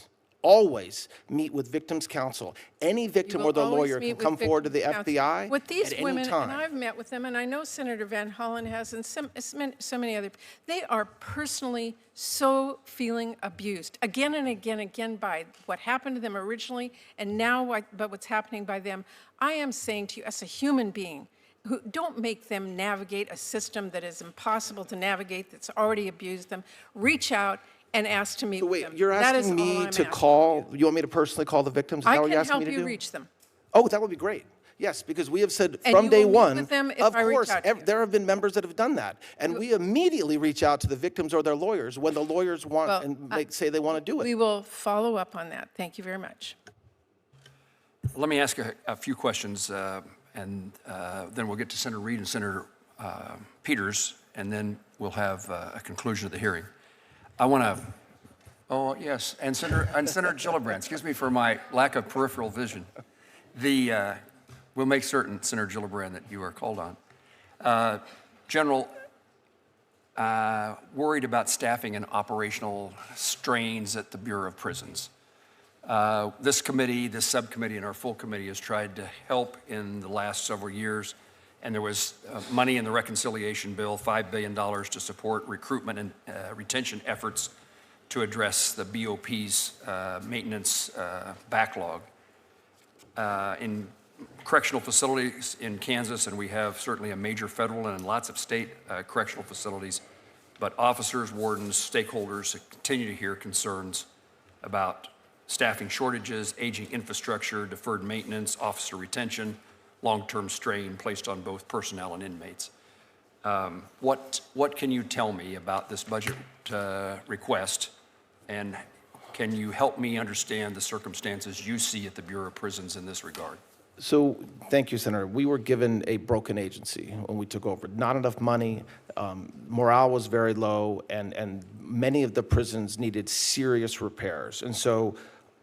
meet with victims' counsel. Any victim or their lawyer can come forward to the FBI with these at any women, time. and I've met with them, and I know Senator Van Hollen has, and so many other. They are personally so feeling abused again and again and again by what happened to them originally, and now but what's happening by them. I am saying to you, as a human being, who don't make them navigate a system that is impossible to navigate, that's already abused them. Reach out and ask to meet with them. You're asking me to call, you want me to personally call the victims? Is that I what can you're asking help me to you do? reach them. Oh, that would be great. Yes, because we have said And from you day will meet one, with them if of I reach course, out to you. there have been members that have done that. And we immediately reach out to the victims or their lawyers when the lawyers want Well, and say they want to do it. We will follow up on that. Thank you very much. Let me ask a few questions, and then we'll get to Senator Reed and Senator Peters, and then we'll have a conclusion of the hearing. I want to, oh, yes, and Senator Gillibrand, excuse me for my lack of peripheral vision. We'll make certain, Senator Gillibrand, that you are called on. General, worried about staffing and operational strains at the Bureau of Prisons. This subcommittee, and our full committee has tried to help in the last several years, and there was money in the reconciliation bill, $5 billion to support recruitment and retention efforts to address the BOP's maintenance backlog. In correctional facilities in Kansas, and we have certainly a major federal and lots of state correctional facilities, but officers, wardens, stakeholders continue to hear concerns about staffing shortages, aging infrastructure, deferred maintenance, officer retention, long-term strain placed on both personnel and inmates. What can you tell me about this budget request, and can you help me understand the circumstances you see at the Bureau of Prisons in this regard? So, thank you, Senator. We were given a broken agency when we took over. Not enough money, morale was very low, and many of the prisons needed serious repairs. And so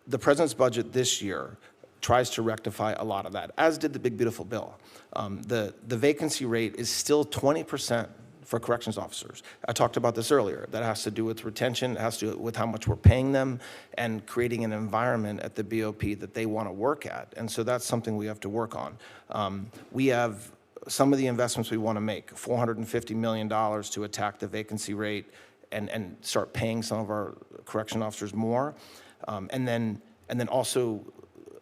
the President's budget this year tries to rectify a lot of that, as did the Big Beautiful Bill. The vacancy rate is still 20% for corrections officers. I talked about this earlier. That has to do with retention, it has to do with how much we're paying them, and creating an environment at the BOP that they want to work at. And so that's something we have to work on. We have some of the investments we want to make, $450 million to attack the vacancy rate and start paying some of our correction officers more. And then also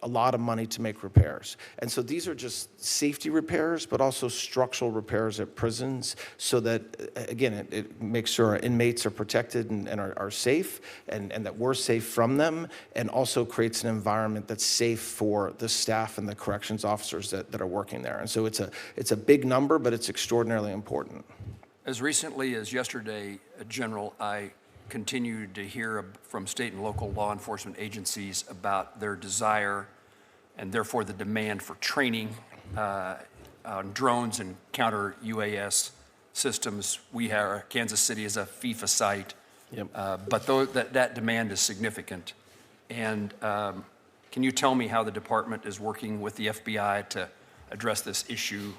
a lot of money to make repairs. And so these are just safety repairs, but also structural repairs at prisons so that, again, it makes sure our inmates are protected and are safe, and that we're safe from them, and also creates an environment that's safe for the staff and the corrections officers that are working there. And so it's a big number, but it's extraordinarily important. As recently as yesterday, General, I continued to hear from state and local law enforcement agencies about their desire and therefore the demand for training on drones and counter UAS systems. Kansas City is a FIFA site, but that demand is significant. And can you tell me how the department is working with the FBI to address this issue?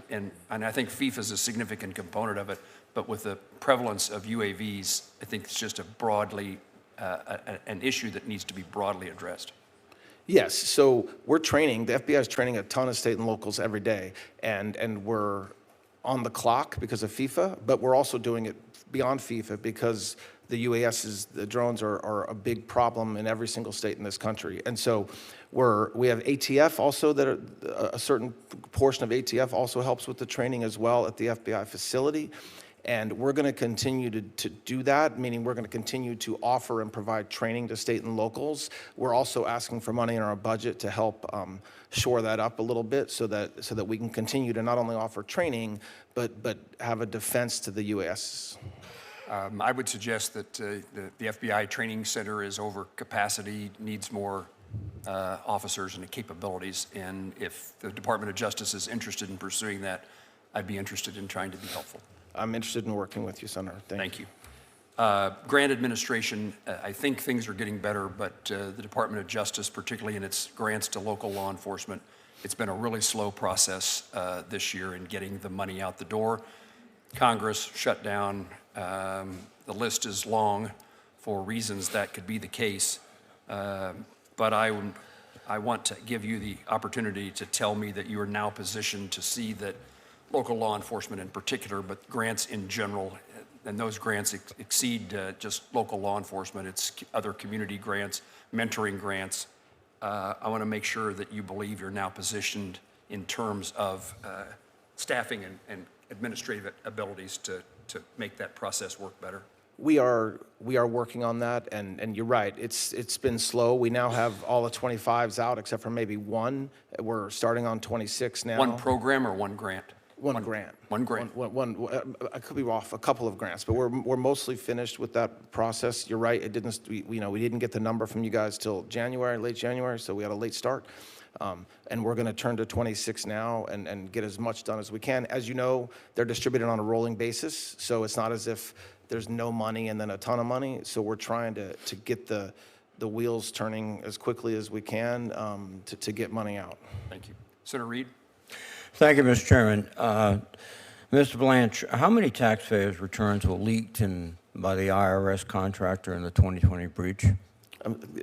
And I think FIFA is a significant component of it, but with the prevalence of UAVs, I think it's just an issue that needs to be broadly addressed. Yes, so we're training, the FBI is training a ton of state and locals every day, and we're on the clock because of FIFA, but we're also doing it beyond FIFA because the UAS's, the drones are a big problem in every single state in this country. And so we have ATF also that a certain portion of ATF also helps with the training as well at the FBI facility. And we're going to continue to do that, meaning we're going to continue to offer and provide training to state and locals. We're also asking for money in our budget to help shore that up a little bit so that we can continue to not only offer training, but have a defense to the UAS. I would suggest that the FBI training center is over capacity, needs more officers and capabilities. And if the Department of Justice is interested in pursuing that, I'd be interested in trying to be helpful. I'm interested in working with you, Senator. Thank you. Grant administration, I think things are getting better, but the Department of Justice, particularly in its grants to local law enforcement, it's been a really slow process this year in getting the money out the door. Congress shut down. The list is long for reasons that could be the case, but I want to give you the opportunity to tell me that you are now positioned to see that local law enforcement in particular, but grants in general, and those grants exceed just local law enforcement. It's other community grants, mentoring grants. I want to make sure that you believe you're now positioned in terms of staffing and administrative abilities to make that process work better. We are working on that, and you're right. It's been slow. We now have all the 25s out except for maybe one. We're starting on 26 now. One program or one grant? One grant. One grant. I could be off a couple of grants, but we're mostly finished with that process. You're right. It didn't. We didn't get the number from you guys till January, late January, so we had a late start. And we're going to turn to 26 now and get as much done as we can. As you know, they're distributed on a rolling basis, so it's not as if there's no money and then a ton of money. So we're trying to get the wheels turning as quickly as we can to get money out. Thank you. Senator Reed. Thank you, Mr. Chairman. Mr. Blanche, how many taxpayers' returns were leaked by the IRS contractor in the 2020 breach?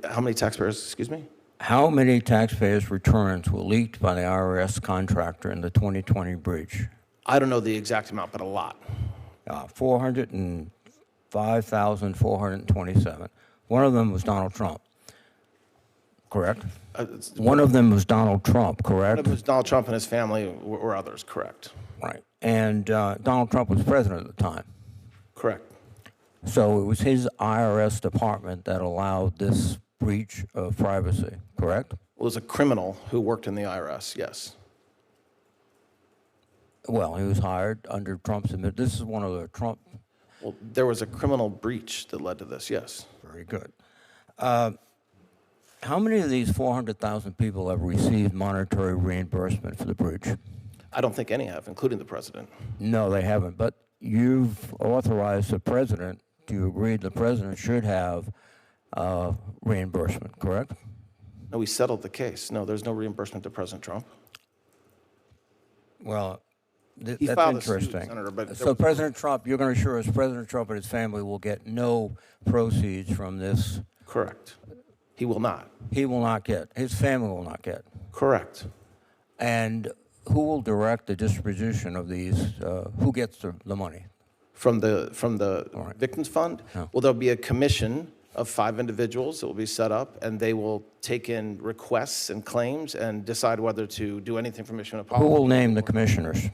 How many taxpayers, excuse me? How many taxpayers' returns were leaked by the IRS contractor in the 2020 breach? I don't know the exact amount, but a lot. 405,427. One of them was Donald Trump, correct? One of them was Donald Trump, correct? One of them was Donald Trump and his family or others, correct. Right. And Donald Trump was president at the time. Correct. So it was his IRS department that allowed this breach of privacy, correct? Well, it was a criminal who worked in the IRS, yes. Well, he was hired under Trump's administration. This is one of the Trump. Well, there was a criminal breach that led to this, yes. Very good. How many of these 400,000 people have received monetary reimbursement for the breach? I don't think any have, including the president. No, they haven't. But you've authorized the president. Do you agree the president should have reimbursement, correct? No, we settled the case. No, there's no reimbursement to President Trump. Well, He that's filed a suit, interesting. Senator, but So President Trump, you're going to assure us President Trump and his family will get no proceeds from this? Correct. He will not. He will not get. His family will not get. Correct. And who will direct the distribution of these? Who gets the money? From the right. Victims Fund? No. Well, there'll be a commission of 5 individuals that will be set up, and they will take in requests and claims and decide whether to do anything from issue of policy. Who will name the commissioners?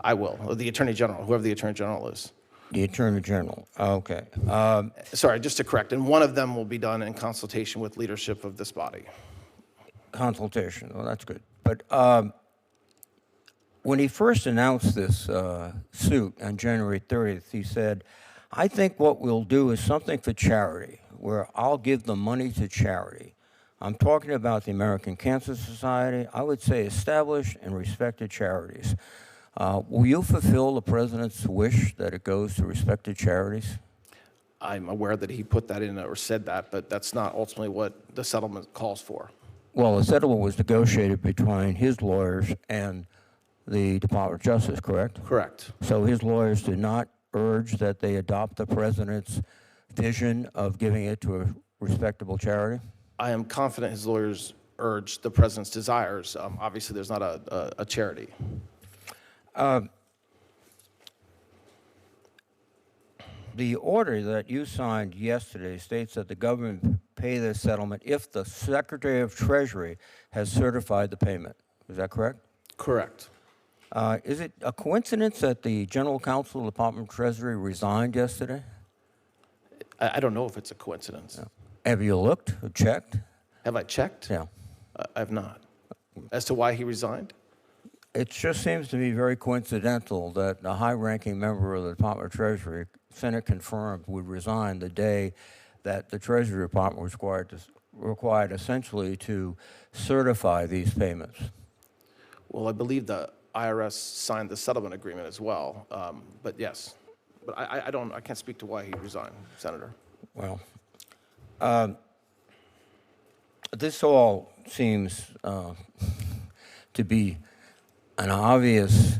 I will, or the Attorney General, whoever the Attorney General is. The Attorney General. Okay. Sorry, just to correct, and one of them will be done in consultation with leadership of this body. Consultation. Well, that's good. But when he first announced this suit on January 30th, he said, I think what we'll do is something for charity, where I'll give the money to charity. I'm talking about the American Cancer Society. I would say established and respected charities. Will you fulfill the president's wish that it goes to respected charities? I'm aware that he put that in or said that, but that's not ultimately what the settlement calls for. Well, the settlement was negotiated between his lawyers and the Department of Justice, correct? Correct. So his lawyers did not urge that they adopt the president's vision of giving it to a respectable charity? I am confident his lawyers urged the president's desires. Obviously, there's not a charity. The order that you signed yesterday states that the government pay this settlement if the Secretary of Treasury has certified the payment. Is that correct? Correct. Is it a coincidence that the General Counsel of the Department of Treasury resigned yesterday? I don't know if it's a coincidence. Have you looked or checked? Have I checked? Yeah. I have not. As to why he resigned? It just seems to be very coincidental that a high-ranking member of the Department of Treasury, Senate confirmed, would resign the day that the Treasury Department was required essentially to certify these payments. Well, I believe the IRS signed the settlement agreement as well. But yes, but I can't speak to why he resigned, Senator. Well, this all seems to be an obvious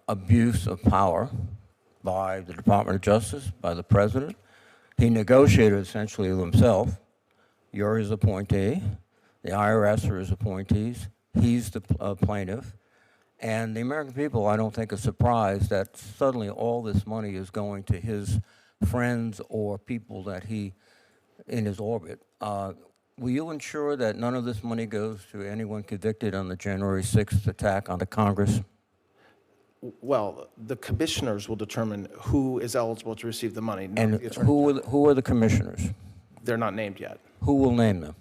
abuse of power by the Department of Justice, by the President. He negotiated essentially with himself. You're his appointee. The IRS are his appointees. He's the plaintiff. And the American people, I don't think, are surprised that suddenly all this money is going to his friends or people that he, in his orbit. Will you ensure that none of this money goes to anyone convicted on the January 6th attack on the Congress? Well, the commissioners will determine who is eligible to receive the money. not And the Attorney who General. are the commissioners? They're not named yet. Who will name them?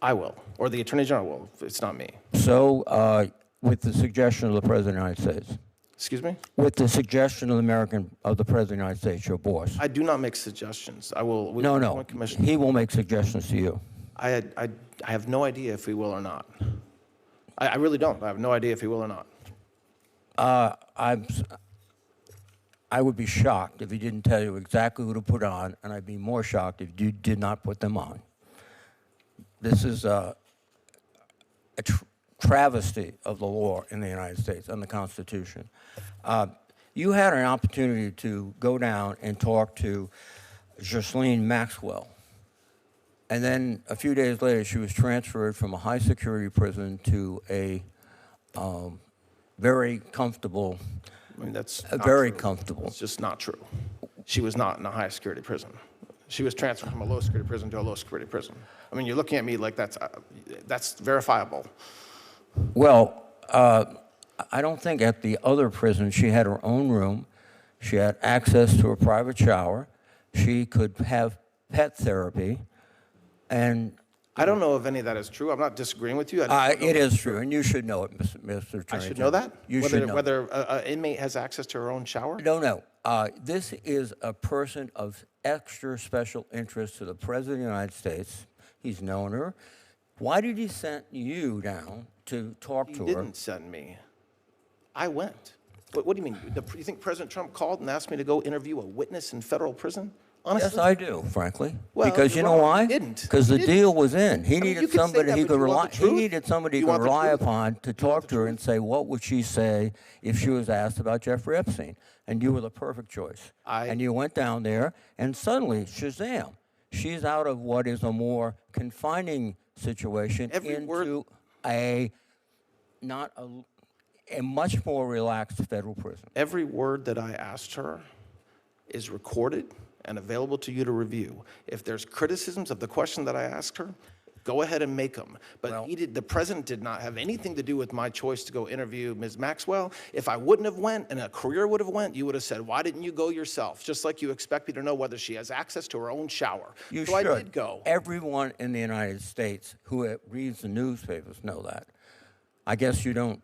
I will, or the Attorney General will. It's not me. So, with the suggestion of the President of the United States? Excuse me? With the suggestion of the President of the United States, your boss? I do not make suggestions. I will. we No, will no. appoint commissioners. He will make suggestions to you. I have no idea if he will or not. I really don't. I have no idea if he will or not. I would be shocked if he didn't tell you exactly who to put on, and I'd be more shocked if you did not put them on. This is a travesty of the law in the United States and the Constitution. You had an opportunity to go down and talk to Ghislaine Maxwell. And then a few days later, she was transferred from a high-security prison to a very comfortable, I mean, that's very not true. comfortable. It's just not true. She was not in a high-security prison. She was transferred from a low-security prison to a low-security prison. I mean, you're looking at me like that's verifiable. Well, I don't think at the other prison she had her own room. She had access to a private shower. She could have pet therapy. And I don't know if any of that is true. I'm not disagreeing with you. I just don't know it if is it's true, and you should know it, Mr. Attorney I should know that? You whether, should know. Whether an inmate has access to her own shower? No. This is a person of extra special interest to the President of the United States. He's known her. Why did he send you down to talk to her? He didn't send me. I went. What do you mean? You think President Trump called and asked me to go interview a witness in federal prison? Honestly? Yes, I do, frankly. Well, because you know well, why? he didn't. Because the He didn't. deal was in. He I mean, needed you can say somebody that, he but could you want rely. the He truth? needed somebody he You could want the rely truth? upon to talk to her and say, what would she say if she was asked about Jeffrey Epstein? And you were the perfect choice. And you went down there, and suddenly, shazam! She's out of what is a more confining situation into a much more relaxed federal prison. Every word that I asked her is recorded and available to you to review. If there's criticisms of the question that I asked her, go ahead and make them. But the president did not have anything to do with my choice to go interview Ms. Maxwell. If I wouldn't have went and a career would have went, you would have said, why didn't you go yourself? Just like you expect me to know whether she has access to her own shower. You so should. I did go. Everyone in the United States who reads the newspapers know that. I guess you don't,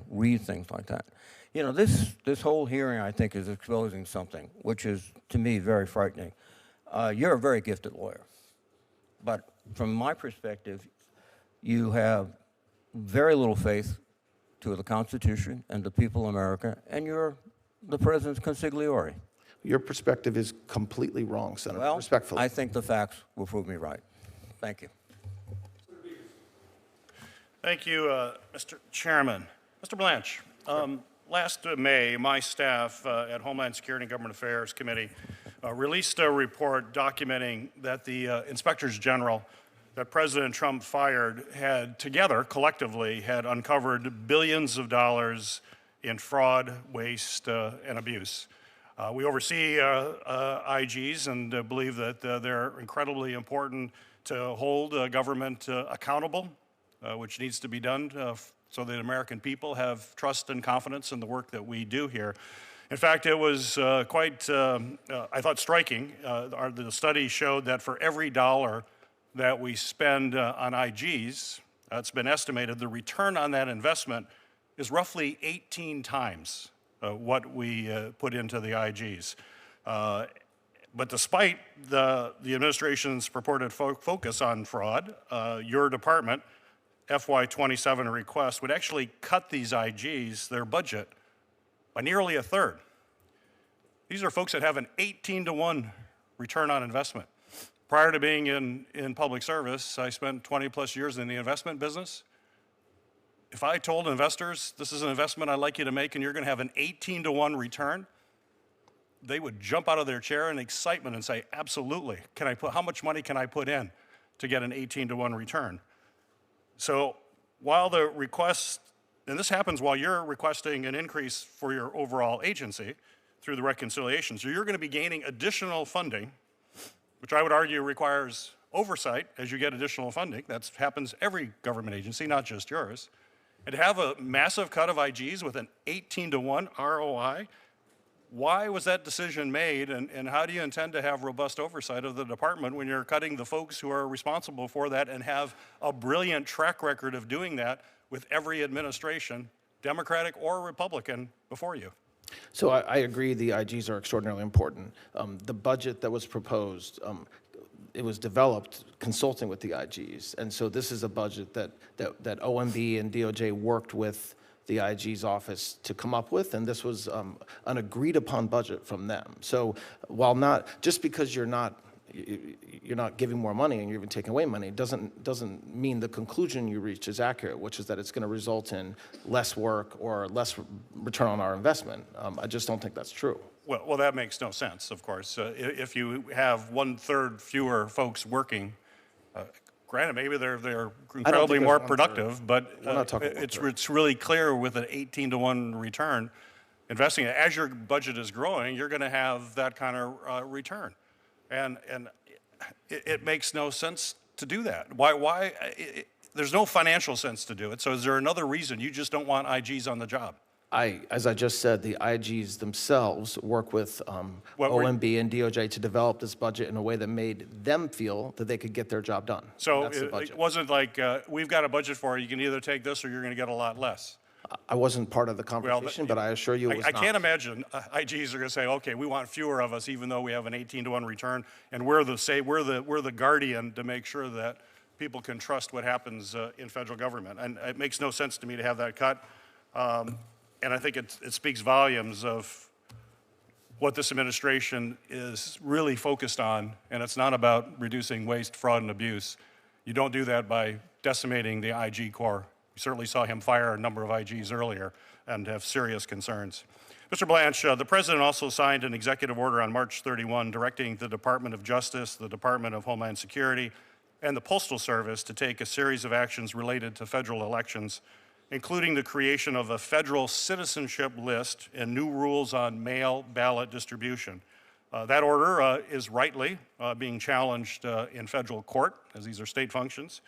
read things like that. This whole hearing, I think, is exposing something, which is, to me, very frightening. You're a very gifted lawyer. But from my perspective, you have very little faith to the Constitution and the people of America, and you're the president's consigliere. Your perspective is completely wrong, Senator, Well, respectfully. I think the facts will prove me right. Thank you. Thank you, Mr. Chairman. Mr. Blanche, last May, my staff at Homeland Security and Government Affairs Committee released a report documenting that the inspectors general that President Trump fired had collectively uncovered billions of dollars in fraud, waste, and abuse. We oversee IGs and believe that they're incredibly important to hold government accountable, which needs to be done so that American people have trust and confidence in the work that we do here. In fact, it was quite, I thought, striking. The study showed that for every dollar that we spend on IGs, it's been estimated the return on that investment is roughly 18 times what we put into the IGs. But despite the administration's purported focus on fraud, your department, FY27 request, would actually cut these IGs, their budget, by nearly a third. These are folks that have an 18-to-1 return on investment. Prior to being in public service, I spent 20 plus years in the investment business. If I told investors, this is an investment I'd like you to make and you're gonna have an 18-to-1 return, they would jump out of their chair in excitement and say, absolutely, how much money can I put in to get an 18-to-1 return? So while the request, and this happens while you're requesting an increase for your overall agency through the reconciliation, so you're gonna be gaining additional funding, which I would argue requires oversight as you get additional funding. That happens every government agency, not just yours. And to have a massive cut of IGs with an 18-to-1 ROI, why was that decision made, and how do you intend to have robust oversight of the department when you're cutting the folks who are responsible for that and have a brilliant track record of doing that with every administration, Democratic or Republican, before you? So I agree the IGs are extraordinarily important. The budget that was proposed, it was developed consulting with the IGs. And so this is a budget that OMB and DOJ worked with the IG's office to come up with, and this was an agreed upon budget from them. So while not, just because you're not giving more money and you're even taking away money, doesn't mean the conclusion you reach is accurate, which is that it's going to result in less work or less return on our investment. I just don't think that's true. Well, that makes no sense, of course. If you have 1/3 fewer folks working, granted, maybe they're incredibly more productive, but it's really clear with an 18-to-1 return, investing as your budget is growing, you're going to have that kind of return. And it makes no sense to do that. Why? There's no financial sense to do it. So is there another reason you just don't want IGs on the job? As I just said, the IGs themselves work with OMB and DOJ to develop this budget in a way that made them feel that they could get their job done. So it wasn't like, we've got a budget for it, you can either take this or you're going to get a lot less. I wasn't part of the conversation, but I assure you it was I not. can't imagine IGs are going to say, okay, we want fewer of us even though we have an 18-to-1 return, and we're the guardian to make sure that people can trust what happens in federal government. And it makes no sense to me to have that cut. And I think it speaks volumes of what this administration is really focused on, and it's not about reducing waste, fraud, and abuse. You don't do that by decimating the IG Corps. We certainly saw him fire a number of IGs earlier and have serious concerns. Mr. Blanche, the President also signed an executive order on March 31 directing the Department of Justice, the Department of Homeland Security, and the Postal Service to take a series of actions related to federal elections, including the creation of a federal citizenship list and new rules on mail ballot distribution. That order is rightly being challenged in federal court, as these are state functions.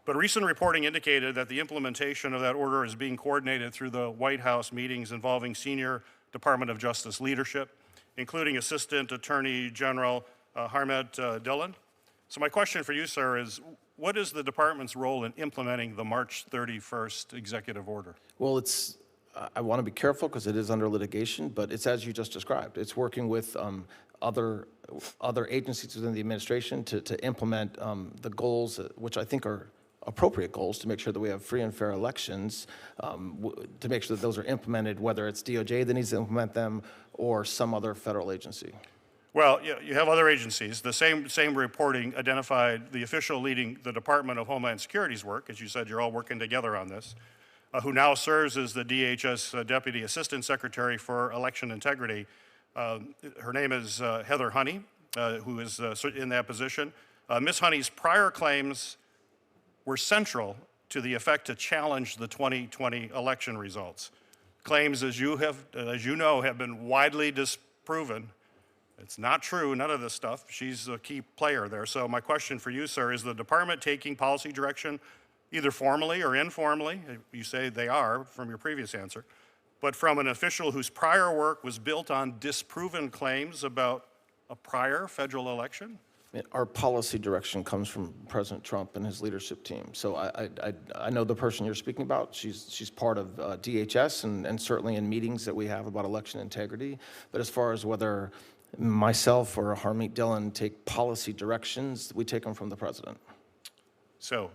But recent reporting indicated that the implementation of that order is being coordinated through the White House meetings involving senior Department of Justice leadership, including Assistant Attorney General Harmet Dillon. So my question for you, sir, is what is the department's role in implementing the March 31st executive order? Well, I want to be careful because it is under litigation, but it's as you just described. It's working with other agencies within the administration to implement the goals, which I think are appropriate goals, to make sure that we have free and fair elections, to make sure that those are implemented, whether it's DOJ that needs to implement them or some other federal agency. Well, you have other agencies. The same reporting identified the official leading the Department of Homeland Security's work, as you said, you're all working together on this, who now serves as the DHS Deputy Assistant Secretary for Election Integrity. Her name is Heather Honey, who is in that position. Ms. Honey's prior claims were central to the effect to challenge the 2020 election results. Claims, as you know, have been widely disproven. It's not true, none of this stuff. She's a key player there. So my question for you, sir, is the department taking policy direction either formally or informally? You say they are from your previous answer, but from an official whose prior work was built on disproven claims about a prior federal election? Our policy direction comes from President Trump and his leadership team. So I know the person you're speaking about. She's part of DHS and certainly in meetings that we have about election integrity. But as far as whether myself or Harmeet Dillon take policy directions, we take them from the president. So,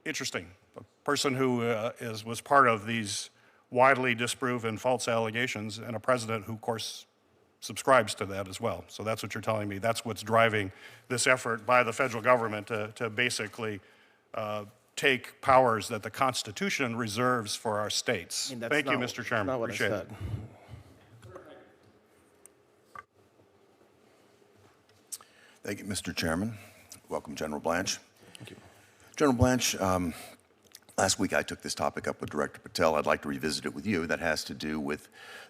interesting. A person who was part of these widely disproven false allegations, and a president who, of course, subscribes to that as well. So that's what you're telling me. That's what's driving this effort by the federal government to basically take powers that the Constitution reserves for our states. Thank you, Mr. Chairman. Not what Appreciate I it. said. Thank you, Mr. Chairman. Welcome, General Blanche. Thank you. General Blanche, last week I took this topic up with Director Patel. I'd like to revisit it with you. That has to do with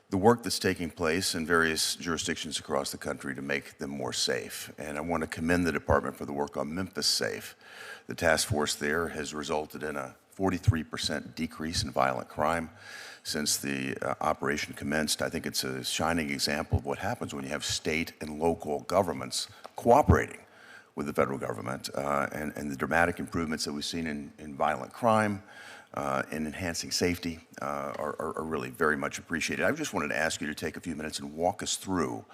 the work that's taking place in various jurisdictions across the country to make them more safe. And I want to commend the department for the work on Memphis Safe. The task force there has resulted in a 43% decrease in violent crime since the operation commenced. I think it's a shining example of what happens when you have state and local governments cooperating with the federal government, and the dramatic improvements that we've seen in violent crime and enhancing safety are really very much appreciated. I just wanted to ask you to take a few minutes and walk us through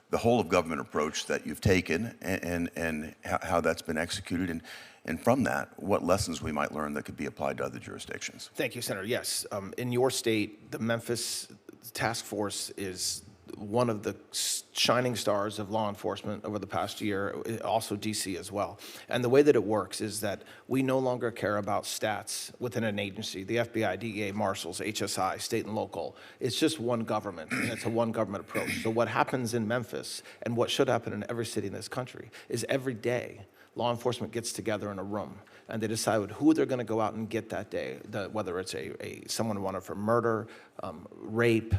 the whole of government approach that you've taken and how that's been executed, and from that, what lessons we might learn that could be applied to other jurisdictions. Thank you, Senator. Yes, in your state, the Memphis Task Force is one of the shining stars of law enforcement over the past year, also DC as well. And the way that it works is that we no longer care about stats within an agency, the FBI, DEA, Marshals, HSI, state and local. It's just one government, and it's a one government approach. So what happens in Memphis, and what should happen in every city in this country, is every day law enforcement gets together in a room and they decide who they're going to go out and get that day, whether it's someone wanted for murder, rape,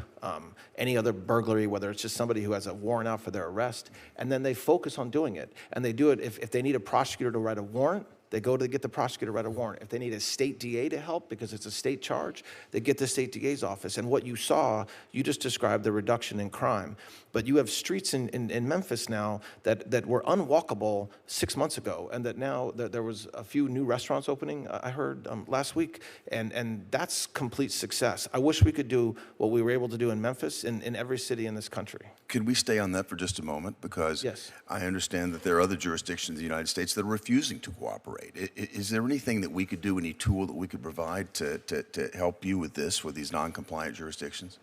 any other burglary, whether it's just somebody who has a warrant out for their arrest, and then they focus on doing it. And they do it if they need a prosecutor to write a warrant, they go to get the prosecutor to write a warrant. If they need a state DA to help because it's a state charge, they get the state DA's office. And what you saw, you just described the reduction in crime. But you have streets in Memphis now that were unwalkable 6 months ago, and that now there was a few new restaurants opening, I heard last week, and that's complete success. I wish we could do what we were able to do in Memphis in every city in this country. Could we stay on that for just a moment? Because yes. I understand that there are other jurisdictions in the United States that are refusing to cooperate. Is there anything that we could do, any tool that we could provide to help you with this, with these non-compliant jurisdictions?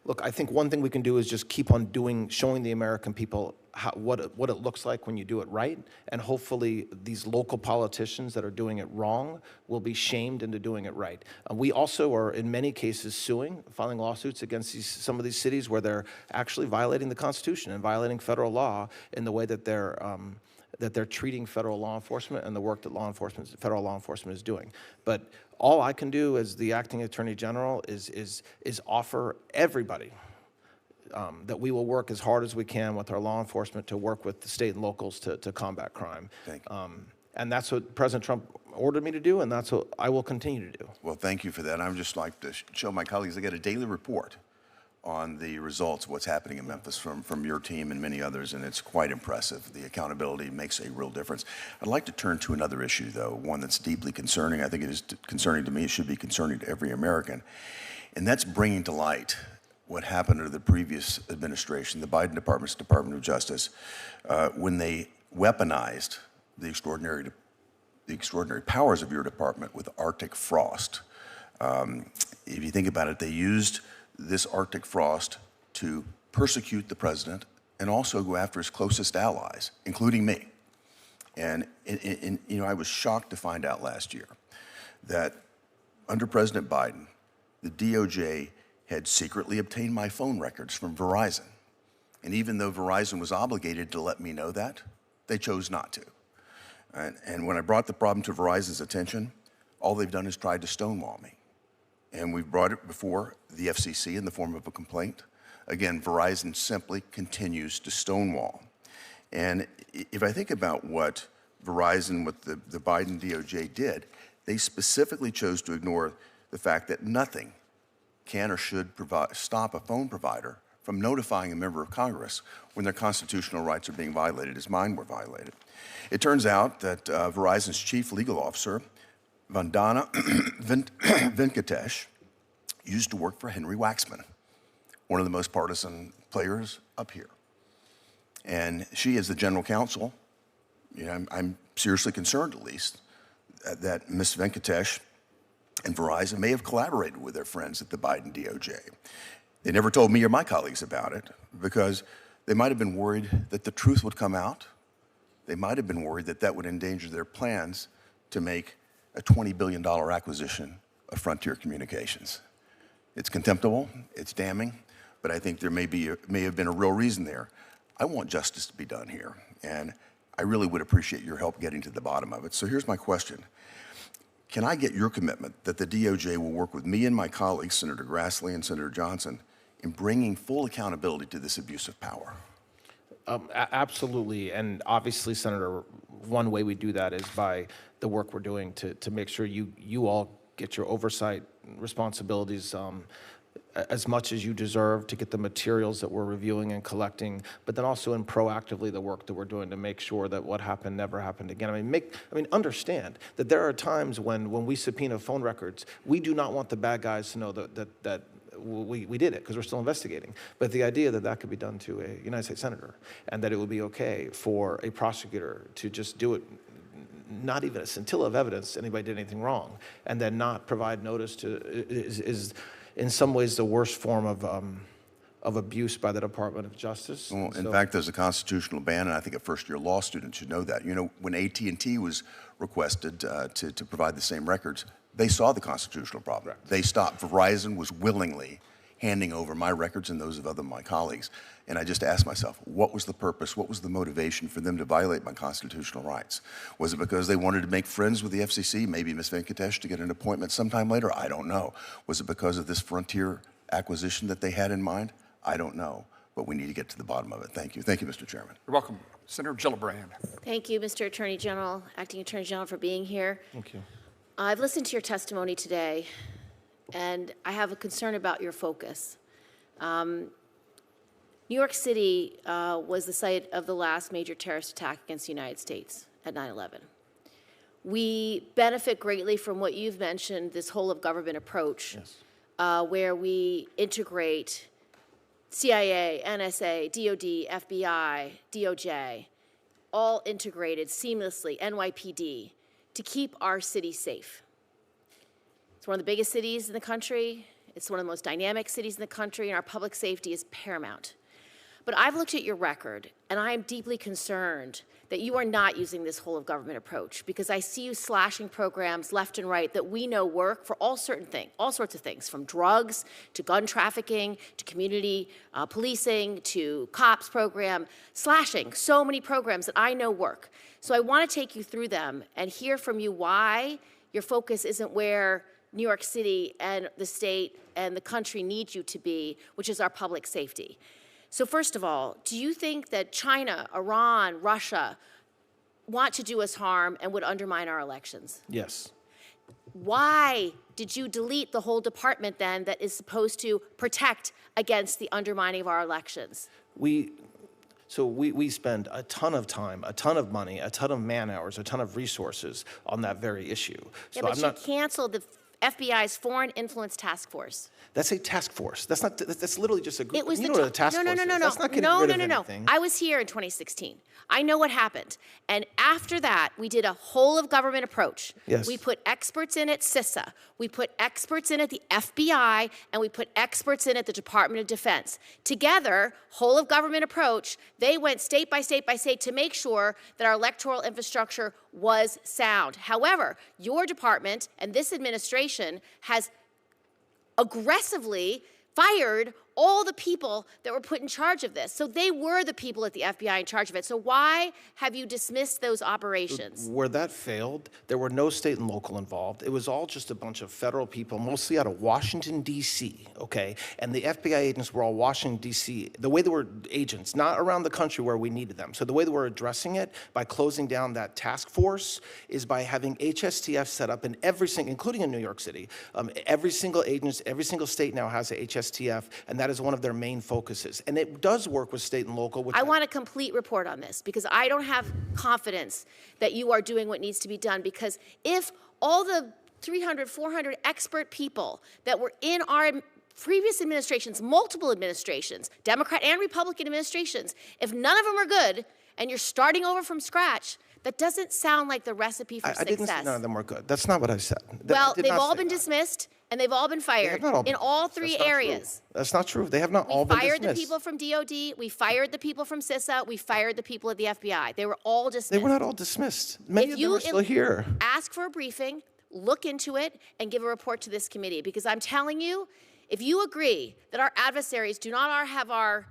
Look, I think one thing we can do is just keep on showing the American people what it looks like when you do it right, and hopefully these local politicians that are doing it wrong will be shamed into doing it right. We also are, in many cases, filing lawsuits against some of these cities where they're actually violating the Constitution and violating federal law in the way that they're treating federal law enforcement and the work that federal law enforcement is doing. But all I can do as the acting attorney general is offer everybody that we will work as hard as we can with our law enforcement to work with the state and locals to combat crime. Thank you. And that's what President Trump ordered me to do, and that's what I will continue to do. Well, thank you for that. I would just like to show my colleagues, I get a daily report on the results of what's happening in Memphis from your team and many others, and it's quite impressive. The accountability makes a real difference. I'd like to turn to another issue, though, one that's deeply concerning. I think it is concerning to me. It should be concerning to every American, and that's bringing to light what happened under the previous administration, the Biden Department of Justice, when they weaponized the extraordinary powers of your department with Arctic frost. If you think about it, they used this Arctic frost to persecute the president and also go after his closest allies, including me. And I was shocked to find out last year that under President Biden, the DOJ had secretly obtained my phone records from Verizon. And even though Verizon was obligated to let me know that, they chose not to. And when I brought the problem to Verizon's attention, all they've done is tried to stonewall me. And we've brought it before the FCC in the form of a complaint. Again, Verizon simply continues to stonewall. And if I think about what Verizon with the Biden DOJ did, they specifically chose to ignore the fact that nothing can or should stop a phone provider from notifying a member of Congress when their constitutional rights are being violated, as mine were violated. It turns out that Verizon's chief legal officer, Vandana Venkatesh, used to work for Henry Waxman, one of the most partisan players up here. And she, as the general counsel, I'm seriously concerned, at least, that Ms. Venkatesh and Verizon may have collaborated with their friends at the Biden DOJ. They never told me or my colleagues about it because they might have been worried that the truth would come out. They might have been worried that that would endanger their plans to make a $20 billion acquisition of Frontier Communications. It's contemptible, it's damning, but I think there may have been a real reason there. I want justice to be done here, and I really would appreciate your help getting to the bottom of it. So here's my question. Can I get your commitment that the DOJ will work with me and my colleagues, Senator Grassley and Senator Johnson, in bringing full accountability to this abuse of power? Absolutely, and obviously, Senator, one way we do that is by the work we're doing to make sure you all get your oversight responsibilities as much as you deserve, to get the materials that we're reviewing and collecting, but then also in proactively the work that we're doing to make sure that what happened never happened again. I mean, understand that there are times when we subpoena phone records, we do not want the bad guys to know that we did it because we're still investigating. But the idea that that could be done to a United States senator and that it would be okay for a prosecutor to just do it, not even a scintilla of evidence anybody did anything wrong, and then not provide notice to is in some ways the worst form of abuse by the Department of Justice. Well, in fact, there's a constitutional ban, and I think a first-year law student should know that. You know, when AT&T was requested to provide the same records, they saw the constitutional problem. Right. They stopped. Verizon was willingly handing over my records and those of other of my colleagues. And I just asked myself, what was the purpose? What was the motivation for them to violate my constitutional rights? Was it because they wanted to make friends with the FCC, maybe Ms. Venkatesh, to get an appointment sometime later? I don't know. Was it because of this Frontier acquisition that they had in mind? I don't know. But we need to get to the bottom of it. Thank you. Thank you, Mr. Chairman. You're welcome. Senator Gillibrand. Thank you, Mr. Attorney General, Acting Attorney General, for being here. Thank you. I've listened to your testimony today, and I have a concern about your focus. New York City was the site of the last major terrorist attack against the United States at 9/11. We benefit greatly from what you've mentioned, this whole of government approach, yes. Where we integrate CIA, NSA, DOD, FBI, DOJ, all integrated seamlessly, NYPD, to keep our city safe. It's one of the biggest cities in the country. It's one of the most dynamic cities in the country, and our public safety is paramount. But I've looked at your record, and I am deeply concerned that you are not using this whole of government approach, because I see you slashing programs left and right that we know work for all sorts of things, from drugs to gun trafficking to community policing to cops program, slashing so many programs that I know work. So I want to take you through them and hear from you why your focus isn't where New York City and the state and the country need you to be, which is our public safety. So first of all, do you think that China, Iran, Russia want to do us harm and would undermine our elections? Yes. Why did you delete the whole department then that is supposed to protect against the undermining of our elections? We spend a ton of time, a ton of money, a ton of man hours, a ton of resources on that very issue. Yeah, but you canceled the FBI's Foreign Influence Task Force. That's a task force. That's not. That's literally just a group. It was you know what a task force is. That's not getting rid of anything. I was here in 2016. I know what happened. And after that, we did a whole of government approach. Yes. We put experts in at CISA. We put experts in at the FBI, and we put experts in at the Department of Defense. Together, whole of government approach, they went state by state by state to make sure that our electoral infrastructure was sound. However, your department and this administration has aggressively fired all the people that were put in charge of this. So they were the people at the FBI in charge of it. So why have you dismissed those operations? Where that failed, there were no state and local involved. It was all just a bunch of federal people, mostly out of Washington, D.C., okay? And the FBI agents were all Washington, D.C. The way they were agents, not around the country where we needed them. So the way that we're addressing it by closing down that task force is by having HSTF set up in every single, including in New York City. Every single agency, every single state now has a HSTF, and that is one of their main focuses. And it does work with state and local. I want a complete report on this because I don't have confidence that you are doing what needs to be done, because if all the 300, 400 expert people that were in our previous administrations, multiple administrations, Democrat and Republican administrations, if none of them are good and you're starting over from scratch, that doesn't sound like the recipe for success. I didn't say none of them were good. That's not what I said. Well, they've all been dismissed, and they've all been fired in all three areas. That's not true. They have not all been dismissed. We fired the people from DOD, we fired the people from CISA, we fired the people at the FBI. They were all dismissed. They were not all dismissed. Many of them are still here. Ask for a briefing, look into it, and give a report to this committee, because I'm telling you, if you agree that our adversaries do not have our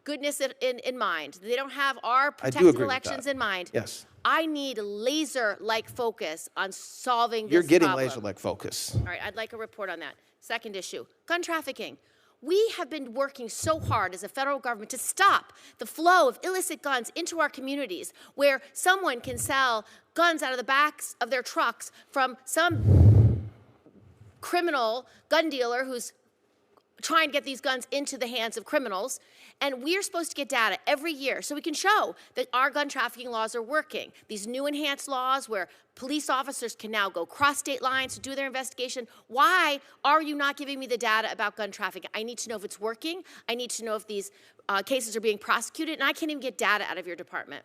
goodness in mind, they don't have our protected elections in mind, yes. I need laser-like focus on solving this You're getting problem. laser-like focus. All right, I'd like a report on that. Second issue, gun trafficking. We have been working so hard as a federal government to stop the flow of illicit guns into our communities, where someone can sell guns out of the backs of their trucks from some criminal gun dealer who's trying to get these guns into the hands of criminals. And we're supposed to get data every year so we can show that our gun trafficking laws are working. These new enhanced laws where police officers can now go cross state lines to do their investigation. Why are you not giving me the data about gun trafficking? I need to know if it's working. I need to know if these cases are being prosecuted. And I can't even get data out of your department.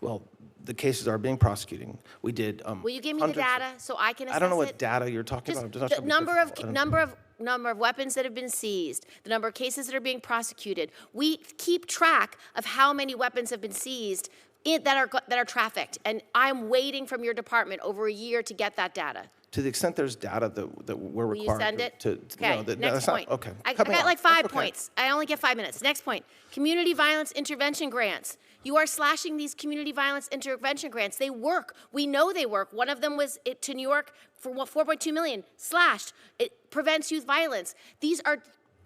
Well, the cases are being prosecuted. We did Will you give me the data so I can assess it? I don't know what data you're talking about. The number of weapons that have been seized, the number of cases that are being prosecuted. We keep track of how many weapons have been seized that are trafficked, and I'm waiting from your department over a year to get that data. To the extent there's data that we're Will required you send it? Okay, next point. Okay. I got like 5 points. I only get 5 minutes. Next point, community violence intervention grants. You are slashing these community violence intervention grants. They work. We know they work. One of them was to New York for $4.2 million, slashed. It prevents youth violence. These are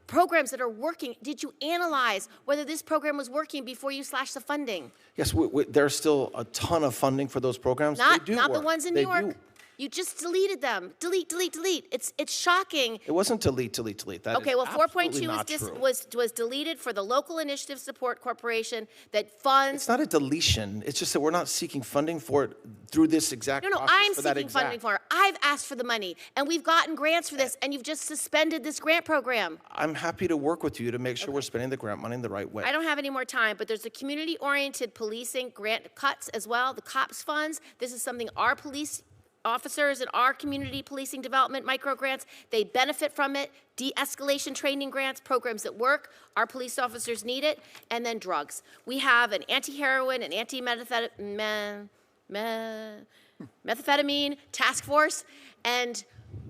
programs that are working. Did you analyze whether this program was working before you slashed the funding? Yes, there's still a ton of funding for those programs. Not the ones in New York. You just deleted them. Delete, delete, delete. It's shocking. It wasn't delete. That okay, well, 4.2 was deleted for the Local Initiative Support Corporation that funds. It's not a deletion. It's just that we're not seeking funding for it through this exact process. I'm seeking funding for it. I've asked for the money, and we've gotten grants for this, and you've just suspended this grant program. I'm happy to work with you to make sure we're spending the grant money in the right way. I don't have any more time, but there's the community-oriented policing grant cuts as well, the COPS funds. This is something our police officers in our community policing development micro grants, they benefit from it. De-escalation training grants, programs that work. Our police officers need it. And then drugs. We have an anti-heroin and anti-methamphetamine task force, and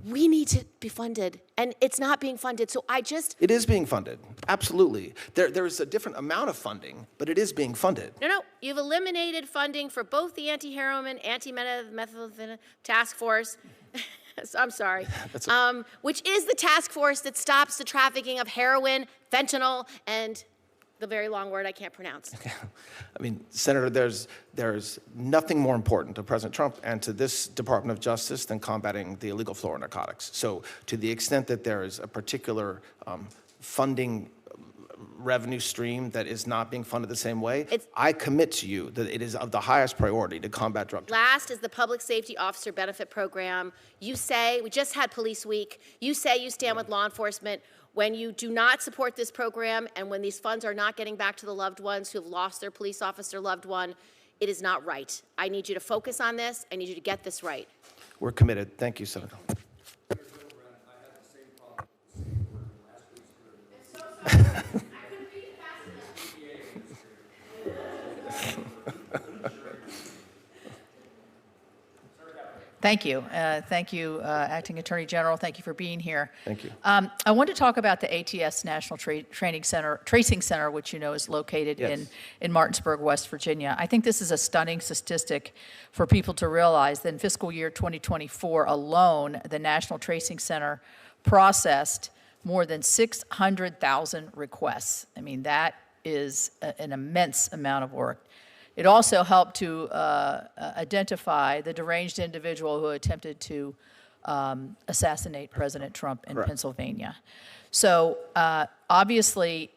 we need to be funded, and it's not being funded. So It is being funded, absolutely. There's a different amount of funding, but it is being funded. No, you've eliminated funding for both the anti-heroin, anti-methamphetamine task force. I'm sorry. Which is the task force that stops the trafficking of heroin, fentanyl, and the very long word I can't pronounce. I mean, Senator, there's nothing more important to President Trump and to this Department of Justice than combating the illegal flow of narcotics. So to the extent that there is a particular funding revenue stream that is not being funded the same way, I commit to you that it is of the highest priority to combat drug trafficking. Last is the Public Safety Officer Benefit Program. You say, we just had Police Week, you say you stand with law enforcement. When you do not support this program and when these funds are not getting back to the loved ones who have lost their police officer loved one, it is not right. I need you to focus on this. I need you to get this right. We're committed. Thank you, Senator. Thank you. Thank you, Acting Attorney General. Thank you for being here. Thank you. I want to talk about the ATS National Tracing Center, which you know is located Yes. in Martinsburg, West Virginia. I think this is a stunning statistic for people to realize that in fiscal year 2024 alone, the National Tracing Center processed more than 600,000 requests. I mean, that is an immense amount of work. It also helped to identify the deranged individual who attempted to assassinate President Trump in Correct. Pennsylvania. So obviously,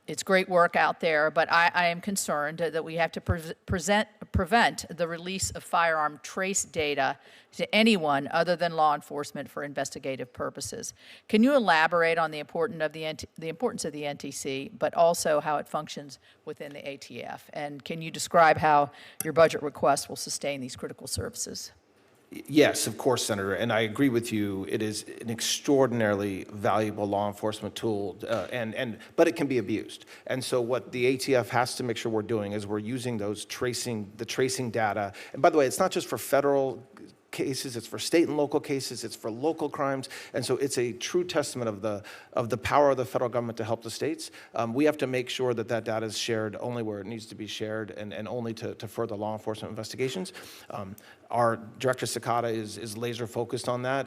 it's great work out there, but I am concerned that we have to prevent the release of firearm trace data to anyone other than law enforcement for investigative purposes. Can you elaborate on the importance of the NTC, but also how it functions within the ATF? And can you describe how your budget request will sustain these critical services? Yes, of course, Senator, and I agree with you. It is an extraordinarily valuable law enforcement tool, but it can be abused. And so what the ATF has to make sure we're doing is we're using the tracing data. And by the way, it's not just for federal cases, it's for state and local cases, it's for local crimes, and so it's a true testament of the power of the federal government to help the states. We have to make sure that that data is shared only where it needs to be shared and only to further law enforcement investigations. Our Director Cicada is laser focused on that.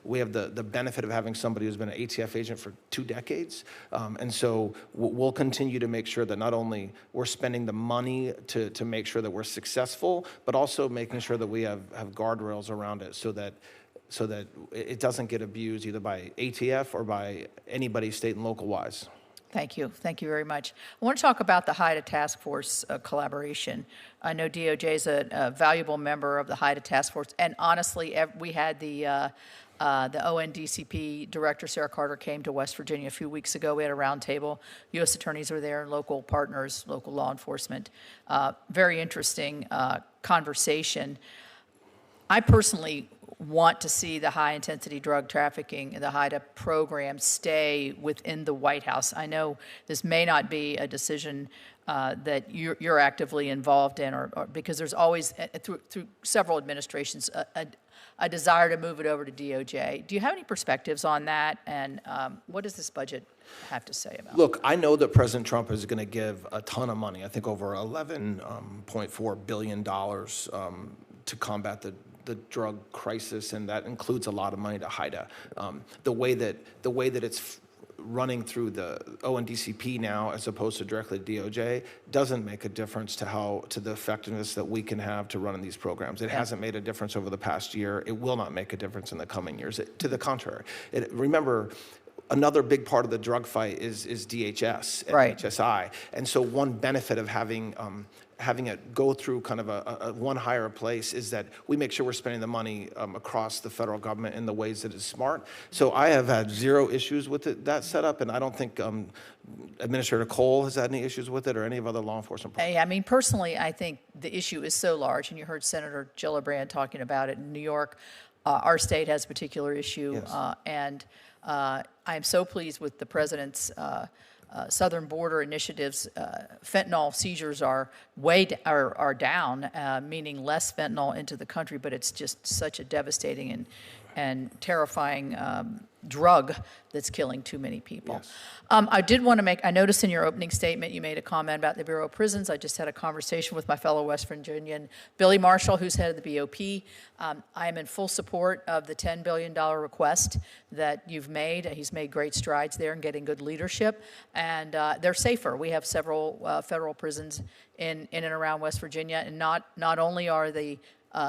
We have the benefit of having somebody who's been an ATF agent for 2 decades, and so we'll continue to make sure that not only we're spending the money to make sure that we're successful, but also making sure that we have guardrails around it so that it doesn't get abused either by ATF or by anybody state and local wise. Thank you. Thank you very much. I want to talk about the HIDTA task force collaboration. I know DOJ is a valuable member of the HIDTA task force, and honestly, we had the ONDCP director, Sarah Carter, came to West Virginia a few weeks ago. We had a roundtable. U.S. attorneys were there, local partners, local law enforcement. Very interesting conversation. I personally want to see the high-intensity drug trafficking and the HIDTA program stay within the White House. I know this may not be a decision that you're actively involved in, or because there's always, through several administrations, a desire to move it over to DOJ. Do you have any perspectives on that, and what does this budget have to say about it? Look, I know that President Trump is going to give a ton of money, I think over $11.4 billion to combat the drug crisis, and that includes a lot of money to HIDTA. The way that it's running through the ONDCP now as opposed to directly to DOJ doesn't make a difference to the effectiveness that we can have to run these programs. It hasn't made a difference over the past year. It will not make a difference in the coming years. To the contrary. Remember, another big part of the drug fight is DHS and right. HSI. And so one benefit of having it go through kind of a one higher place is that we make sure we're spending the money across the federal government in the ways that is smart. So I have had zero issues with that setup, and I don't think Administrator Cole has had any issues with it or any of other law enforcement. I mean, personally, I think the issue is so large, and you heard Senator Gillibrand talking about it in New York. Our state has a particular issue, yes. And I am so pleased with the president's southern border initiatives. Fentanyl seizures are down, meaning less fentanyl into the country, but it's just such a devastating and terrifying drug that's killing too many people. Yes. I did want to I noticed in your opening statement you made a comment about the Bureau of Prisons. I just had a conversation with my fellow West Virginian, Billy Marshall, who's head of the BOP. I am in full support of the $10 billion request that you've made. He's made great strides there in getting good leadership, and they're safer. We have several federal prisons in and around West Virginia, and not only are the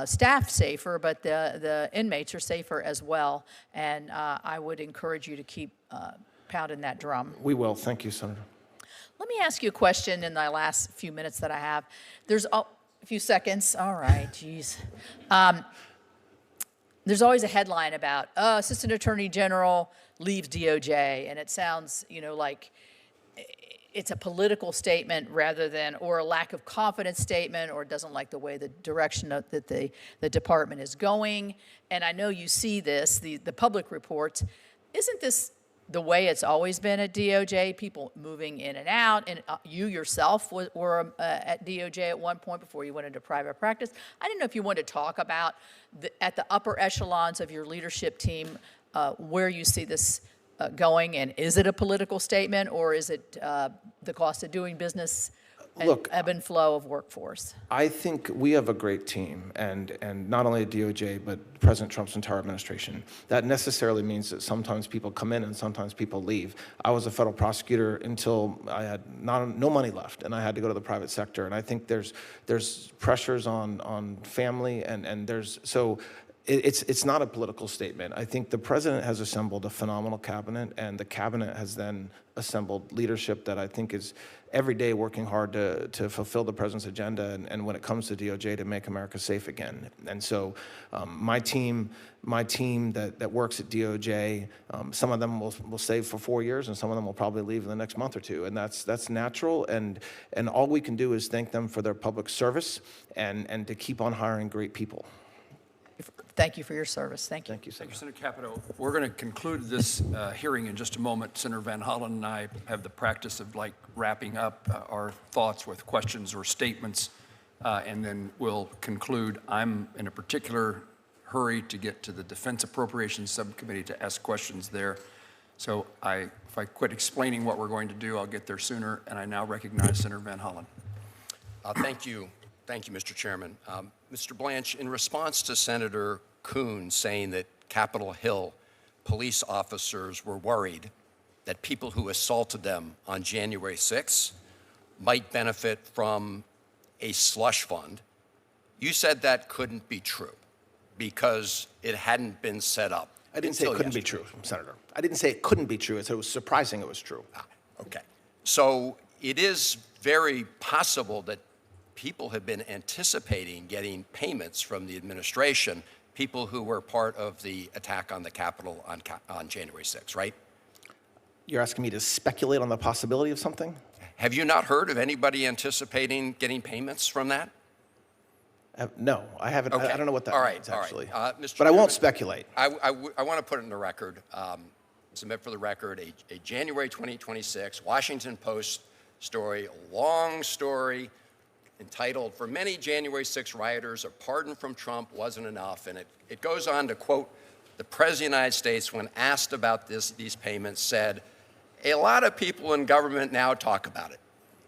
staff safer, but the inmates are safer as well. And I would encourage you to keep pounding that drum. We will. Thank you, Senator. Let me ask you a question in the last few minutes that I have. There's a few seconds. All right, geez. There's always a headline about Assistant Attorney General leaves DOJ, and it sounds, like it's a political statement rather than, or a lack of confidence statement, or doesn't like the way the direction that the department is going. And I know you see this, the public reports. Isn't this the way it's always been at DOJ, people moving in and out, and you yourself were at DOJ at one point before you went into private practice. I didn't know if you wanted to talk about, at the upper echelons of your leadership team, where you see this going, and is it a political statement, or is it the cost of doing business and Look, ebb and flow of workforce? I think we have a great team, and not only at DOJ, but President Trump's entire administration. That necessarily means that sometimes people come in and sometimes people leave. I was a federal prosecutor until I had no money left, and I had to go to the private sector. And I think there's pressures on family, and there's so. It's not a political statement. I think the president has assembled a phenomenal cabinet, and the cabinet has then assembled leadership that I think is every day working hard to fulfill the president's agenda, and when it comes to DOJ, to make America safe again. And so my team that works at DOJ, some of them will stay for 4 years, and some of them will probably leave in the next month or two, and that's natural, and all we can do is thank them for their public service and to keep on hiring great people. Thank you for your service. Thank you. Thank you, Senator. Senator Capito, we're going to conclude this hearing in just a moment. Senator Van Hollen and I have the practice of wrapping up our thoughts with questions or statements, and then we'll conclude. I'm in a particular hurry to get to the Defense Appropriations Subcommittee to ask questions there. So if I quit explaining what we're going to do, I'll get there sooner, and I now recognize Senator Van Hollen. Thank you. Thank you, Mr. Chairman. Mr. Blanche, in response to Senator Coons saying that Capitol Hill police officers were worried that people who assaulted them on January 6th might benefit from a slush fund, you said that couldn't be true because it hadn't been set up. I didn't say it couldn't be true, Senator. I didn't say it couldn't be true. I said it was surprising it was true. Okay. So it is very possible that people have been anticipating getting payments from the administration, people who were part of the attack on the Capitol on January 6th, right? You're asking me to speculate on the possibility of something? Have you not heard of anybody anticipating getting payments from that? No, I haven't. Okay. I don't know what that means, actually. Mr. But Chairman, I won't speculate. I want to put it in the record, submit for the record, a January 2026 Washington Post story, a long story, entitled, "For Many January 6 Rioters, a Pardon from Trump Wasn't Enough." And it goes on to quote the President of the United States, when asked about these payments, said, "A lot of people in government now talk about it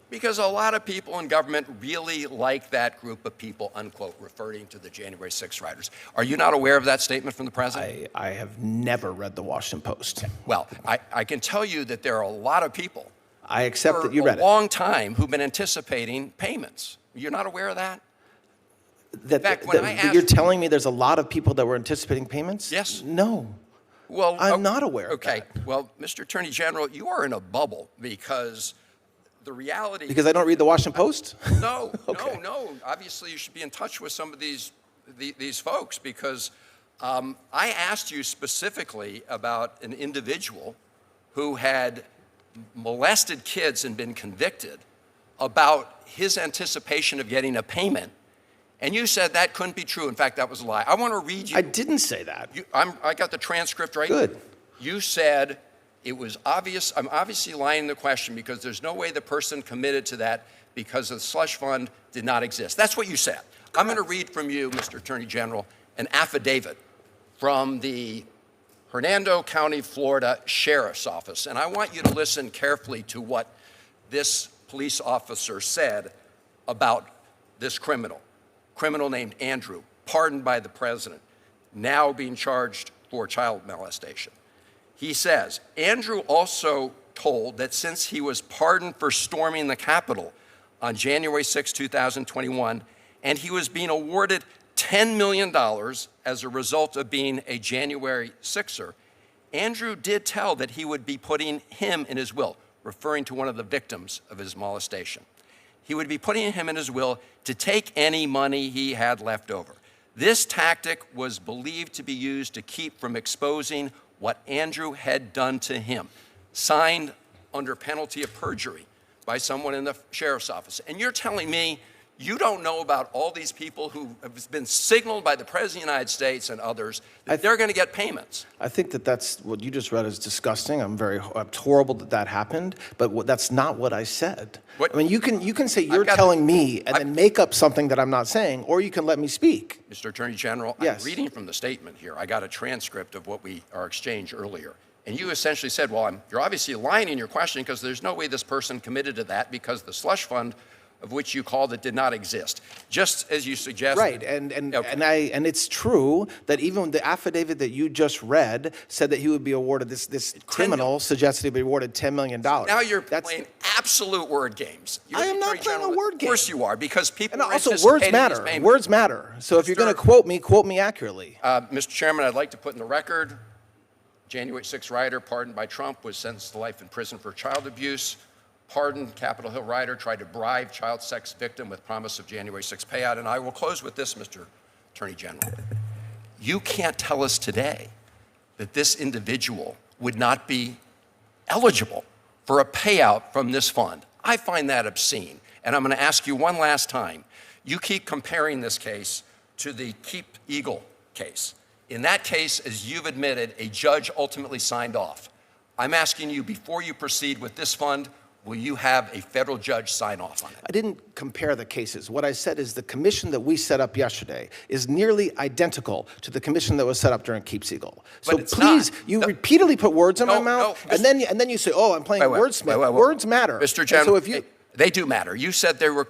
because a lot of people in government really like that group of people," unquote, referring to the January 6 rioters. Are you not aware of that statement from the president? I have never read the Washington Post. Well, I can tell you that there are a lot of people I accept that you for read a it. long time who've been anticipating payments. You're not aware of that? That, fact, when I asked- you're telling me there's a lot of people that were anticipating payments? Yes. No. Well, I'm not aware of okay. that. Well, Mr. Attorney General, you are in a bubble because the reality... Because I don't read the Washington Post? No, Okay. no. Obviously, you should be in touch with some of these folks because I asked you specifically about an individual who had molested kids and been convicted, about his anticipation of getting a payment. And you said that couldn't be true. In fact, that was a lie. I want to read you. I didn't say that. I got the transcript right. Good. You said it was obvious. I'm obviously lying in the question because there's no way the person committed to that because the slush fund did not exist. That's what you said. I'm going to read from you, Mr. Attorney General, an affidavit from the Hernando County, Florida Sheriff's Office. And I want you to listen carefully to what this police officer said about this criminal named Andrew, pardoned by the president, now being charged for child molestation. He says, Andrew also told that since he was pardoned for storming the Capitol on January 6, 2021, and he was being awarded $10 million as a result of being a January 6er, Andrew did tell that he would be putting him in his will, referring to one of the victims of his molestation. He would be putting him in his will to take any money he had left over. This tactic was believed to be used to keep from exposing what Andrew had done to him, signed under penalty of perjury by someone in the sheriff's office. And you're telling me You don't know about all these people who have been signaled by the President of the United States and others that they're going to get payments. I think that that's what you just read is disgusting. It's horrible that that happened, but that's not what I said. I mean, you can say you're telling me and then make up something that I'm not saying, or you can let me speak. Mr. Attorney General, yes. I'm reading from the statement here. I got a transcript of what our exchange earlier. And you essentially said, well, you're obviously lying in your question because there's no way this person committed to that because the slush fund of which you called it did not exist, just as you suggested. Right, and it's true that even the affidavit that you just read said that he would be awarded, this criminal suggested he'd be awarded $10 million. Now you're playing absolute word games. I am not playing a word game. Of course you are, because people are also, words matter. Words matter. So if you're going to quote me accurately. Mr. Chairman, I'd like to put in the record, January 6th rioter pardoned by Trump was sentenced to life in prison for child abuse. Pardoned Capitol Hill rioter tried to bribe child sex victim with promise of January 6th payout. And I will close with this, Mr. Attorney General. You can't tell us today that this individual would not be eligible for a payout from this fund. I find that obscene. And I'm going to ask you one last time. You keep comparing this case to the Keep Eagle case. In that case, as you've admitted, a judge ultimately signed off. I'm asking you, before you proceed with this fund, will you have a federal judge sign off on it? I didn't compare the cases. What I said is the commission that we set up yesterday is nearly identical to the commission that was set up during Keep Eagle. So please, you repeately put words in my mouth, and then you say, oh, I'm playing wordsmith. Words matter. Mr. General, so if you, they do matter. You said they were,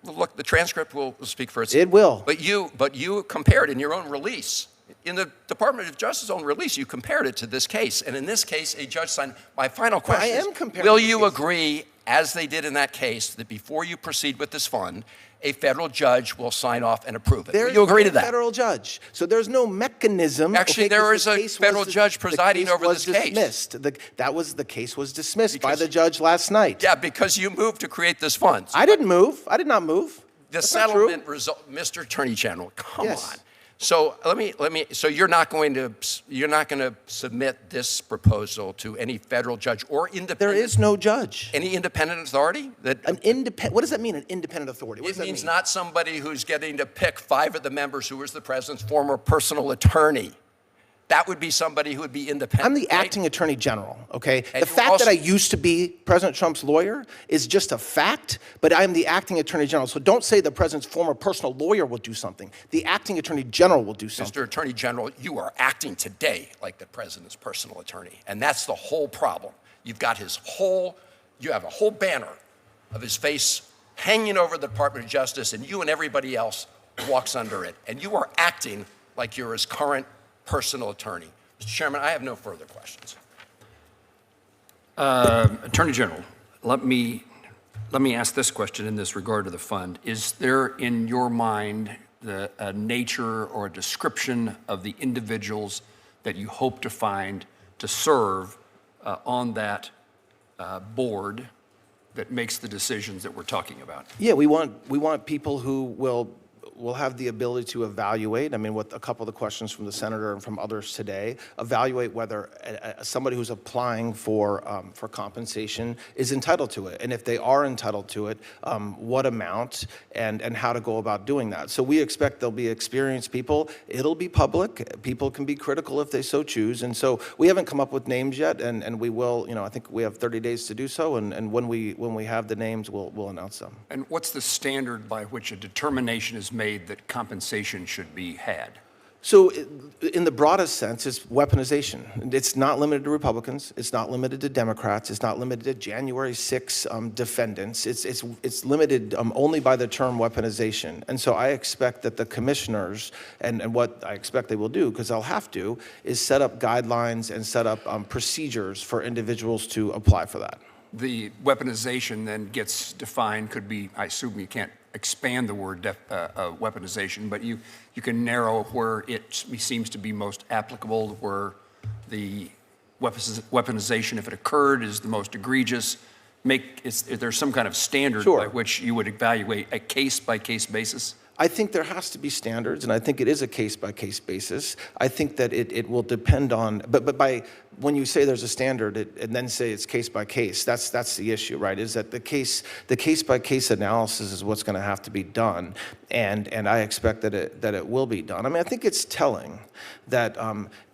look, the transcript will speak for itself. It will. But you compared in your own release. In the Department of Justice's own release, you compared it to this case. And in this case, a judge signed. My final question is, will you agree, as they did in that case, that before you proceed with this fund, a federal judge will sign off and approve it? Will you agree to that? There's no federal judge. So there's no mechanism. Actually, there is a federal judge presiding over this case. The case was dismissed by the judge last night. Yeah, because you moved to create this fund. I didn't move. I did not move. The settlement result, Mr. Attorney General, come on. So So you're not going to submit this proposal to any federal judge or independent? There is no judge. Any independent authority? What does that mean, an independent authority? It means not somebody who's getting to pick 5 of the members who was the president's former personal attorney. That would be somebody who would be independent. I'm the acting attorney general, okay? The fact that I used to be President Trump's lawyer is just a fact, but I'm the acting attorney general. So don't say the president's former personal lawyer will do something. The acting attorney general will do something. Mr. Attorney General, you are acting today like the president's personal attorney, and that's the whole problem. You've got you have a whole banner of his face hanging over the Department of Justice, and you and everybody else walks under it. And you are acting like you're his current personal attorney. Mr. Chairman, I have no further questions. Attorney General, let me ask this question in this regard to the fund. Is there in your mind a nature or a description of the individuals that you hope to find to serve on that board that makes the decisions that we're talking about? Yeah, we want people who will have the ability to evaluate, I mean, with a couple of the questions from the senator and from others today, evaluate whether somebody who's applying for compensation is entitled to it. And if they are entitled to it, what amount and how to go about doing that. So we expect there'll be experienced people. It'll be public. People can be critical if they so choose. And so we haven't come up with names yet, and we will, I think we have 30 days to do so. And when we have the names, we'll announce them. And what's the standard by which a determination is made that compensation should be had? So in the broadest sense, it's weaponization. It's not limited to Republicans. It's not limited to Democrats. It's not limited to January 6 defendants. It's limited only by the term weaponization. And so I expect that the commissioners, and what I expect they will do, because they'll have to, is set up guidelines and set up procedures for individuals to apply for that. The weaponization then gets defined, could be, I assume you can't expand the word weaponization, but you can narrow where it seems to be most applicable, where the weaponization, if it occurred, is the most egregious. There's some kind of standard by which you would evaluate a case-by-case basis? I think there has to be standards, and I think it is a case-by-case basis. I think that it will depend on, but by when you say there's a standard and then say it's case by case, that's the issue, right? Is that the case by case analysis is what's going to have to be done, and I expect that it will be done. I mean, I think it's telling that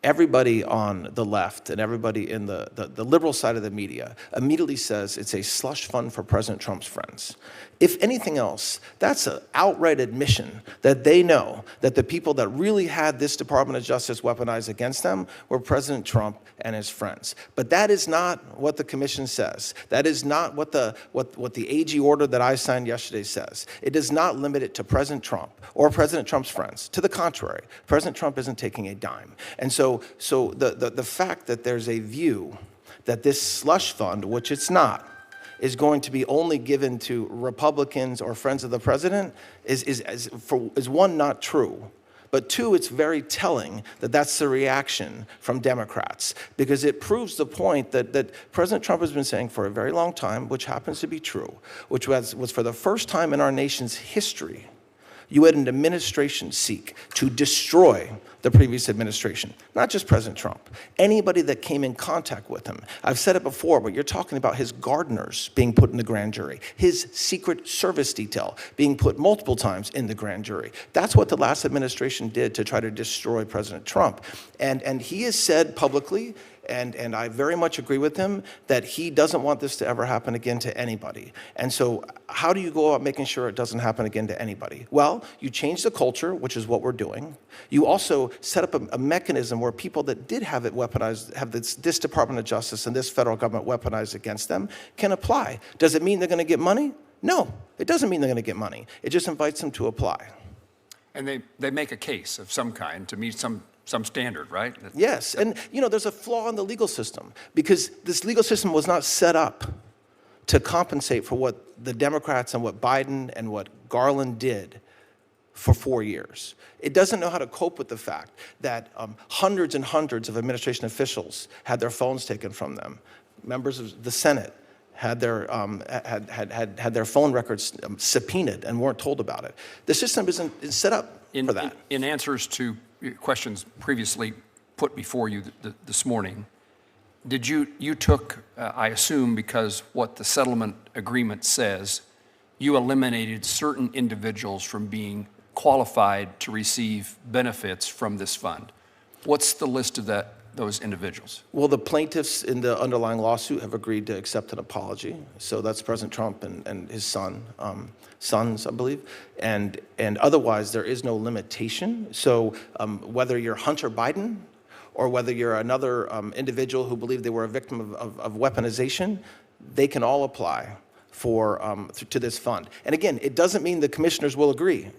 everybody on the left and everybody in the liberal side of the media immediately says it's a slush fund for President Trump's friends. If anything else, that's an outright admission that they know that the people that really had this Department of Justice weaponized against them were President Trump and his friends. But that is not what the commission says. That is not what the AG order that I signed yesterday says. It does not limit it to President Trump or President Trump's friends. To the contrary, President Trump isn't taking a dime. And so the fact that there's a view that this slush fund, which it's not, is going to be only given to Republicans or friends of the president is one, not true. But two, it's very telling that that's the reaction from Democrats, because it proves the point that President Trump has been saying for a very long time, which happens to be true, which was for the first time in our nation's history, you had an administration seek to destroy the previous administration, not just President Trump, anybody that came in contact with him. I've said it before, but you're talking about his gardeners being put in the grand jury, his Secret Service detail being put multiple times in the grand jury. That's what the last administration did to try to destroy President Trump. And he has said publicly, and I very much agree with him, that he doesn't want this to ever happen again to anybody. And so how do you go about making sure it doesn't happen again to anybody? Well, you change the culture, which is what we're doing. You also set up a mechanism where people that did have it weaponized, have this Department of Justice and this federal government weaponized against them, can apply. Does it mean they're going to get money? No, it doesn't mean they're going to get money. It just invites them to apply. And they make a case of some kind to meet some standard, right? Yes, and there's a flaw in the legal system, because this legal system was not set up to compensate for what the Democrats and what Biden and what Garland did for 4 years. It doesn't know how to cope with the fact that hundreds and hundreds of administration officials had their phones taken from them. Members of the Senate had their had their phone records subpoenaed and weren't told about it. The system isn't set up for that. In answers to questions previously put before you this morning, did you took, I assume, because what the settlement agreement says, you eliminated certain individuals from being qualified to receive benefits from this fund. What's the list of those individuals? Well, the plaintiffs in the underlying lawsuit have agreed to accept an apology. So that's President Trump and his sons, I believe. And otherwise, there is no limitation. So whether you're Hunter Biden or whether you're another individual who believed they were a victim of weaponization, they can all apply to this fund. And again, it doesn't mean the commissioners will agree.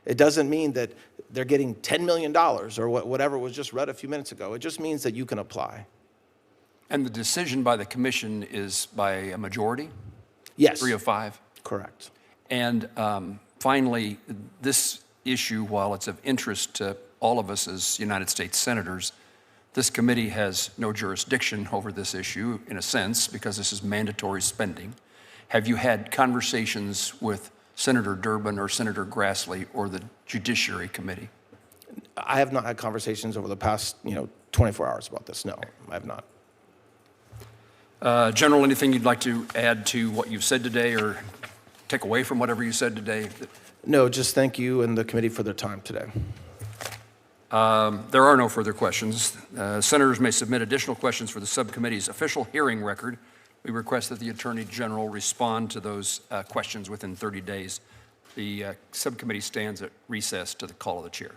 It doesn't mean that they're getting $10 million or whatever was just read a few minutes ago. It just means that you can apply. And the decision by the commission is by a majority? Yes. 3 of 5? Correct. And finally, this issue, while it's of interest to all of us as United States senators, this committee has no jurisdiction over this issue, in a sense, because this is mandatory spending. Have you had conversations with Senator Durbin or Senator Grassley or the Judiciary Committee? I have not had conversations over the past 24 hours about this. No, I have not. General, anything you'd like to add to what you've said today or take away from whatever you said today? No, just thank you and the committee for their time today. There are no further questions. Senators may submit additional questions for the subcommittee's official hearing record. We request that the Attorney General respond to those questions within 30 days. The subcommittee stands at recess to the call of the chair.